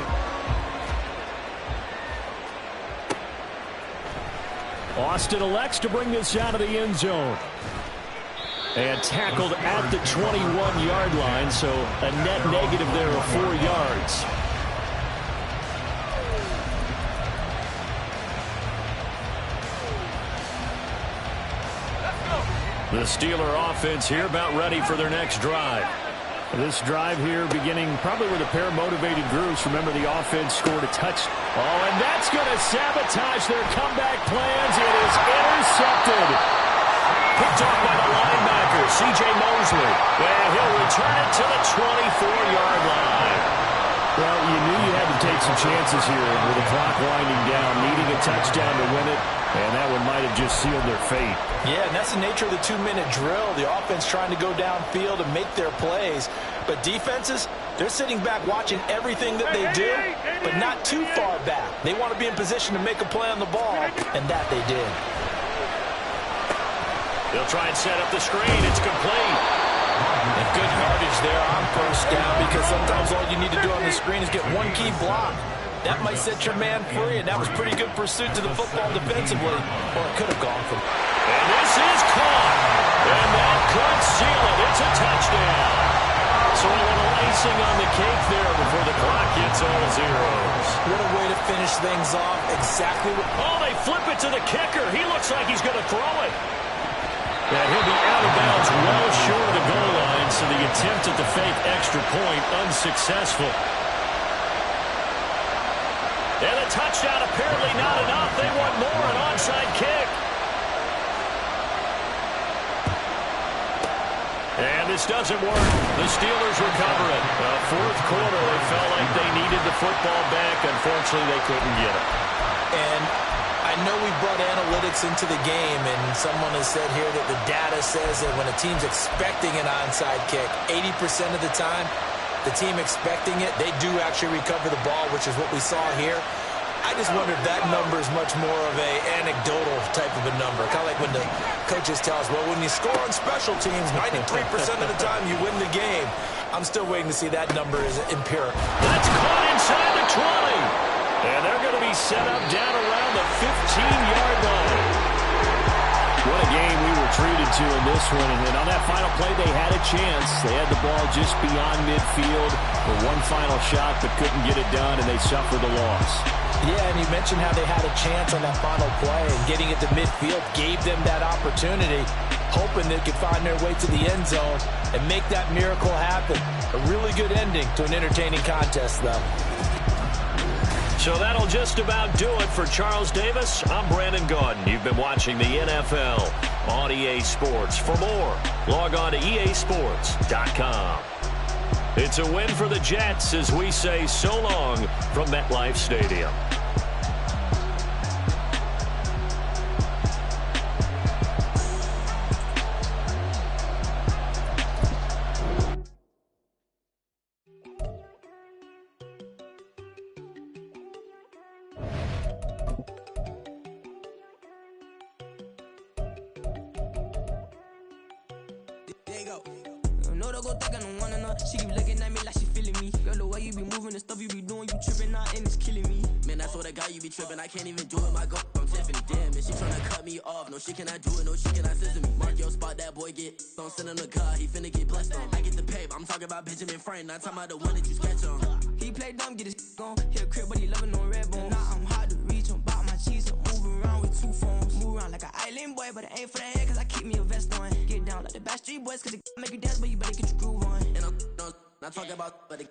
Speaker 11: Austin elects to bring this out of the end zone. And tackled at the 21-yard line, so a net negative there of 4 yards.
Speaker 3: The Steeler offense here about ready for their next drive.
Speaker 11: This drive here beginning probably with a pair of motivated groups. Remember, the offense scored a touch.
Speaker 3: Oh, and that's going to sabotage their comeback plans. It is intercepted. Picked off by the linebacker, C.J. Mosley. And he'll return it to the 24-yard line.
Speaker 11: Well, you knew you had to take some chances here with the clock winding down, needing a touchdown to win it, and that one might have just sealed their fate.
Speaker 6: Yeah, and that's the nature of the 2-minute drill. The offense trying to go downfield and make their plays. But defenses, they're sitting back watching everything that they do, but not too far back. They want to be in position to make a play on the ball, and that they did.
Speaker 3: They'll try and set up the screen. It's complete.
Speaker 6: And good yardage there on 1st down, because sometimes all you need to do on the screen is get 1 key block. That might set your man free, and that was pretty good pursuit to the football defensively. Or it could have gone from.
Speaker 3: And this is caught. And that could seal it. It's a touchdown. So a little icing on the cake there before the clock gets all zeros.
Speaker 6: What a way to finish things off. Exactly what.
Speaker 3: Oh, they flip it to the kicker. He looks like he's going to throw it. And he'll be out of bounds well short of the goal line, so the attempt at the fake extra point unsuccessful. And the touchdown apparently not enough. They want more, an onside kick. And this doesn't work. The Steelers recover it. 4th quarter, they felt like they needed the football back. Unfortunately, they couldn't get it.
Speaker 6: And I know we brought analytics into the game, and someone has said here that the data says that when a team's expecting an onside kick, 80% of the time, the team expecting it, they do actually recover the ball, which is what we saw here. I just wonder if that number is much more of a anecdotal type of a number. Kind of like when the coaches tell us, well, when you score on special teams, 93% of the time you win the game. I'm still waiting to see that number is empirical.
Speaker 3: That's caught inside the 20. And they're going to be set up down around the 15-yard line.
Speaker 11: What a game we were
Speaker 3: 3-2 in this one. And on that final play, they had a chance. They had the ball just beyond midfield for one final shot, but couldn't get it done, and they suffered the loss.
Speaker 6: Yeah, and you mentioned how they had a chance on that final play, and getting it to midfield gave them that opportunity, hoping they could find their way to the end zone and make that miracle happen. A really good ending to an entertaining contest, though.
Speaker 3: So that'll just about do it for Charles Davis. I'm Brandon Gaudin. You've been watching the NFL on EA Sports. For more, log on to easports.com. It's a win for the Jets as we say so long from MetLife Stadium.
Speaker 10: I can't even do it, my girl, I'm Tiffany. Damn, and she tryna cut me off. No, she cannot do it, no, she cannot scissor me. Mark your spot, that boy get on. Send him to God, he finna get blessed on. I get the paper, I'm talking about Benjamin Franklin, not talking about the one that you sketch on. He play dumb, get his on. Hit a crib, but he loving on red bone. Now I'm hard to reach, I'm about my cheese, I'm moving around with 2 phones. Move around like an island boy, but it ain't for the head, cause I keep me a vest on. Get down like the Backstreet Boys, cause it make you dance, but you better get your groove on. And I'm not talking about, but it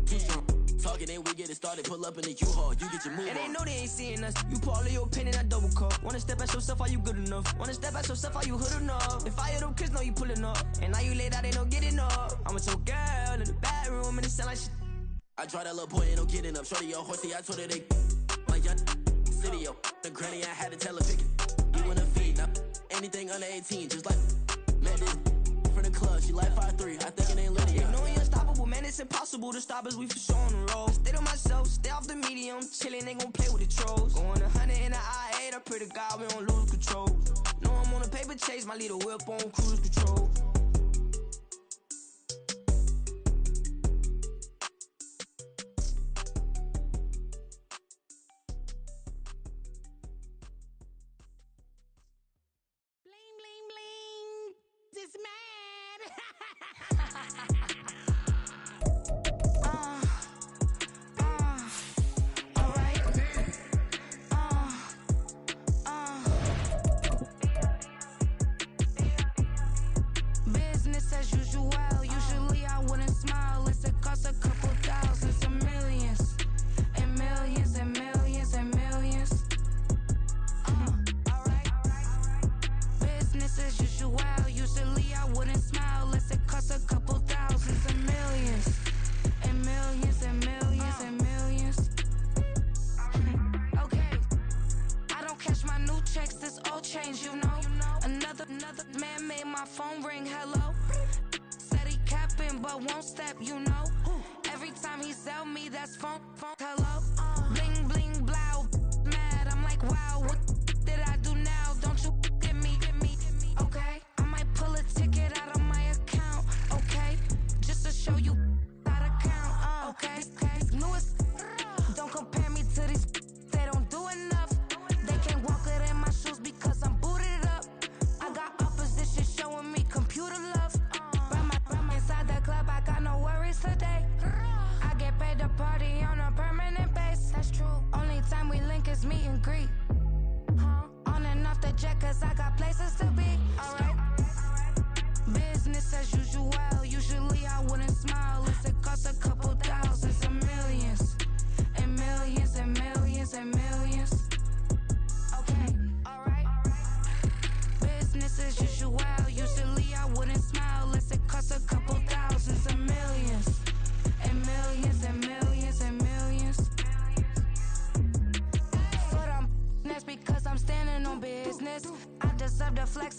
Speaker 10: too strong. Talking and we get it started, pull up in the U-Haul, you get your move on. And they know they ain't seeing us, you pull all of your pen in that double cup. Wanna step at yourself, are you good enough? Wanna step at yourself, are you hood enough? If I hear them kids know you pulling up, and now you laid out, ain't no getting up. I'm with your girl in the bedroom, and it sound like shit. I draw that little boy, ain't no getting up. Shorty, your horsey, I told her they my young city, yo. The granny, I had to tell her pick it. You in the feed, now anything under 18, just like met this from the club, she like 5'3", I think it ain't Lydia. You know you're unstoppable, man, it's impossible to stop us, we for sure on the road. Stay to myself, stay off the medium, chillin', they gon' play with the trolls. Going 100 in the I-8, I pray to God we don't lose control. Know I'm on a paper chase, my leader whip on cruise control.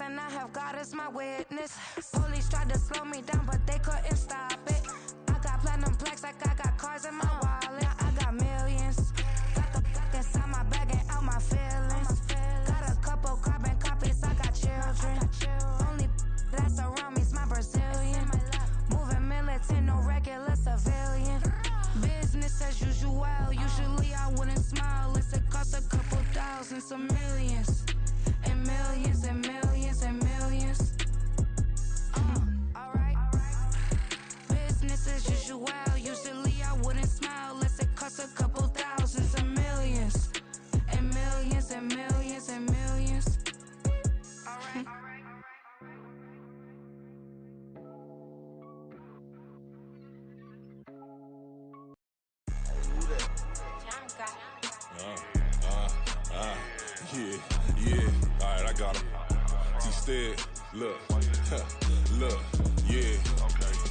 Speaker 12: And I have God as my witness. Police tried to slow me down, but they couldn't stop it. I got platinum plaques like I got cars in my wallet. I got millions. Got the inside my bag and out my feelings. Got a couple carbon copies, I got children. Only that's around me's my Brazilian. Moving militant, no regular civilian. Business as usual, usually I wouldn't smile. It's it cost a couple thousand, some millions. And millions and millions and millions.
Speaker 9: said, look, look, yeah.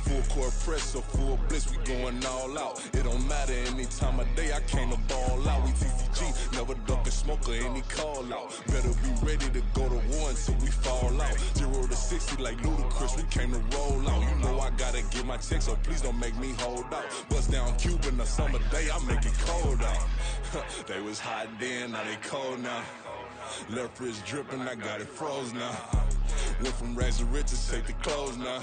Speaker 9: Full court press or full blitz, we going all out. It don't matter any time of day, I came to ball out. We TCG, never duck a smoker, any call out. Better be ready to go to war until we fall out. 0 to 60 like Ludacris, we came to roll out. You know I gotta get my check, so please don't make me hold out. Bust down Cuban a summer day, I make it cold out. They was hot then, now they cold now. Left wrist dripping, I got it froze now. Went from rags to riches, take the clothes now.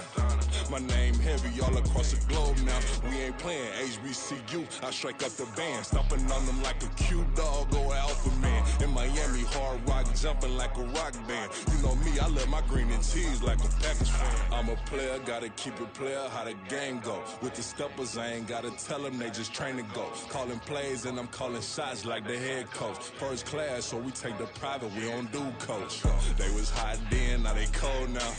Speaker 9: My name heavy all across the globe now. We ain't playing HBCU, I strike up the band. Stomping on them like a cute dog or alpha man. In Miami, hard rock jumping like a rock band. You know me, I love my green and cheese like a Packers fan. I'm a player, gotta keep it player, how the game go. With the steppers, I ain't gotta tell them, they just train to go. Calling plays and I'm calling shots like the head coach. First class, so we take the private, we don't do coach. They was hot then, now they cold now.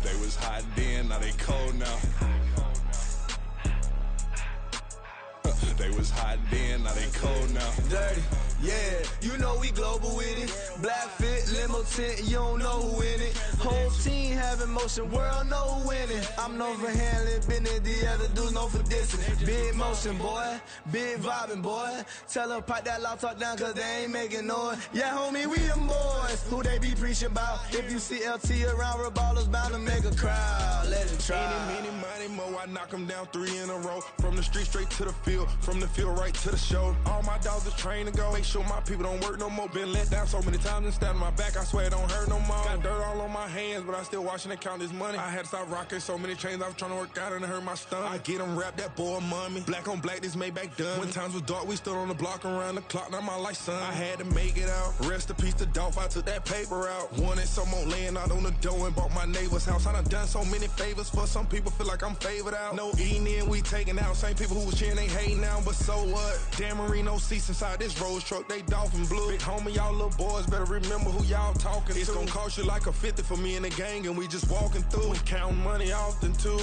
Speaker 9: They was hot then, now they cold now. They was hot then, now they cold now.
Speaker 13: Dirty, yeah, you know we global with it. Black fit, limo tint, you don't know who in it. Whole team having motion, world know who winning. I'm known for handling business, the other dudes known for dissing. Big motion, boy, big vibing, boy. Tell her pipe that loud talk down, cause they ain't making noise. Yeah, homie, we them boys, who they be preaching about. If you see LT around, Reballo's bound to make a crowd. Let it try.
Speaker 14: Any, money, mo, I knock them down 3 in a row. From the street straight to the field, from the field right to the show. All my dogs are trained to go. Make sure my people don't work no more. Been let down so many times and stabbed my back. I swear it don't hurt no more. Got dirt all on my hands, but I still watching and count this money. I had to stop rocking so many chains. I was trying to work out and it hurt my stomach. I get them wrapped, that boy mommy. Black on black, this Maybach done. When times was dark, we stood on the block around the clock. Now my life, son. I had to make it out. Rest in peace to Dolph. I took that paper out. Wanted some more laying out on the dough and bought my neighbor's house. I done so many favors for some people. Feel like I'm favored out. No eating in, we taking out. Same people who was cheering, they hating now, but so what? Dan Marino seats inside this Rolls truck, they dolphin blue. Big homie, y'all little boys better remember who y'all talking to. It's gonna cost you like a 50 for me and the gang, and we just walking through. We counting money often too.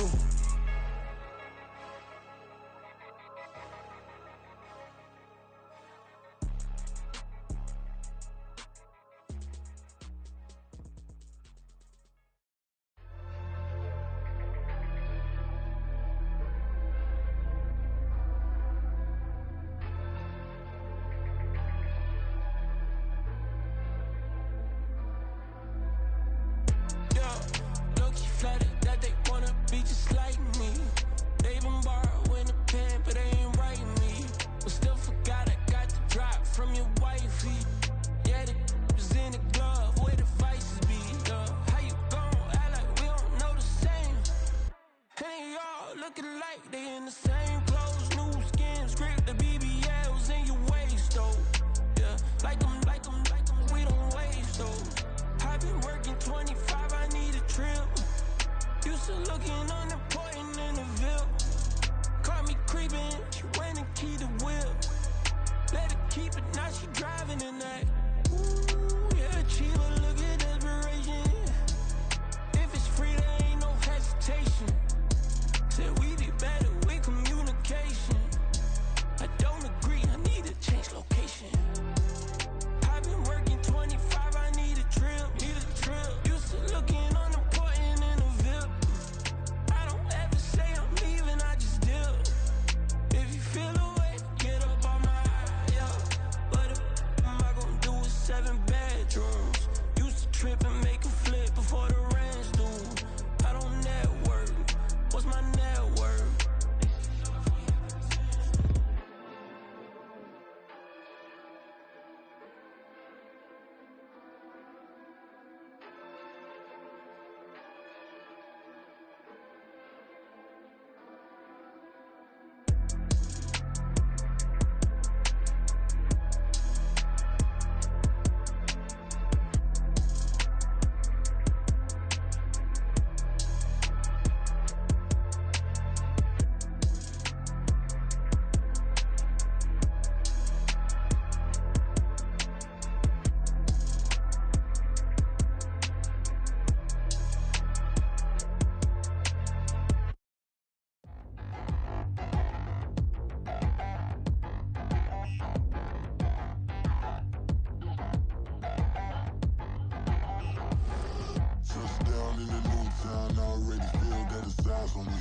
Speaker 9: in the new town, I already feel that it's eyes on me.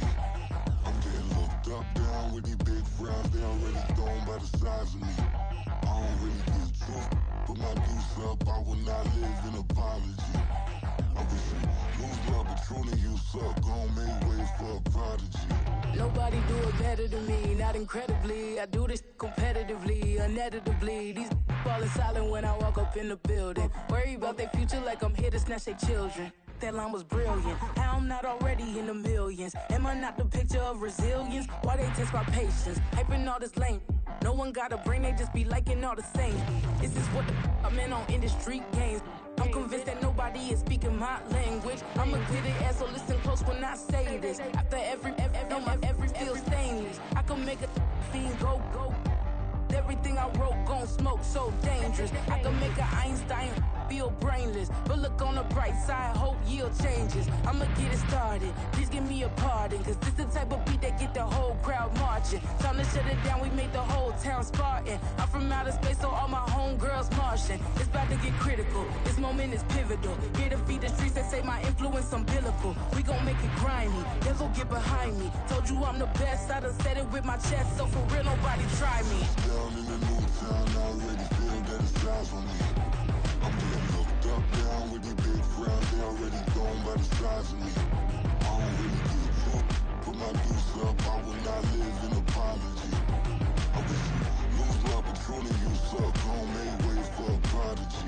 Speaker 9: I'm getting looked up, down with these big frowns, they already thrown by the size of me. I don't really give truth, but my deuce up, I will not live in apology. I wish you lose love, but truly you suck, gon' make way for a prodigy.
Speaker 2: Nobody do it better than me, not incredibly. I do this competitively, uneditably. These falling silent when I walk up in the building. Worry about their future like I'm here to snatch their children. That line was brilliant. How I'm not already in the millions? Am I not the picture of resilience? Why they test my patience? Hyping all this lame. No one got a brain, they just be liking all the same. This is what I'm in on industry games. I'm convinced that nobody is speaking my language. I'm a good ass, so listen close when I say this. After every feel stainless. I can make a fiend go. Everything I wrote gon' smoke, so dangerous. I can make an Einstein feel brainless. But look on the bright side, hope yield changes. I'ma get it started, please give me a pardon. Cause this the type of beat that get the whole crowd marching. Time to shut it down, we made the whole town Spartan. I'm from outer space, so all my homegirls Martian. It's about to get critical, this moment is pivotal. Here to feed the streets that say my influence umbilical. We gon' make it grimy, devil get behind me. Told you I'm the best, I done said it with my chest. So for real, nobody try me.
Speaker 9: Down in the new town, I already feel that it's eyes on me. I'm getting looked up, down with these big frowns, they already thrown by the size of me. I don't really give truth, put my deuce up, I will not live in apology. I wish you lose love, but truly you suck, gon' make way for a prodigy.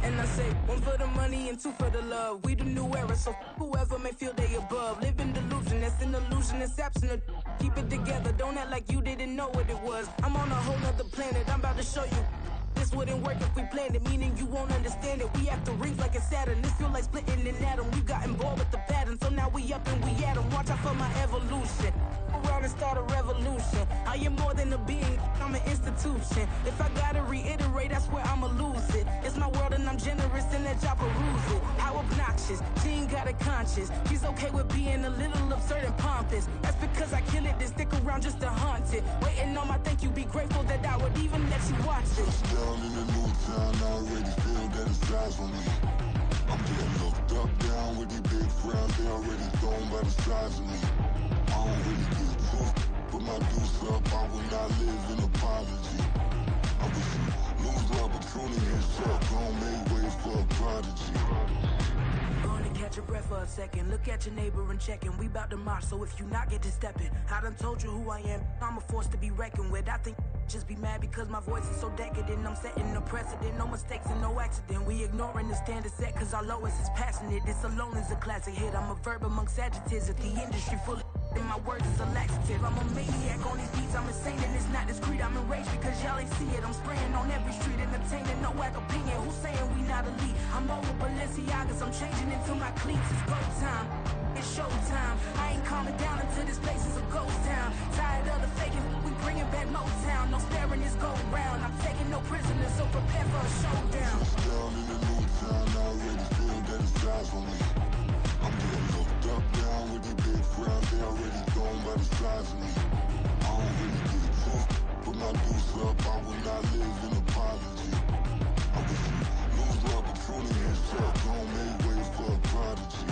Speaker 2: And I say, one for the money and two for the love. We the new era, so whoever may feel they above. Live in delusion, that's an illusion, that's absent. Keep it together, don't act like you didn't know what it was. I'm on a whole nother planet, I'm about to show you. This wouldn't work if we planned it, meaning you won't understand it. We have to rings like a Saturn, this feel like splitting an atom. We got involved with the pattern, so now we up and we at 'em. Watch out for my evolution. Around and start a revolution. I am more than a being, I'm an institution. If I gotta reiterate, that's where I'ma lose it. It's my world and I'm generous and let y'all peruse it. How obnoxious, she ain't got a conscience. She's okay with being a little absurd and pompous. That's because I kill it, then stick around just to haunt it. Waiting on my thank you, be grateful that I would even let you watch it.
Speaker 9: Down in the new town, I already feel that it's eyes on me. I'm getting looked up, down with these big frowns, they already thrown by the size of me. I don't really give truth, put my deuce up, I will not live in apology. I wish you lose love, but truly you suck, gon' make way for a prodigy.
Speaker 2: Gonna catch your breath for a second. Look at your neighbor and check in. We bout to march, so if you not get to stepping. I done told you who I am. I'm a force to be reckoned with. I think just be mad because my voice is so decadent. I'm setting a precedent, no mistakes and no accident. We ignoring the standard set cause our lowest is passionate. This alone is a classic hit. I'm a verb amongst adjectives. If the industry full of and my words is a laxative. I'm a maniac on these beats, I'm insane and it's not discreet. I'm enraged because y'all ain't see it. I'm spraying on every street, entertaining, no whack opinion. Who's saying we not elite? I'm over Balenciagas, I'm changing into my cleats. It's go time, it's showtime. I ain't calming down until this place is a ghost town. Tired of the faking, we bringing back Motown. No sparing this go round. I'm taking no prisoners, so prepare for a showdown.
Speaker 9: Down in the new town, I already feel that it's eyes on me. I'm getting looked up, down with these big frowns, they already thrown by the size of me. I don't really give truth, put my deuce up, I will not live in apology. I wish you lose love, but truly you suck, gon' make way for a prodigy.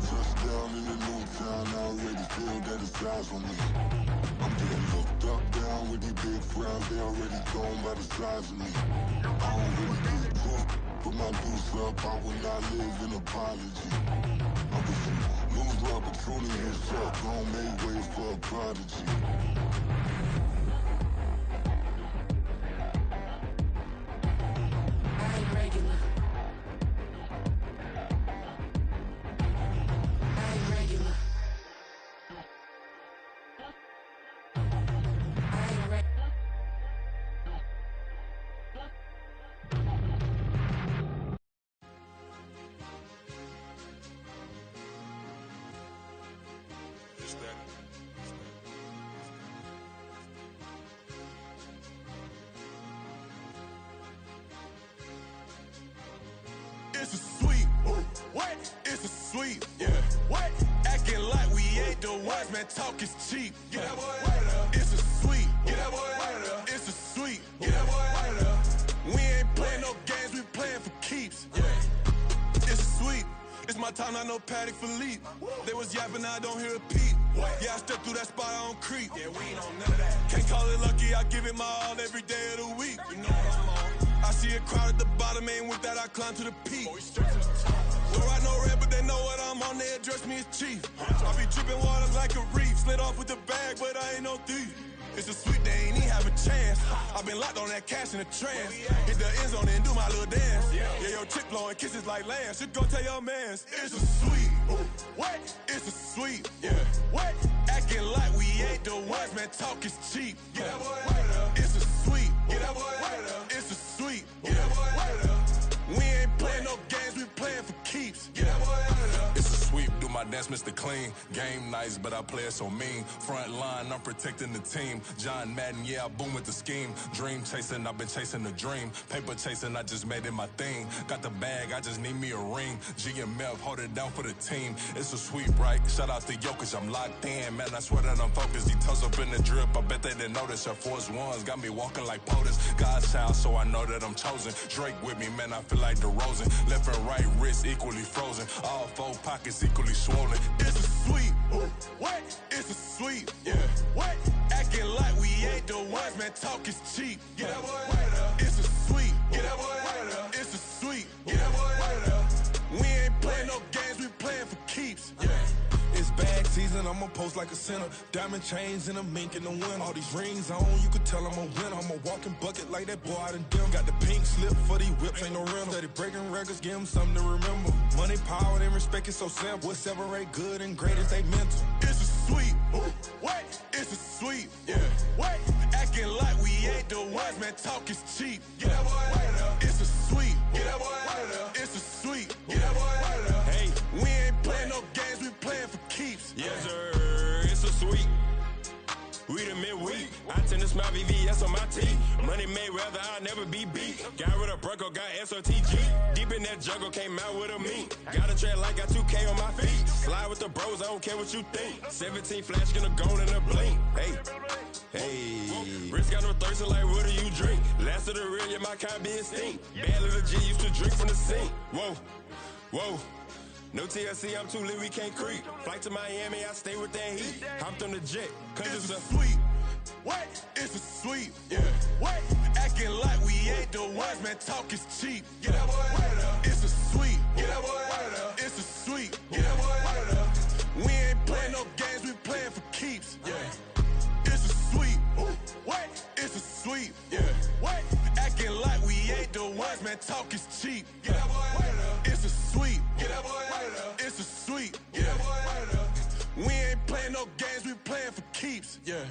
Speaker 9: Just down in the new town, I already feel that it's eyes on me. I'm getting looked up, down with these big frowns, they already thrown by the size of me. I don't really give truth, put my deuce up, I will not live in apology. I wish you lose love, but truly you suck, gon' make way for a prodigy.
Speaker 2: I ain't regular. I ain't regular. I ain't regular.
Speaker 14: It's a sweet. What? It's a sweet. Yeah. What? Acting like we ain't the ones, man. Talk is cheap. Get that boy out of there. It's a sweet. Get that boy out of there. It's a sweet. Get that boy out of there. We ain't playing no games. We playing for keeps. Yeah. It's sweet. time, not no Paddock Philippe. They was yapping, I don't hear a peep. Yeah, I step through that spot, I don't creep. Yeah, we ain't on none of that. Can't call it lucky, I give it my all every day of the week. You know what I'm on. I see a crowd at the bottom, ain't with that, I climb to the peak. Though I know red, but they know what I'm on, they address me as chief. I be dripping water like a reef, slid off with the bag, but I ain't no thief. It's a sweet, they ain't even have a chance. I been locked on that cash in a trance. Hit the end zone and do my little dance. Yeah, your chick blowing kisses like Lance. You go tell your mans. It's a sweet. What? It's a sweet. Yeah. What? Acting like we ain't the ones, man. Talk is cheap. Get that boy out of there. It's a sweet. Get that boy out of there. It's a sweet. Get that boy out of there. We ain't playing no games, we playing for keeps. Get that boy out of there.
Speaker 15: It's a sweep, do my dance, Mr. Clean. Game nice, but I play it so mean. Front line, I'm protecting the team. John Madden, yeah, I boom with the scheme. Dream chasing, I've been chasing the dream. Paper chasing, I just made it my thing. Got the bag, I just need me a ring. GMF, hold it down for the team. It's a sweep, right? Shout out to Jokic, I'm locked in. Man, I swear that I'm focused. These toes up in the drip, I bet they didn't notice. Air Force Ones got me walking like POTUS. God's child, so I know that I'm chosen. Drake with me, man, I feel like DeRozan. Left and right wrist equally frozen. All four pockets equally swollen.
Speaker 14: It's a sweet. What? It's a sweet. Yeah. What? Acting like we ain't the ones, man. Talk is cheap. Get that boy out of there. It's a sweet. Get that boy out of there. It's a sweet. Get that boy out of there. We ain't playing no games, we playing for keeps. Yeah. It's bag season, I'ma post like a sinner. Diamond chains and a mink in the wind. All these rings on, you could tell I'm a winner. I'm a walking bucket like that boy out in Denver. Got the pink slip for these whips, ain't no rental. Steady breaking records, give them something to remember. Money, power, and respect is so simple. What separate good and great is they mental. It's a sweet. What? It's a sweet. Yeah. What? Acting like we ain't the ones, man. Talk is cheap. Get that boy out of there. It's a sweet. Get that boy out of there. It's a sweet. Get that boy out of there. Hey, we ain't playing no games, we playing for keeps.
Speaker 16: Yes, sir. It's a sweet. We the midweek. I tend to smile VVS on my teeth. Money made rather I'll never be beat. Got rid of Bronco, got SOTG. Deep in that jungle, came out with a meat. Got a tread like got 2K on my feet. Slide with the bros, I don't care what you think. 17 flash, gonna go in a blink. Hey. Wrist got no thirsting like what do you drink? Last of the real, yeah, my kind be extinct. Bad little G used to drink from the sink. Whoa. No TLC, I'm too lit, we can't creep. Flight to Miami, I stay with that heat. Hopped on the jet, cause it's a
Speaker 14: sweet. What? It's a sweet. Yeah. What? Acting like we ain't the ones, man. Talk is cheap. Get that boy out of there. It's a sweet. Get that boy out of there. It's a sweet. Get that boy out of there. We ain't playing no games, we playing for keeps. Yeah. It's a sweet. What? It's a sweet. Yeah. What? Acting like we ain't the ones, man. Talk is cheap. Get that boy out of there. It's a sweet. Get that boy out of there. It's a sweet. Get that boy out of there. We ain't playing no games, we playing for keeps. Yeah.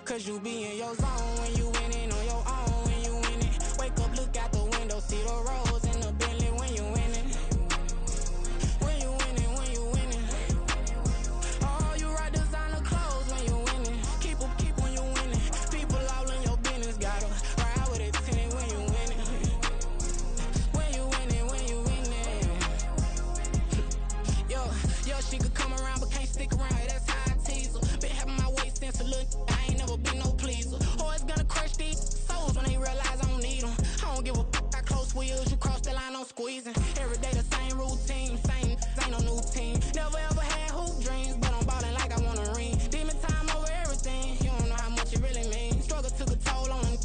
Speaker 17: Cause you be in your zone when you winning on your own when you winning. Wake up, look out the window, see the roads in the Bentley when you winning. When you winning, when you winning. Oh, you right designer clothes when you winning. Keep when you winning. People all in your business, gotta ride with it tinted when you winning. When you winning, when you winning. Yo, she could come around but can't stick around. That's how I tease her. Been having my waist since a little. Be no pleaser. Always gonna crush these souls when they realize I don't need them. I don't give a f***. I close wheels, you cross the line, I'm squeezing. Every day the same routine, ain't no new team. Never ever had hoop dreams, but I'm ballin' like I want a ring. Demon time over everything, you don't know how much it really means. Struggle took a toll on them,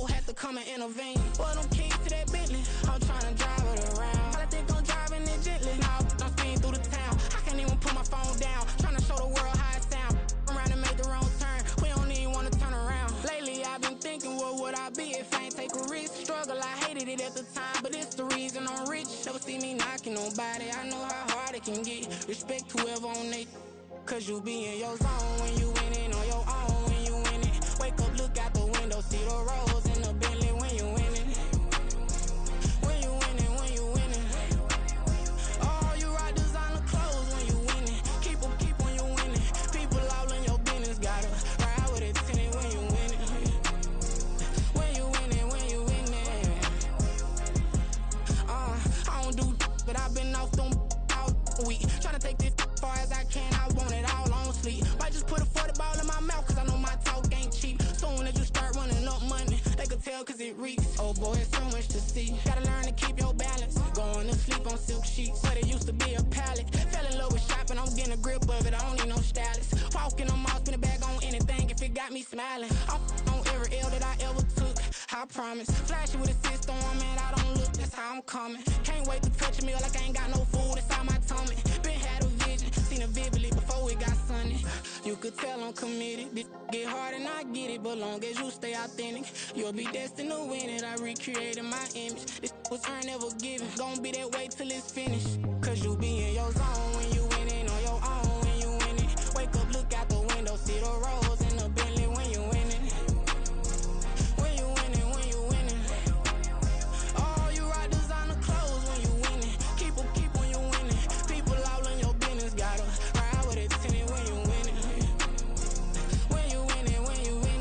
Speaker 17: had to come and intervene. Well, them keys to that Bentley, I'm tryna drive it around. I think I'm driving it gently, now I'm speeding through the town. I can't even put my phone down, tryna show the world how it sound. Around and make the wrong turn, we don't even wanna turn around. Lately I've been thinking, what would I be if I ain't take a risk? Struggle, I hated it at the time, but it's the reason I'm rich. Never see me knocking nobody, I know how hard it can get. Respect whoever on they, cause you be in your zone when you winning on your own when you winning. Wake up, window, see the rose in the Bentley when you winning. When you winning, when you winning. Oh, you rock designer clothes when you winning. Keep when you winning. People all in your business, gotta ride with it tinted when you winning. When you winning, when you winning. I don't do, but I've been off them all week. Tryna take this far as I can, I want it all on sleep. Might just put a 40 ball in my mouth, cause I know my talk ain't cheap. Soon as you start running up money, they could tell cause it reeks. Oh boy, it's so much to see. Gotta learn to keep your balance. Going to sleep on silk sheets, but it used to be a pallet. Fell in love with shopping, I'm getting a grip of it, I don't need no stylist. Walking on mouth, spin a bag on anything if it got me smiling. I'm on every L that I ever took, I promise. Flashing with a system on, man, I don't look, that's how I'm coming. Can't wait to touch a meal like I ain't got no food inside my tummy. Been had a vision, seen it vividly before it got sunny. You could tell I'm committed. This get hard and I get it, but long as you stay authentic, you'll be destined to win it. I recreated my image. This was earned, never given. Gonna be that way till it's finished. Cause you be in your zone when you winning on your own when you winning. Wake up, look out the window, see the rose in the Bentley when you winning. When you winning, when you winning. Oh, you rock designer clothes when you winning. Keep when you winning. People all in your business, gotta ride with it tinted when you winning. When you winning, when you winning.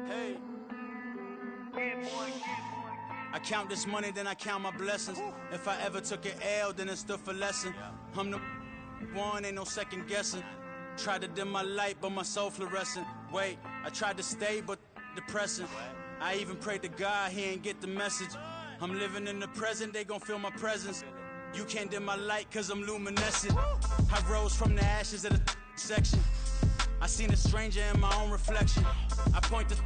Speaker 18: Hey. I count this money, then I count my blessings. If I ever took an L, then it stood for lesson. I'm the one, ain't no second guessing. Tried to dim my light, but my soul fluorescent. Wait, I tried to stay, but depressing. I even prayed to God, he ain't get the message. I'm living in the present, they gon' feel my presence. You can't dim my light, cause I'm luminescent. I rose from the ashes of the section. I seen a stranger in my own reflection. I point the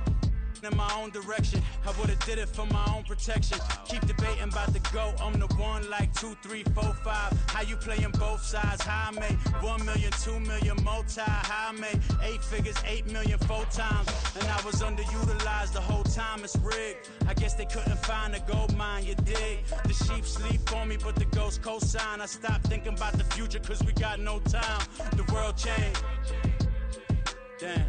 Speaker 18: in my own direction. I would've did it for my own protection. Keep debating about the GOAT. I'm the one like 2, 3, 4, 5. How you playing both sides? How I made 1 million, 2 million, multi. How I made 8 figures, 8 million, 4 times. And I was underutilized the whole time. It's rigged. I guess they couldn't find a gold mine, you dig? The sheep sleep on me, but the ghost cosign. I stopped thinking about the future, cause we got no time. The world changed. Damn.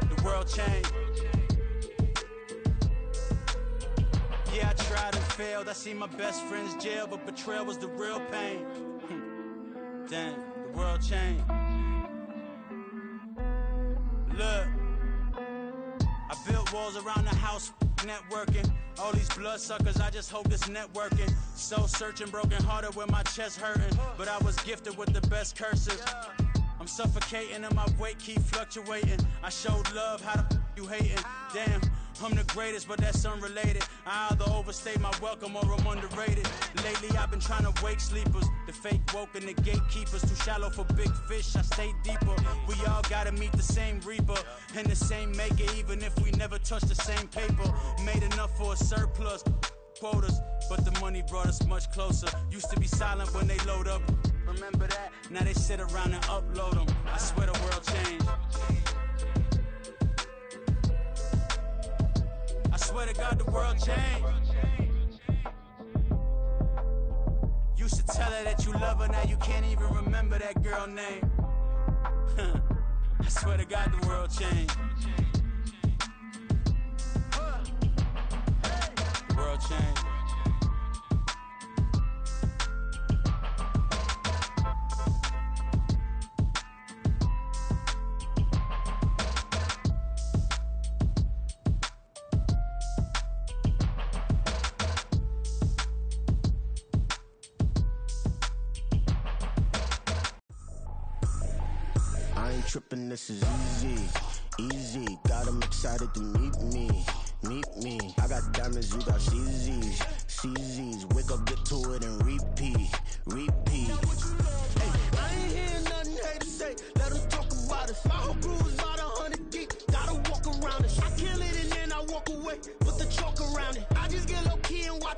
Speaker 18: The world changed. Yeah, I tried and failed. I seen my best friends jail, but betrayal was the real pain. Damn, the world changed. Look, I built walls around the house, networking. All these bloodsuckers, I just hope this networking. Soul searching, broken hearted with my chest hurting. But I was gifted with the best cursive. I'm suffocating and my weight keep fluctuating. I showed love, how the you hating? Damn, I'm the greatest, but that's unrelated. I either overstay my welcome or I'm underrated. Lately I've been trying to wake sleepers. The fake woke and the gatekeepers. Too shallow for big fish, I stay deeper. We all gotta meet the same reaper and the same maker, even if we never touch the same paper. Made enough for a surplus quotas, but the money brought us much closer. Used to be silent when they load up. Remember that? Now they sit around and upload them. I swear the world changed. I swear to God the world changed. Used to tell her that you love her, now you can't even remember that girl name. I swear to God the world changed. The world changed.
Speaker 8: Trippin', this is easy, easy. Got them excited to meet me. I got diamonds, you got CZs, CZs. Wake up, get to it, and repeat. Hey, I ain't hearing nothing haters say. Let them talk about us. My whole crew is about 100 deep. Gotta walk around us. I kill it and then I walk away with the chalk around it. I just get low key and watch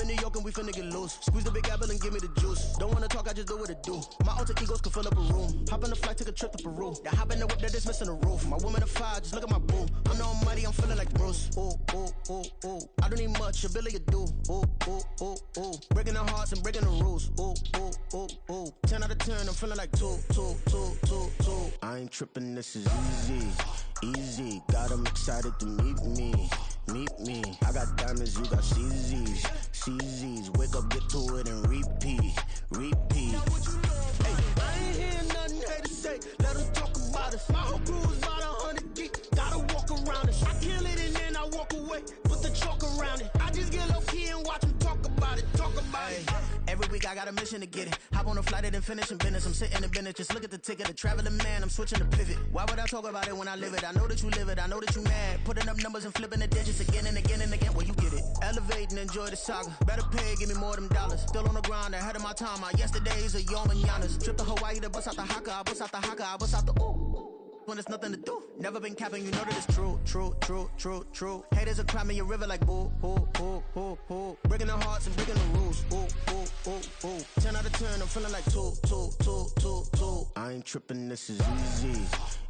Speaker 8: New York and we finna get loose. Squeeze the big apple and give me the juice. Don't wanna talk, I just do what it do. My alter egos can fill up a room. Hop on the flight, take a trip to Peru. Now hop in the whip that is missing the roof. My woman a fire, just look at my boo. I'm the almighty, I'm feeling like Bruce. Ooh, ooh, ooh, ooh. I don't need much, ability to do. Ooh, ooh, ooh, ooh. Breaking the hearts and breaking the rules. Ooh, ooh, ooh, ooh. 10 out of 10, I'm feeling like 2. I ain't tripping, this is easy. Easy, got them excited to meet me. Meet me. I got diamonds, you got CZs. CZs, wake up, get to it and repeat. Repeat. Hey, I ain't hearing nothing haters say. Let them talk about us. My whole crew is about 100 deep. Gotta walk around us. I kill it and then I walk away. Put the chalk around it. I just get low key and watch them talk about it. Talk about it. Every week I got a mission to get it. Hop on a flight and finish in business. I'm sitting in business. Just look at the ticket. A traveling man. I'm switching the pivot. Why would I talk about it when I live it? I know that you live it. I know that you mad. Putting up numbers and flipping the digits again and again and again. Well, you get it. Elevate and enjoy the saga. Better pay, give me more them dollars. Still on the grind, ahead of my time. My yesterdays are yom and yanas. Trip to Hawaii to bust out the haka. I bust out the haka. I bust out the ooh. When there's nothing to do. Never been capping, you know that it's true. Haters are climbing your river like boo, breaking their hearts and breaking the rules. 10 out of 10, I'm feeling like 2. I ain't tripping, this is easy.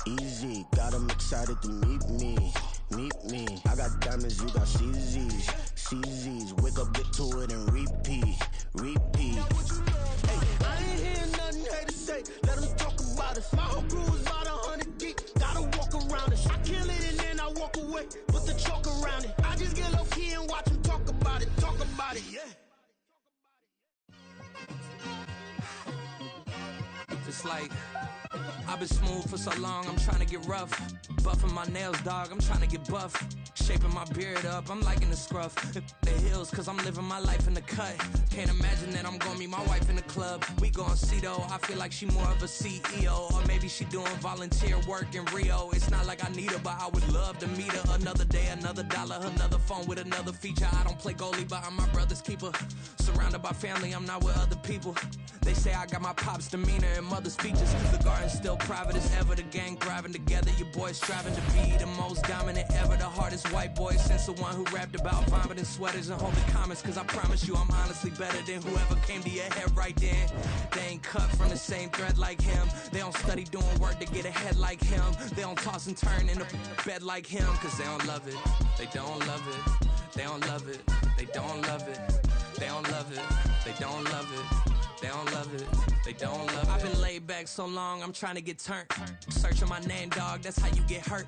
Speaker 8: Easy, got them excited to meet me. Meet me. I got diamonds, you got CZs. CZs, wake up, get to it and repeat. Repeat. Hey, I ain't hearing nothing haters say. Let them talk about us. My whole crew is about 100 deep. Gotta walk around us. I kill it and then I walk away. Put the chalk around it. I just get low key and watch them talk about it. Talk about it, yeah.
Speaker 10: It's like I've been smooth for so long, I'm trying to get rough. Buffing my nails, dog, I'm trying to get buff. Shaping my beard up, I'm liking the scruff. The hills, cause I'm living my life in the cut. Can't imagine that I'm gonna meet my wife in the club. We gon' see though, I feel like she more of a CEO. Or maybe she doing volunteer work in Rio. It's not like I need her, but I would love to meet her. Another day, another dollar, another phone with another feature. I don't play goalie, but I'm my brother's keeper. Surrounded by family, I'm not with other people. They say I got my pop's demeanor and mother's features. The garden's still private as ever. The gang thriving together. Your boys striving to be the most dominant ever. The hardest white boy since the one who rapped about vomiting sweaters and holding comments. Cause I promise you I'm honestly better than whoever came to your head right then. They ain't cut from the same thread like him. They don't study doing work to get ahead like him. They don't toss and turn in the bed like him. Cause they don't love it. They don't love it. They don't love it. They don't love it. They don't love it. They don't love it. They don't love it. They don't love it. I've been laid back so long, I'm trying to get turned. Searching my name, dog, that's how you get hurt.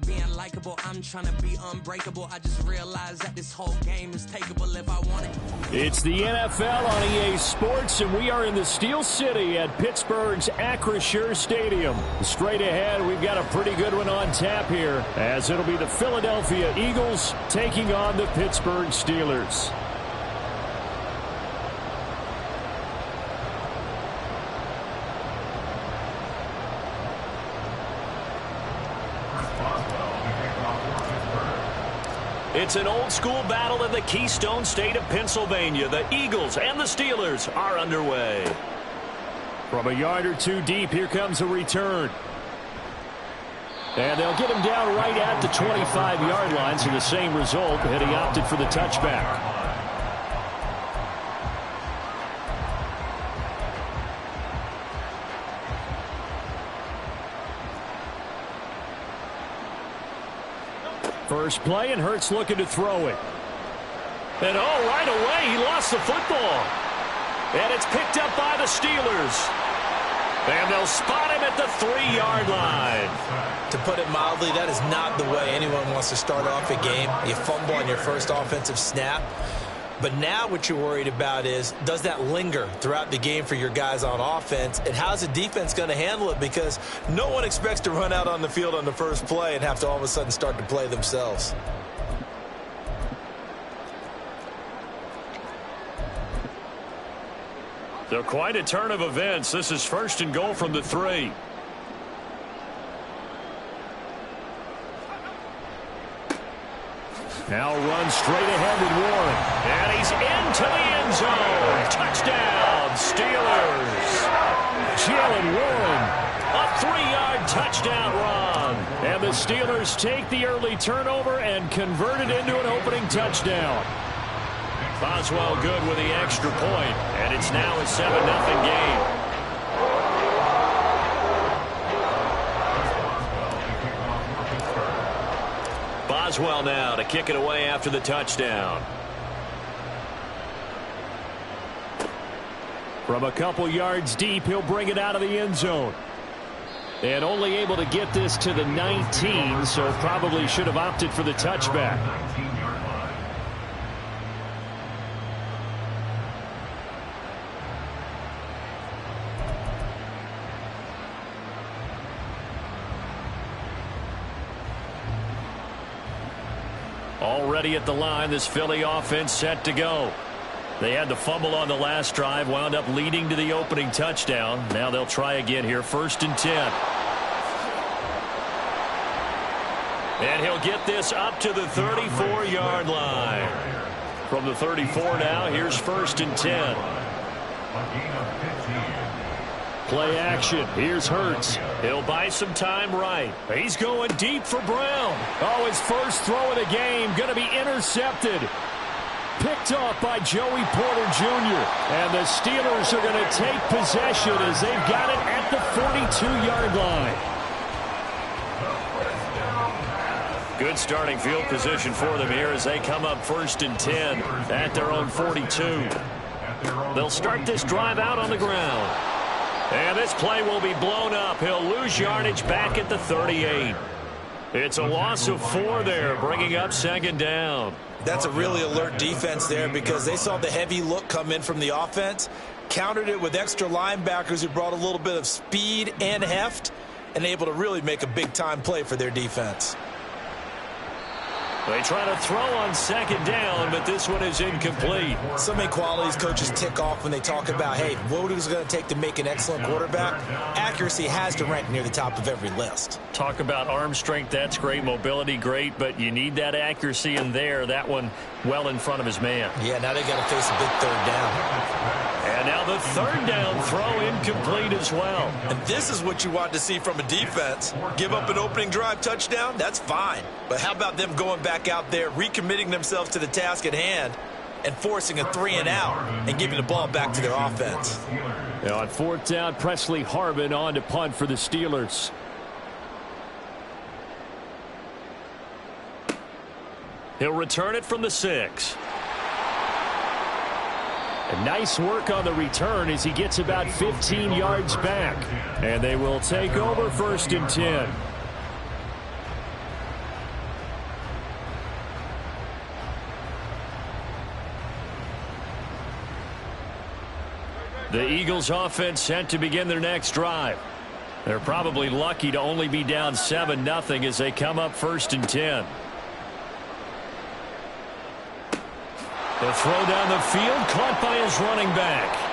Speaker 10: Being likable, I'm trying to be unbreakable. I just realized that this whole game is takeable if I want it.
Speaker 3: It's the NFL on EA Sports, and we are in the Steel City at Pittsburgh's Acrisure Stadium. Straight ahead, we've got a pretty good one on tap here, as it'll be the Philadelphia Eagles taking on the Pittsburgh Steelers. It's an old-school battle in the Keystone State of Pennsylvania. The Eagles and the Steelers are underway. From a yard or two deep, here comes a return. And they'll get him down right at the 25-yard line, so the same result, and he opted for the touchback. First play, and Hurts looking to throw it. And right away, he lost the football. And it's picked up by the Steelers. And they'll spot him at the 3-yard line.
Speaker 6: To put it mildly, that is not the way anyone wants to start off a game. You fumble on your first offensive snap. But now what you're worried about is, does that linger throughout the game for your guys on offense? And how's the defense going to handle it? Because no one expects to run out on the field on the first play and have to all of a sudden start to play themselves.
Speaker 3: So quite a turn of events. This is first and goal from the 3. Now runs straight ahead with Warren. And he's into the end zone. Touchdown, Steelers. Jalen Warren, a 3-yard touchdown run. And the Steelers take the early turnover and convert it into an opening touchdown. Boswell good with the extra point, and it's now a 7-0 game. Boswell now to kick it away after the touchdown. From a couple yards deep, he'll bring it out of the end zone. And only able to get this to the 19, so probably should have opted for the touchback. Already at the line, this Philly offense set to go. They had the fumble on the last drive, wound up leading to the opening touchdown. Now they'll try again here, 1st and 10. And he'll get this up to the 34-yard line. From the 34 now, here's 1st and 10. Play action. Here's Hurts. He'll buy some time right. He's going deep for Brown. Oh, his first throw of the game going to be intercepted. Picked off by Joey Porter Jr. And the Steelers are going to take possession as they've got it at the 42-yard line. Good starting field position for them here as they come up 1st and 10 at their own 42. They'll start this drive out on the ground. And this play will be blown up. He'll lose yardage back at the 38. It's a loss of 4 there, bringing up 2nd down.
Speaker 6: That's a really alert defense there because they saw the heavy look come in from the offense, countered it with extra linebackers who brought a little bit of speed and heft, and able to really make a big-time play for their defense.
Speaker 3: They try to throw on 2nd down, but this one is incomplete.
Speaker 6: So many qualities coaches tick off when they talk about, hey, what is it going to take to make an excellent quarterback? Accuracy has to rank near the top of every list.
Speaker 3: Talk about arm strength, that's great. Mobility, great, but you need that accuracy in there. That one well in front of his man.
Speaker 6: Yeah, now they got to face a big 3rd down.
Speaker 3: And now the 3rd down throw incomplete as well.
Speaker 6: And this is what you want to see from a defense. Give up an opening drive touchdown, that's fine. But how about them going back out there, recommitting themselves to the task at hand, and forcing a 3-and-out and giving the ball back to their offense.
Speaker 3: Now on 4th down, Presley Harvin on to punt for the Steelers. He'll return it from the 6. And nice work on the return as he gets about 15 yards back. And they will take over 1st and 10. The Eagles offense set to begin their next drive. They're probably lucky to only be down 7-0 as they come up 1st and 10. The throw down the field, caught by his running back.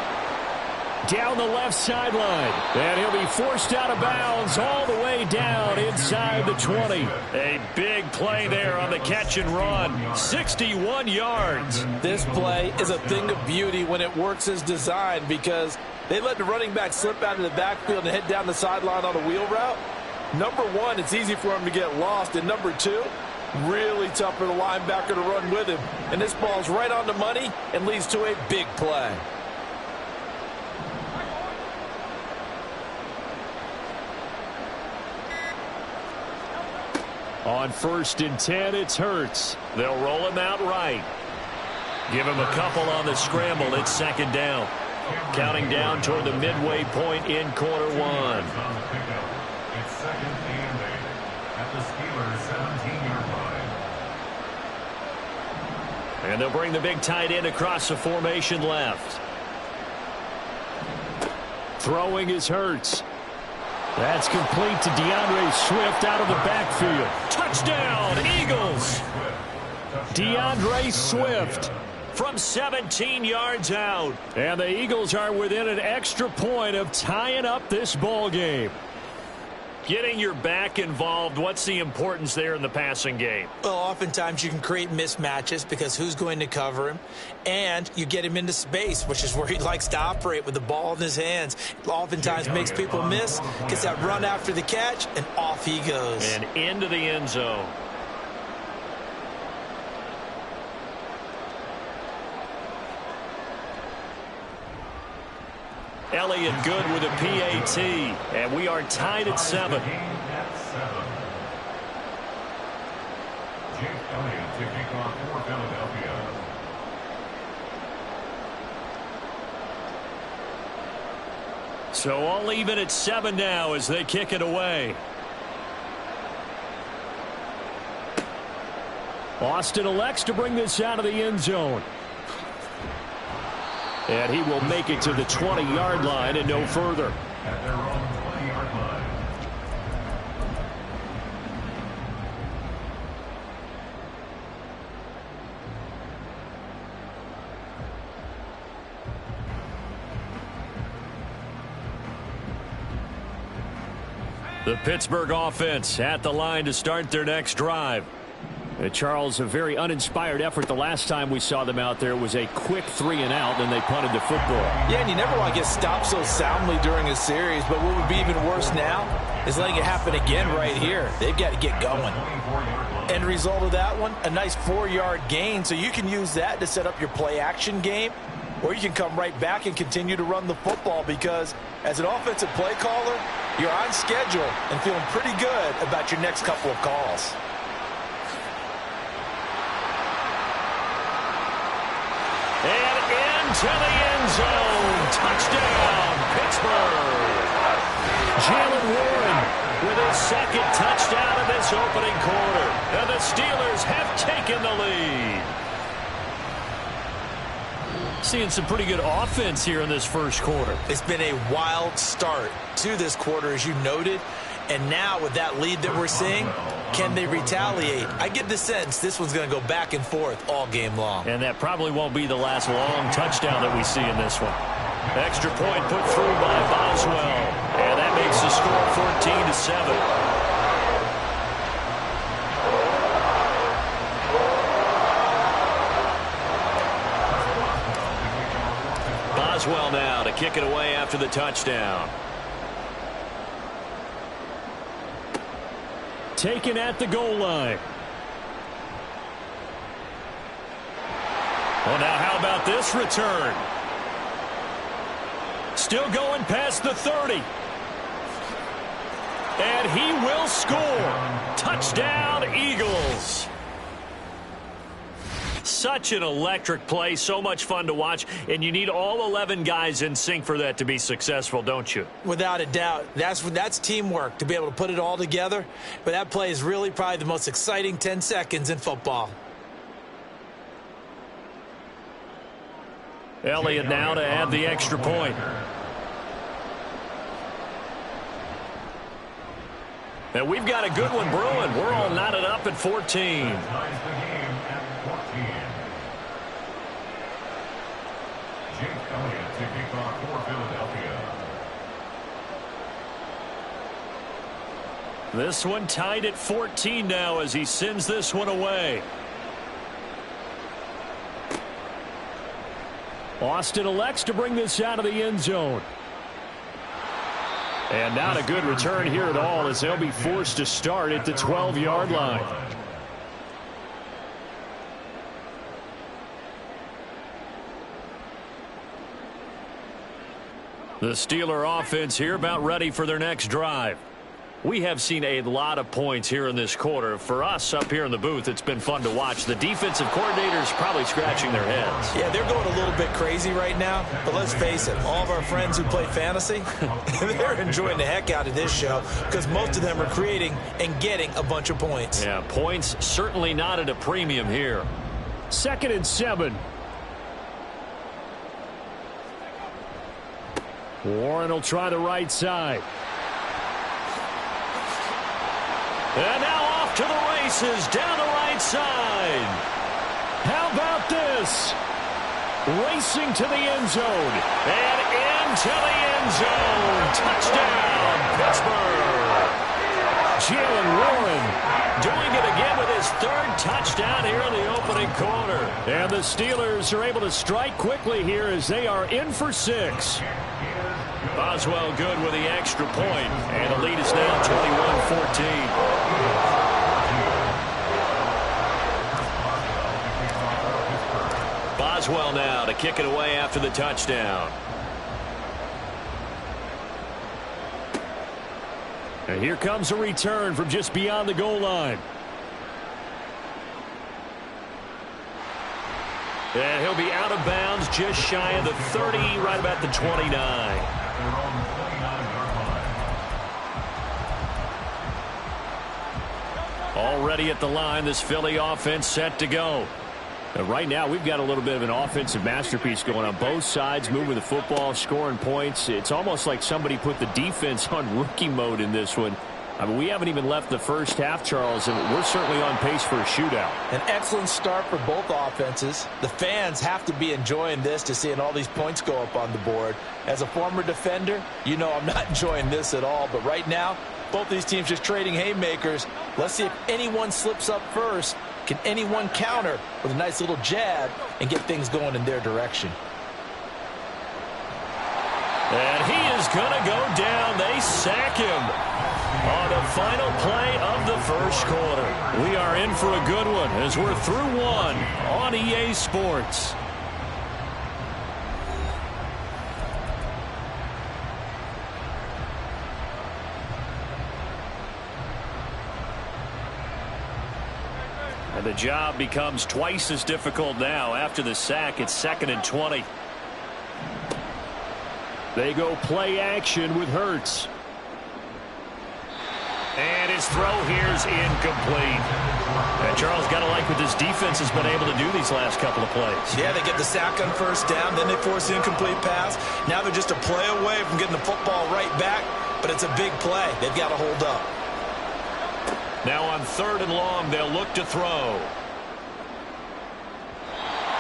Speaker 3: Down the left sideline. And he'll be forced out of bounds all the way down inside the 20. A big play there on the catch and run. 61 yards.
Speaker 6: This play is a thing of beauty when it works as designed because they let the running back slip out of the backfield and head down the sideline on a wheel route. Number one, it's easy for him to get lost. And number two, really tough for the linebacker to run with him. And this ball's right on the money and leads to a big play.
Speaker 3: On 1st and 10, it's Hurts. They'll roll him out right. Give him a couple on the scramble. It's 2nd down. Counting down toward the midway point in quarter 1.
Speaker 4: It's 2nd and 8 at the Steelers' 17-yard line.
Speaker 3: And they'll bring the big tight end across the formation left. Throwing is Hurts. That's complete to DeAndre Swift out of the backfield. Touchdown, Eagles! DeAndre Swift from 17 yards out. And the Eagles are within an extra point of tying up this ball game. Getting your back involved, what's the importance there in the passing game?
Speaker 6: Well, oftentimes you can create mismatches because who's going to cover him? And you get him into space, which is where he likes to operate with the ball in his hands. Oftentimes makes people miss, gets that run after the catch, and off he goes.
Speaker 3: And into the end zone. Elliott good with a PAT. And we are tied at 7.
Speaker 4: Jake Elliott to kick off for Philadelphia.
Speaker 3: So all even at 7 now as they kick it away. Austin elects to bring this out of the end zone. And he will make it to the 20-yard line and no further.
Speaker 4: At their own 20-yard line.
Speaker 3: The Pittsburgh offense at the line to start their next drive. Charles, a very uninspired effort the last time we saw them out there. It was a quick 3-and-out, and they punted the football.
Speaker 6: Yeah, and you never want to get stopped so soundly during a series, but what would be even worse now is letting it happen again right here. They've got to get going. End result of that one, a nice 4-yard gain, so you can use that to set up your play-action game, or you can come right back and continue to run the football because as an offensive play caller, you're on schedule and feeling pretty good about your next couple of calls.
Speaker 3: And into the end zone. Touchdown, Pittsburgh. Jalen Warren with his second touchdown of this opening quarter. And the Steelers have taken the lead. Seeing some pretty good offense here in this first quarter.
Speaker 6: It's been a wild start to this quarter, as you noted. And now with that lead that we're seeing, can they retaliate? I get the sense this one's going to go back and forth all game long.
Speaker 3: And that probably won't be the last long touchdown that we see in this one. Extra point put through by Boswell. And that makes the score 14-7. Boswell now to kick it away after the touchdown. Taken at the goal line. Well, now how about this return? Still going past the 30. And he will score. Touchdown, Eagles. Such an electric play, so much fun to watch, and you need all 11 guys in sync for that to be successful, don't you?
Speaker 6: Without a doubt. That's teamwork, to be able to put it all together. But that play is really probably the most exciting 10 seconds in football.
Speaker 3: Elliott now to add the extra point. And we've got a good one brewing. We're all knotted up at 14.
Speaker 4: Jake Elliott to kick off for Philadelphia.
Speaker 3: This one tied at 14 now as he sends this one away. Austin elects to bring this out of the end zone. And not a good return here at all as they'll be forced to start at the 12-yard line. The Steeler offense here about ready for their next drive. We have seen a lot of points here in this quarter. For us up here in the booth, it's been fun to watch. The defensive coordinators probably scratching their heads.
Speaker 6: Yeah, they're going a little bit crazy right now. But let's face it, all of our friends who play fantasy, they're enjoying the heck out of this show because most of them are creating and getting a bunch of points.
Speaker 3: Yeah, points certainly not at a premium here. 2nd and 7. Warren will try the right side. And now off to the races down the right side. How about this? Racing to the end zone. And into the end zone. Touchdown, Pittsburgh. Jalen Warren doing it again with his 3rd touchdown here in the opening quarter. And the Steelers are able to strike quickly here as they are in for 6. Boswell good with the extra point, and the lead is now 21-14. Boswell now to kick it away after the touchdown. And here comes a return from just beyond the goal line. And he'll be out of bounds just shy of the 30, right about the 29. Already at the line, this Philly offense set to go. And right now, we've got a little bit of an offensive masterpiece going on both sides, moving the football, scoring points. It's almost like somebody put the defense on rookie mode in this one. I mean, we haven't even left the first half, Charles, and we're certainly on pace for a shootout.
Speaker 6: An excellent start for both offenses. The fans have to be enjoying this to seeing all these points go up on the board. As a former defender, you know I'm not enjoying this at all. But right now, both these teams just trading haymakers. Let's see if anyone slips up first. Can anyone counter with a nice little jab and get things going in their direction?
Speaker 3: And he is going to go down. They sack him on the final play of the first quarter. We are in for a good one as we're through one on EA Sports. And the job becomes twice as difficult now. After the sack, it's 2nd and 20. They go play action with Hurts. And his throw here's incomplete. And Charles, got to like what this defense has been able to do these last couple of plays.
Speaker 6: Yeah, they get the sack on first down, then they force the incomplete pass. Now they're just a play away from getting the football right back, but it's a big play. They've got to hold up.
Speaker 3: Now on 3rd and long, they'll look to throw.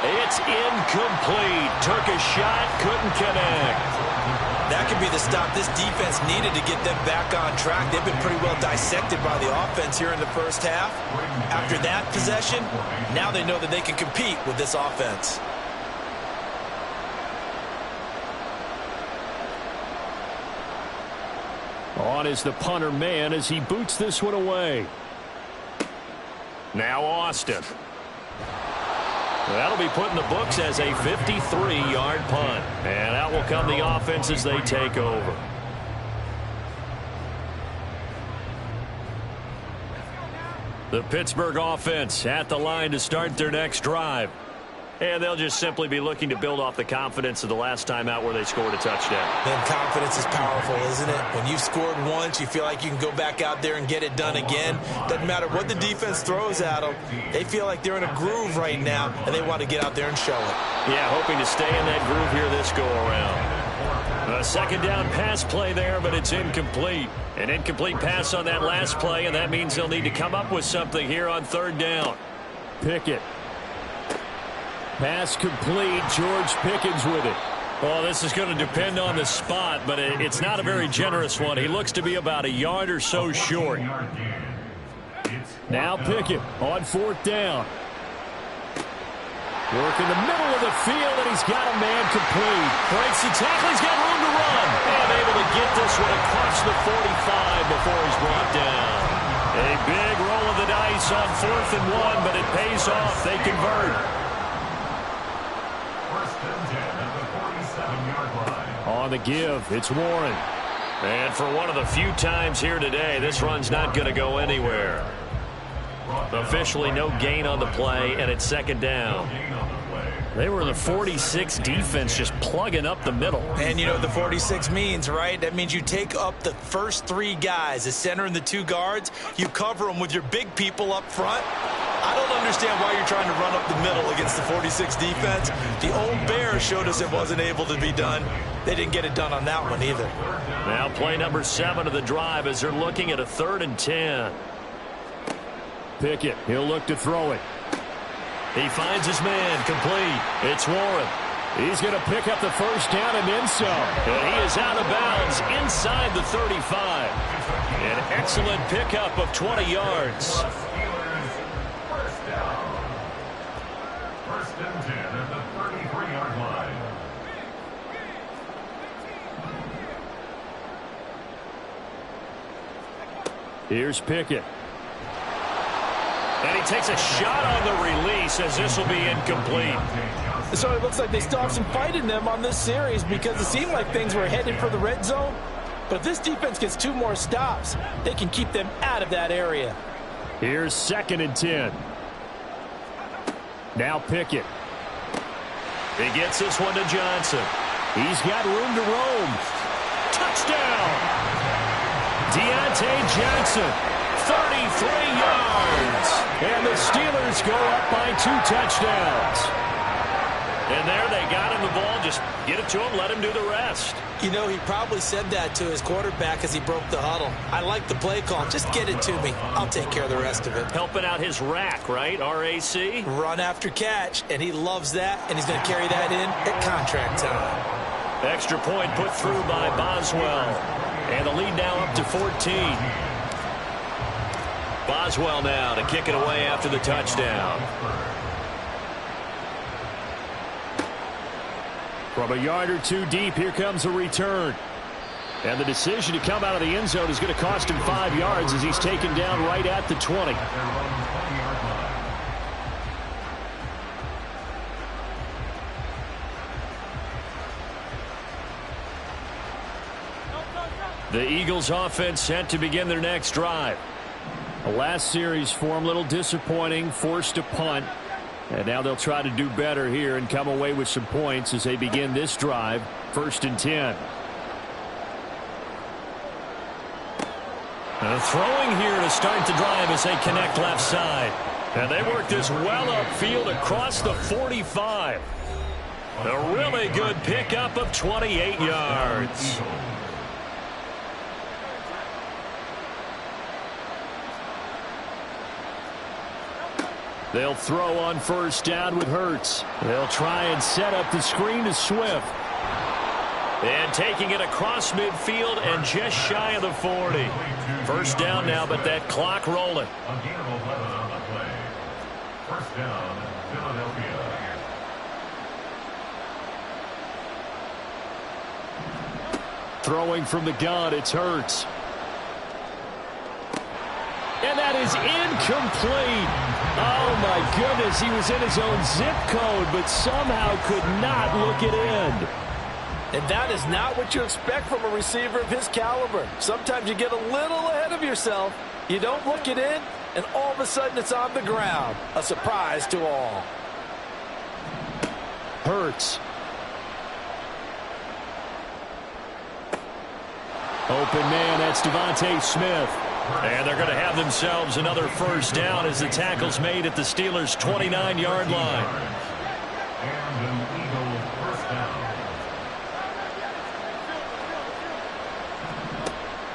Speaker 3: It's incomplete. Took a shot, couldn't connect.
Speaker 6: That could be the stop this defense needed to get them back on track. They've been pretty well dissected by the offense here in the first half. After that possession, now they know that they can compete with this offense.
Speaker 3: On is the punter man as he boots this one away. Now Austin. That'll be put in the books as a 53-yard punt. And out will come the offense as they take over. The Pittsburgh offense at the line to start their next drive. And they'll just simply be looking to build off the confidence of the last time out where they scored a touchdown.
Speaker 6: And confidence is powerful, isn't it? When you've scored once, you feel like you can go back out there and get it done again. Doesn't matter what the defense throws at them. They feel like they're in a groove right now, and they want to get out there and show it.
Speaker 3: Yeah, hoping to stay in that groove here this go-around. A 2nd down pass play there, but it's incomplete. An incomplete pass on that last play, and that means they'll need to come up with something here on 3rd down. Pickett. Pass complete. George Pickens with it. Well, this is going to depend on the spot, but it's not a very generous one. He looks to be about a yard or so short. Now Pickett on 4th down. Work in the middle of the field, and he's got a man complete. Breaks the tackle. He's got room to run. And able to get this one across the 45 before he's brought down. A big roll of the dice on 4th and 1, but it pays off. They convert. On the give, it's Warren. And for one of the few times here today, this run's not going to go anywhere. Officially no gain on the play, and it's 2nd down. They were the 46 defense just plugging up the middle.
Speaker 6: And you know what the 46 means, right? That means you take up the first 3 guys, the center and the 2 guards. You cover them with your big people up front. I don't understand why you're trying to run up the middle against the 46 defense. The old Bears showed us it wasn't able to be done. They didn't get it done on that one either.
Speaker 3: Now play number 7 of the drive as they're looking at a 3rd and 10. Pickett, he'll look to throw it. He finds his man complete. It's Warren. He's going to pick up the first down and then some. And he is out of bounds inside the 35. An excellent pickup of 20 yards. Here's Pickett. And he takes a shot on the release as this will be incomplete.
Speaker 6: So it looks like they still have some fight in them on this series because it seemed like things were headed for the red zone. But if this defense gets 2 more stops, they can keep them out of that area.
Speaker 3: Here's 2nd and 10. Now Pickett. He gets this one to Johnson. He's got room to roam. Touchdown! Deontay Johnson, 33 yards. And the Steelers go up by 2 touchdowns. And there they got him the ball. Just get it to him, let him do the rest.
Speaker 6: You know, he probably said that to his quarterback as he broke the huddle. I like the play call. Just get it to me. I'll take care of the rest of it.
Speaker 3: Helping out his rack, right? RAC?
Speaker 6: Run after catch, and he loves that, and he's going to carry that in at contract time.
Speaker 3: Extra point put through by Boswell. And the lead now up to 14. Boswell now to kick it away after the touchdown. From a yard or 2 deep, here comes a return. And the decision to come out of the end zone is going to cost him 5 yards as he's taken down right at the 20. The Eagles offense set to begin their next drive. The last series for them, a little disappointing, forced a punt. And now they'll try to do better here and come away with some points as they begin this drive. 1st and 10. Throwing here to start the drive as they connect left side. And they work this well upfield across the 45. A really good pickup of 28 yards. They'll throw on 1st down with Hurts. They'll try and set up the screen to Swift. And taking it across midfield and just shy of the 40. 1st down now, but that clock rolling.
Speaker 4: A gain of 11 on the play. 1st down, Philadelphia.
Speaker 3: Throwing from the gun, it's Hurts. And that is incomplete. Oh, my goodness. He was in his own zip code, but somehow could not look it in.
Speaker 6: And that is not what you expect from a receiver of his caliber. Sometimes you get a little ahead of yourself. You don't look it in, and all of a sudden it's on the ground. A surprise to all.
Speaker 3: Hurts. Open man, that's Devontae Smith. And they're going to have themselves another 1st down as the tackle's made at the Steelers' 29-yard line.
Speaker 4: And an Eagle 1st down.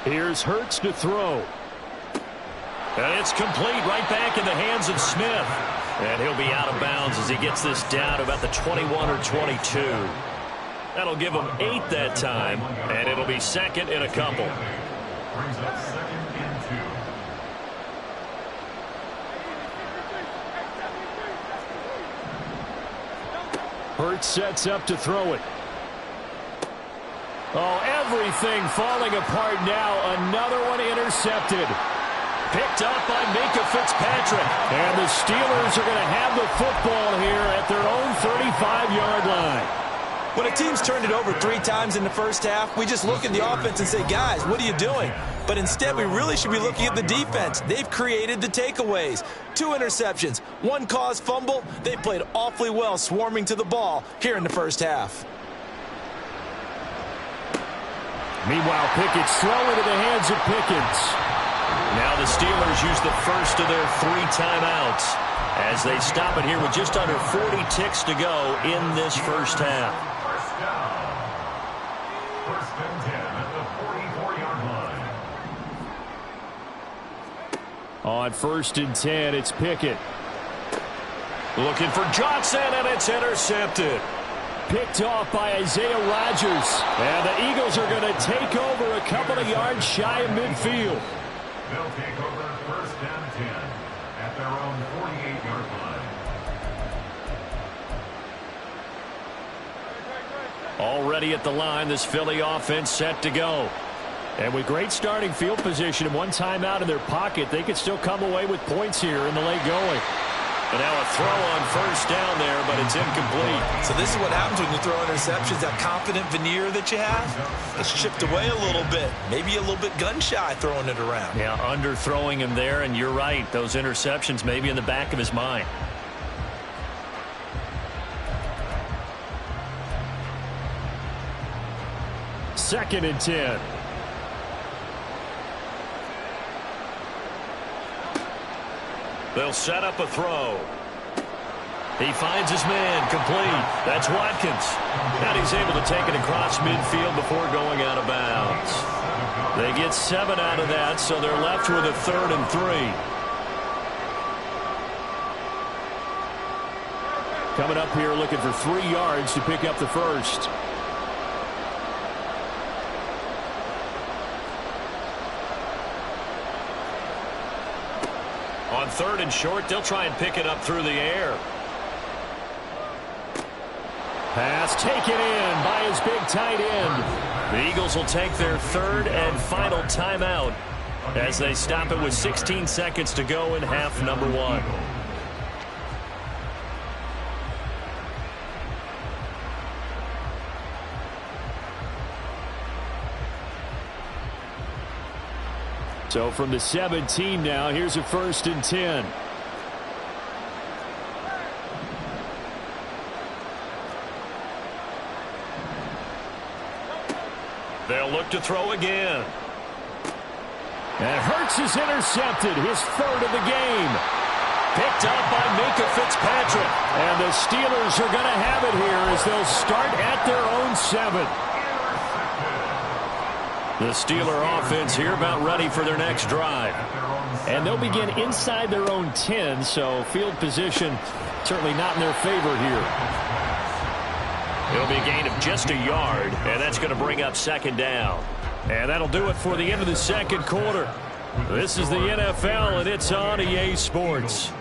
Speaker 3: Here's Hurts to throw. And it's complete right back in the hands of Smith. And he'll be out of bounds as he gets this down to about the 21 or 22. That'll give him 8 that time, and it'll be 2nd and a couple.
Speaker 4: Brings up 2nd and 2.
Speaker 3: Hurts sets up to throw it. Oh, everything falling apart now. Another one intercepted. Picked up by Minkah Fitzpatrick. And the Steelers are going to have the football here at their own 35-yard line.
Speaker 6: When a team's turned it over 3 times in the 1st half, we just look at the offense and say, guys, what are you doing? But instead, we really should be looking at the defense. They've created the takeaways. 2 interceptions, 1 caused fumble. They played awfully well swarming to the ball here in the 1st half.
Speaker 3: Meanwhile, Pickett's throw into the hands of Pickens. Now the Steelers use the first of their 3 timeouts as they stop it here with just under 40 ticks to go in this 1st half.
Speaker 4: 1st down. 1st and 10 at the 44-yard line.
Speaker 3: On 1st and 10, it's Pickett. Looking for Johnson, and it's intercepted. Picked off by Isaiah Rodgers. And the Eagles are going to take over a couple of yards shy of midfield.
Speaker 4: They'll take over 1st and 10 at their own 48-yard line.
Speaker 3: Already at the line, this Philly offense set to go. And with great starting field position and 1 timeout in their pocket, they could still come away with points here in the late going. And now a throw on first down there, but it's incomplete.
Speaker 6: So this is what happens when you throw interceptions. That confident veneer that you have, it's chipped away a little bit. Maybe a little bit gun-shy throwing it around.
Speaker 3: Yeah, underthrowing him there, and you're right. Those interceptions maybe in the back of his mind. Second and 10. They'll set up a throw. He finds his man, complete. That's Watkins. And he's able to take it across midfield before going out of bounds. They get 7 out of that, so they're left with a 3rd and 3. Coming up here looking for 3 yards to pick up the first. On 3rd and short, they'll try and pick it up through the air. Pass taken in by his big tight end. The Eagles will take their 3rd and final timeout as they stop it with 16 seconds to go in half number 1. So from the 17 now, here's a 1st and 10. They'll look to throw again. And Hurts is intercepted, his 3rd of the game. Picked up by Minkah Fitzpatrick. And the Steelers are going to have it here as they'll start at their own 7. The Steeler offense here about ready for their next drive. And they'll begin inside their own 10, so field position certainly not in their favor here. It'll be a gain of just a yard, and that's going to bring up 2nd down. And that'll do it for the end of the 2nd quarter. This is the NFL, and it's on EA Sports.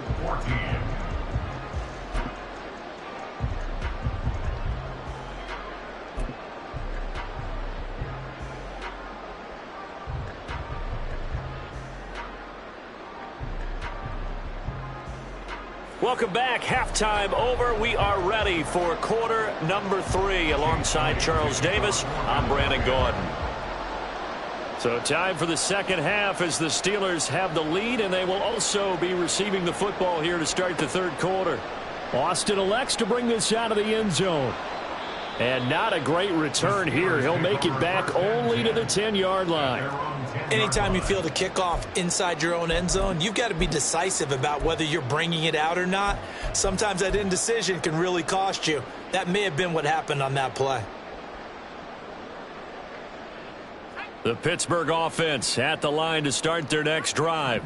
Speaker 3: Welcome back. Halftime over. We are ready for quarter number 3. Alongside Charles Davis, I'm Brandon Gordon. So time for the second half as the Steelers have the lead, and they will also be receiving the football here to start the 3rd quarter. Austin elects to bring this out of the end zone. And not a great return here. He'll make it back only to the 10-yard line.
Speaker 6: Anytime you field a kickoff inside your own end zone, you've got to be decisive about whether you're bringing it out or not. Sometimes that indecision can really cost you. That may have been what happened on that play.
Speaker 3: The Pittsburgh offense at the line to start their next drive.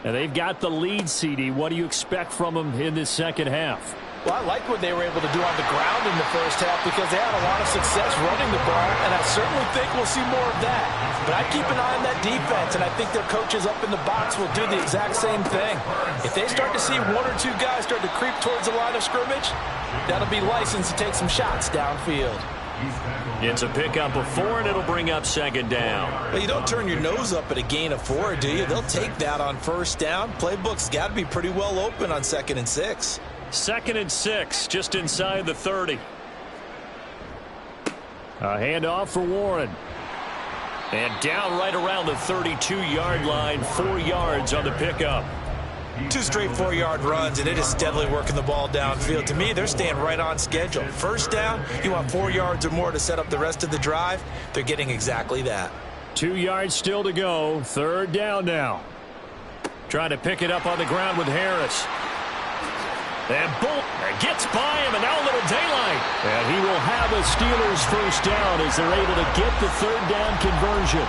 Speaker 3: And they've got the lead, CD. What do you expect from them in this second half?
Speaker 6: Well, I like what they were able to do on the ground in the first half because they had a lot of success running the ball, and I certainly think we'll see more of that. But I keep an eye on that defense, and I think their coaches up in the box will do the exact same thing. If they start to see 1 or 2 guys start to creep towards the line of scrimmage, that'll be licensed to take some shots downfield.
Speaker 3: It's a pickup of 4, and it'll bring up 2nd down.
Speaker 6: Well, you don't turn your nose up at a gain of 4, do you? They'll take that on first down. Playbook's got to be pretty well open on 2nd and 6.
Speaker 3: 2nd and 6, just inside the 30. A handoff for Warren. And down right around the 32-yard line, 4 yards on the pickup.
Speaker 6: 2 straight 4-yard runs, and it is steadily working the ball downfield. To me, they're staying right on schedule. First down, you want 4 yards or more to set up the rest of the drive. They're getting exactly that.
Speaker 3: 2 yards still to go. 3rd down now. Trying to pick it up on the ground with Harris. And boom, gets by him, and now a little daylight. And he will have a Steelers first down as they're able to get the 3rd down conversion.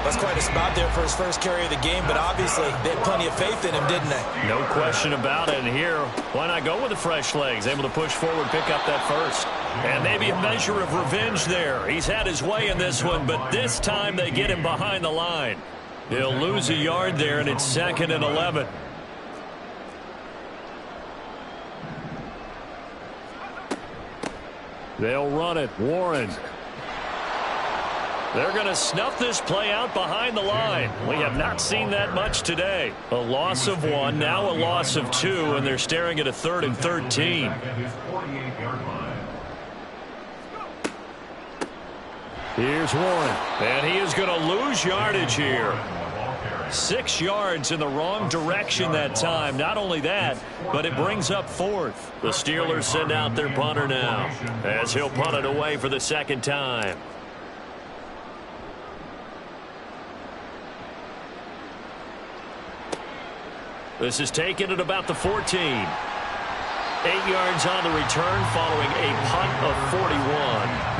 Speaker 6: That's quite a spot there for his first carry of the game, but obviously they had plenty of faith in him, didn't they?
Speaker 3: No question about it. And here, why not go with the fresh legs? Able to push forward, pick up that first. And maybe a measure of revenge there. He's had his way in this one, but this time they get him behind the line. He'll lose a yard there, and it's 2nd and 11. They'll run it. Warren. They're going to snuff this play out behind the line. We have not seen that much today. A loss of 1, now a loss of 2, and they're staring at a 3rd and 13. Here's Warren, and he is going to lose yardage here. 6 yards in the wrong direction that time. Not only that, but it brings up 4th. The Steelers send out their punter now, as he'll punt it away for the 2nd time. This is taken at about the 14. 8 yards on the return following a punt of 41.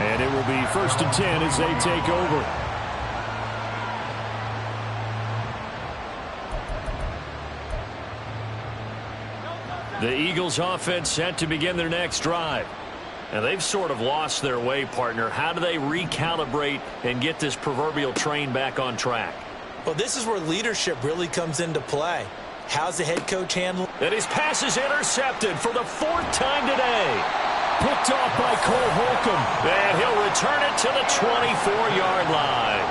Speaker 11: And it will be 1st and 10 as they take over.
Speaker 3: The Eagles offense set to begin their next drive. And they've sort of lost their way, partner. How do they recalibrate and get this proverbial train back on track?
Speaker 6: Well, this is where leadership really comes into play. How's the head coach handling?
Speaker 3: And his pass is intercepted for the 4th time today.
Speaker 11: Picked off by Cole Holcomb.
Speaker 3: And he'll return it to the 24-yard line.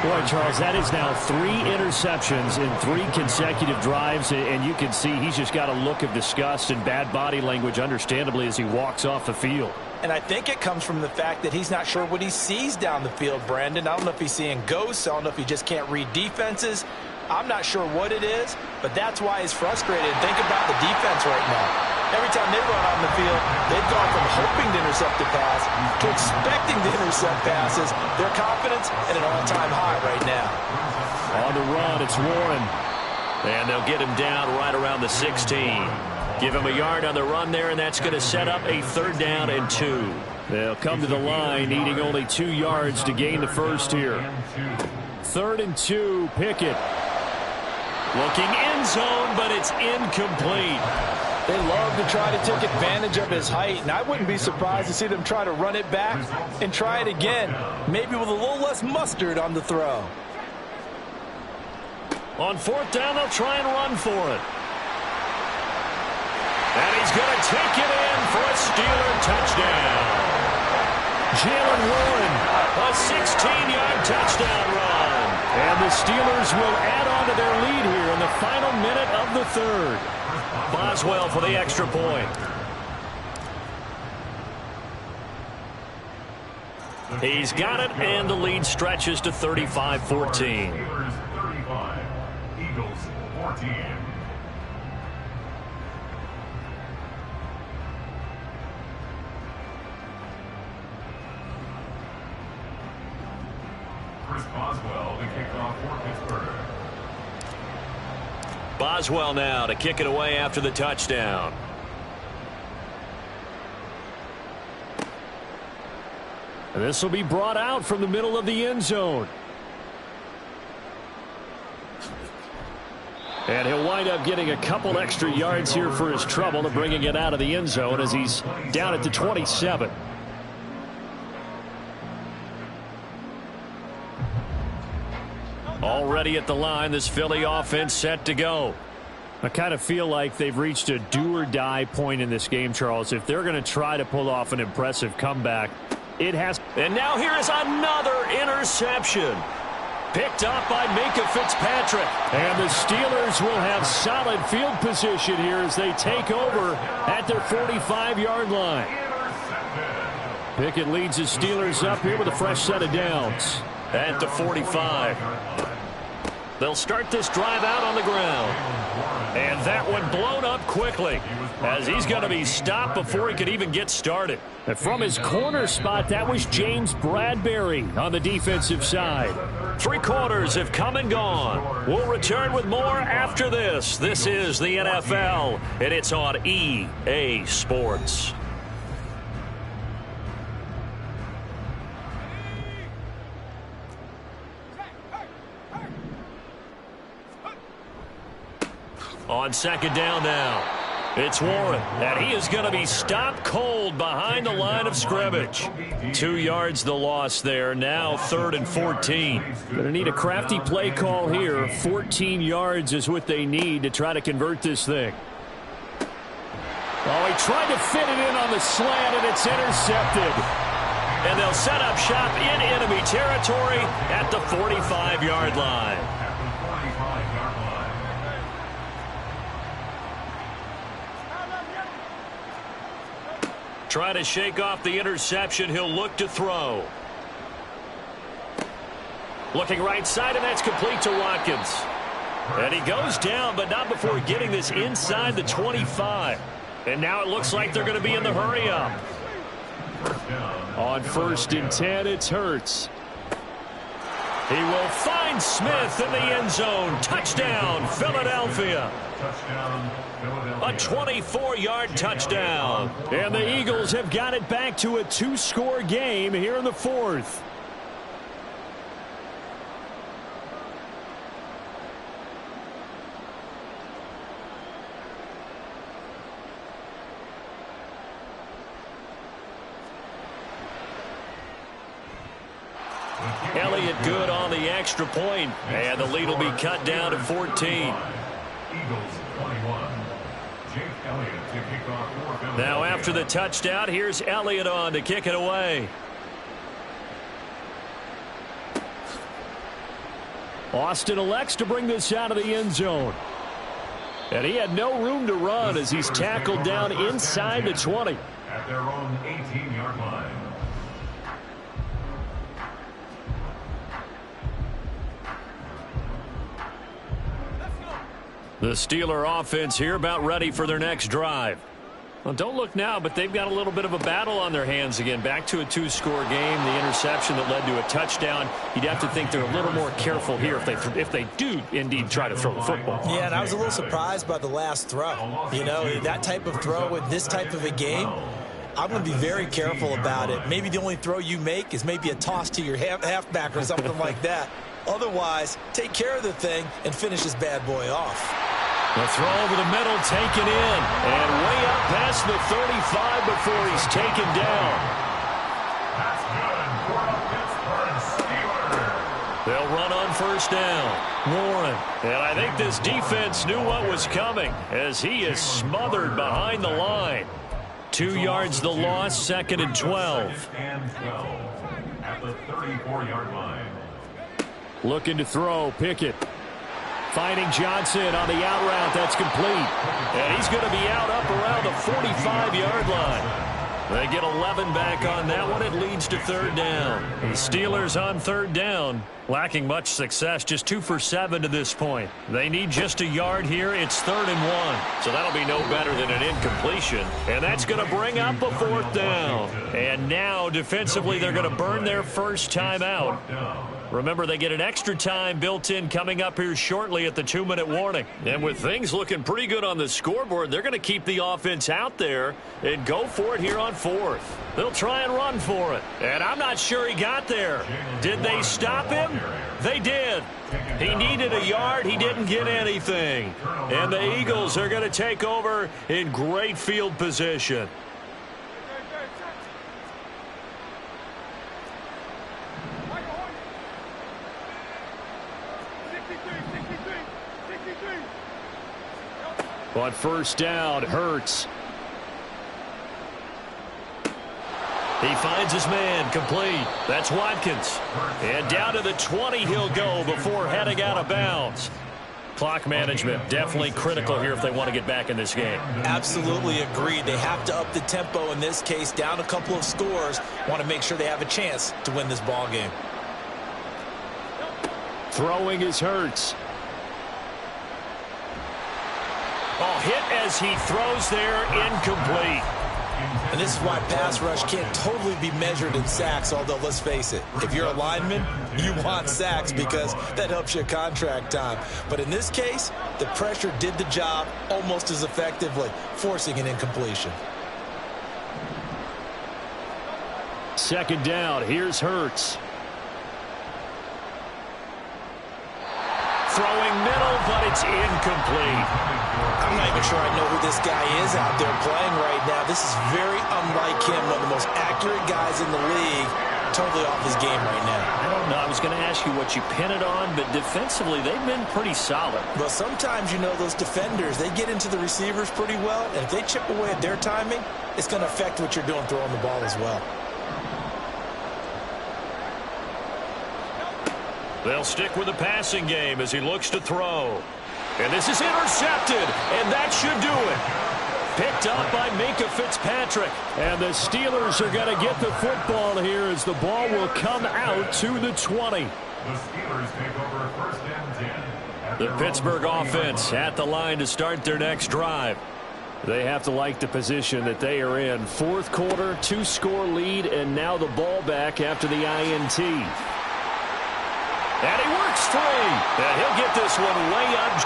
Speaker 11: Boy, Charles, that is now 3 interceptions in 3 consecutive drives, and you can see he's just got a look of disgust and bad body language, understandably, as he walks off the field.
Speaker 6: And I think it comes from the fact that he's not sure what he sees down the field, Brandon. I don't know if he's seeing ghosts. I don't know if he just can't read defenses. I'm not sure what it is, but that's why he's frustrated. Think about the defense right now. Every time they run on the field, they've gone from hoping to intercept a pass to expecting to intercept passes. Their confidence at an all-time high right now.
Speaker 11: On the run, it's Warren.
Speaker 3: And they'll get him down right around the 16. Give him a yard on the run there, and that's going to set up a 3rd down and 2.
Speaker 11: They'll come to the line, needing only 2 yards to gain the first here. 3rd and 2, Pickett.
Speaker 3: Looking end zone, but it's incomplete.
Speaker 7: They love to try to take advantage of his height, and I wouldn't be surprised to see them try to run it back and try it again, maybe with a little less mustard on the throw.
Speaker 3: On 4th down, they'll try and run for it. And he's going to take it in for a Steeler touchdown.
Speaker 11: Jalen Warren,
Speaker 3: a 16-yard touchdown run.
Speaker 11: And the Steelers will add on to their lead here in the final minute of the 3rd.
Speaker 3: Boswell for the extra point. He's got it, and the lead stretches to 35-14.
Speaker 4: 35, Eagles 14. Chris Boswell to kick off for Pittsburgh.
Speaker 3: Boswell now to kick it away after the touchdown.
Speaker 11: And this will be brought out from the middle of the end zone. And he'll wind up getting a couple extra yards here for his trouble to bringing it out of the end zone as he's down at the 27.
Speaker 3: Already at the line, this Philly offense set to go.
Speaker 11: I kind of feel like they've reached a do-or-die point in this game, Charles. If they're going to try to pull off an impressive comeback, it has.
Speaker 3: And now here is another interception. Picked up by Minka Fitzpatrick.
Speaker 11: And the Steelers will have solid field position here as they take over at their 45-yard line. Pickett leads his Steelers up here with a fresh set of downs.
Speaker 3: At the 45. They'll start this drive out on the ground. And that one blown up quickly as he's going to be stopped before he could even get started.
Speaker 11: And from his corner spot, that was James Bradbury on the defensive side.
Speaker 3: 3 quarters have come and gone. We'll return with more after this. This is the NFL, and it's on EA Sports. On 2nd down now, it's Warren, and he is going to be stopped cold behind the line of scrimmage. 2 yards the loss there, now 3rd and 14.
Speaker 11: Going to need a crafty play call here. 14 yards is what they need to try to convert this thing. Oh, he tried to fit it in on the slant, and it's intercepted.
Speaker 3: And they'll set up shop in enemy territory at the 45-yard line. Try to shake off the interception. He'll look to throw. Looking right side, and that's complete to Watkins. And he goes down, but not before getting this inside the 25. And now it looks like they're going to be in the hurry-up. On 1st and 10, it's Hurts. He will find Smith in the end zone. Touchdown, Philadelphia. A 24-yard touchdown. And the Eagles have got it back to a 2-score game here in the 4th. Elliott good on the extra point, and the lead will be cut down to 14.
Speaker 4: Eagles 21. Jake Elliott to kick off for Philadelphia.
Speaker 3: Now after the touchdown, here's Elliott on to kick it away. Austin elects to bring this out of the end zone. And he had no room to run as he's tackled down inside the 20.
Speaker 4: At their own 18-yard line.
Speaker 3: The Steeler offense here about ready for their next drive. Well, don't look now, but they've got a little bit of a battle on their hands again. Back to a 2-score game. The interception that led to a touchdown. You'd have to think they're a little more careful here if they do indeed try to throw the football.
Speaker 6: Yeah, and I was a little surprised by the last throw. You know, that type of throw in this type of a game, I'm going to be very careful about it. Maybe the only throw you make is maybe a toss to your halfback or something like that. Otherwise, take care of the thing and finish this bad boy off.
Speaker 3: The throw over the middle taken in. And way up past the 35 before he's taken down.
Speaker 4: That's good for the Pittsburgh Steelers.
Speaker 3: They'll run on 1st down. Warren. And I think this defense knew what was coming as he is smothered behind the line. 2 yards the loss, 2nd and 12.
Speaker 4: And 12 at the 34-yard line.
Speaker 3: Looking to throw, Pickett. Finding Johnson on the out route. That's complete. And he's going to be out up around the 45-yard line. They get 11 back on that one. It leads to 3rd down. The Steelers on 3rd down. Lacking much success. Just 2 for 7 to this point. They need just a yard here. It's 3rd and 1. So that'll be no better than an incompletion. And that's going to bring up a 4th down. And now defensively they're going to burn their first time out. Remember, they get an extra time built in coming up here shortly at the 2-minute warning. And with things looking pretty good on the scoreboard, they're going to keep the offense out there and go for it here on 4th. They'll try and run for it. And I'm not sure he got there. Did they stop him? They did. He needed a yard. He didn't get anything. And the Eagles are going to take over in great field position. On 1st down, Hurts. He finds his man, complete. That's Watkins. And down to the 20 he'll go before heading out of bounds. Clock management definitely critical here if they want to get back in this game.
Speaker 6: Absolutely agreed. They have to up the tempo in this case. Down a couple of scores. Want to make sure they have a chance to win this ball game.
Speaker 3: Throwing is Hurts. Oh, hit as he throws there, incomplete.
Speaker 6: And this is why pass rush can't totally be measured in sacks, although let's face it, if you're a lineman, you want sacks because that helps your contract time. But in this case, the pressure did the job almost as effectively, forcing an incompletion.
Speaker 3: 2nd down, here's Hurts. Throwing middle, but it's incomplete.
Speaker 6: I'm not even sure I know who this guy is out there playing right now. This is very unlike him, one of the most accurate guys in the league. Totally off his game right now.
Speaker 3: I don't know. I was going to ask you what you pin it on, but defensively, they've been pretty solid.
Speaker 6: Well, sometimes, you know, those defenders, they get into the receivers pretty well, and if they chip away at their timing, it's going to affect what you're doing throwing the ball as well.
Speaker 3: They'll stick with the passing game as he looks to throw. And this is intercepted, and that should do it. Picked up by Minkah Fitzpatrick. And the Steelers are going to get the football here as the ball will come out to the 20.
Speaker 4: The Steelers take over first and 10.
Speaker 3: The Pittsburgh offense at the line to start their next drive. They have to like the position that they are in. Fourth quarter, 2-score lead, and now the ball back after the INT. And he works free. And he'll get this one way up.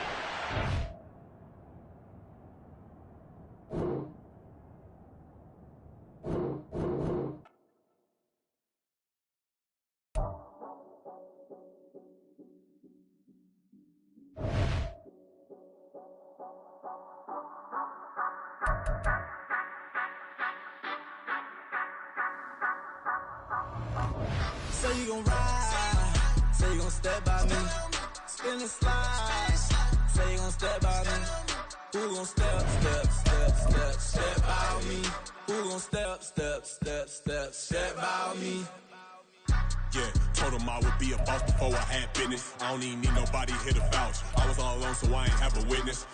Speaker 13: Say you gon' ride, say you gon' step by me, spin and slide, say you gon' step by me, who gon' step by me, who gon' step by me.
Speaker 15: Yeah, told him I would be a boss before I had business. I don't even need nobody here to vouch. I was all alone, so I ain't have a witness.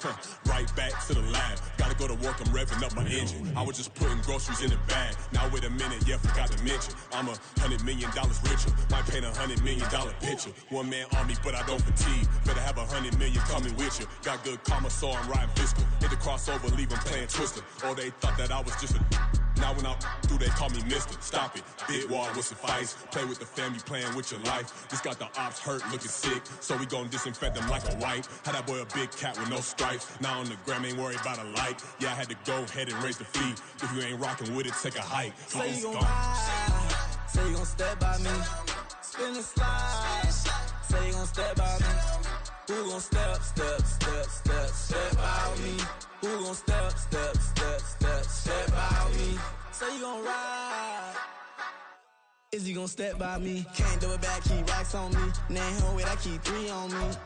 Speaker 15: Right back to the lab. Gotta go to work, I'm revving up my engine. I was just putting groceries in the bag. Now wait a minute, yeah, forgot to mention. I'm $100 million richer. Might paint $100 million picture. One man army, but I don't fatigue. Better have 100 million coming with you. Got good karma, so I'm riding fiscal. Hit the crossover, leave them playing Twister. Or they thought that I was just a... Now when I'm through, they call me Mister. Stop it. Big wall will suffice. Play with the family, playing with your life. This got the ops hurt, looking sick. So we gon' disinfect them like a wipe. Had that boy a big cat with no stripes. Now on the gram, ain't worried about a light. Yeah, I had to go ahead and raise the fee. If you ain't rocking with it, take a hike.
Speaker 13: Say you gon' ride, say you gon' step by me, spin and slide, say you gon' step by me, who gon' step by me, who gon' step by me, say you gon' ride, is he gon' step by me, can't do it back, keep racks on me, name home with I keep 3 on me.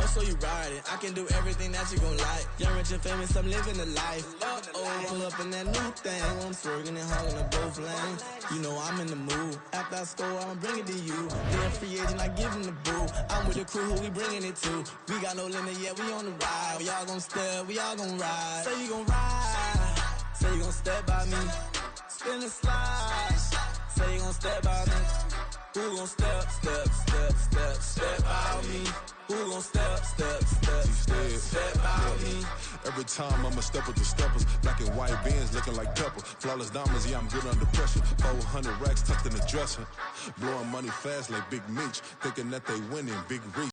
Speaker 13: Oh, so you riding, I can do everything that you gon' like. Young, rich, and famous, I'm living the life. Uh-oh, pull up in that new thing. I'm swerving and hogging up both lanes. You know I'm in the mood. After I score, I'ma bring it to you. Then free agent, I give him the boo. I'm with the crew, who we bringing it to. We got no limit, yeah, we on the ride. We all gon' step, we all gon' ride. Say you gon' ride, say you gon' step by me. Spin and slide, say you gon' step by me. Who gon' step by me? Who gon' step by me?
Speaker 14: Every time I'ma step with the steppers. Black and white beans looking like pepper. Flawless diamonds, yeah, I'm good under pressure. 400 racks tucked in the dresser. Blowing money fast like Big Meech. Thinking that they winning, Big Reach.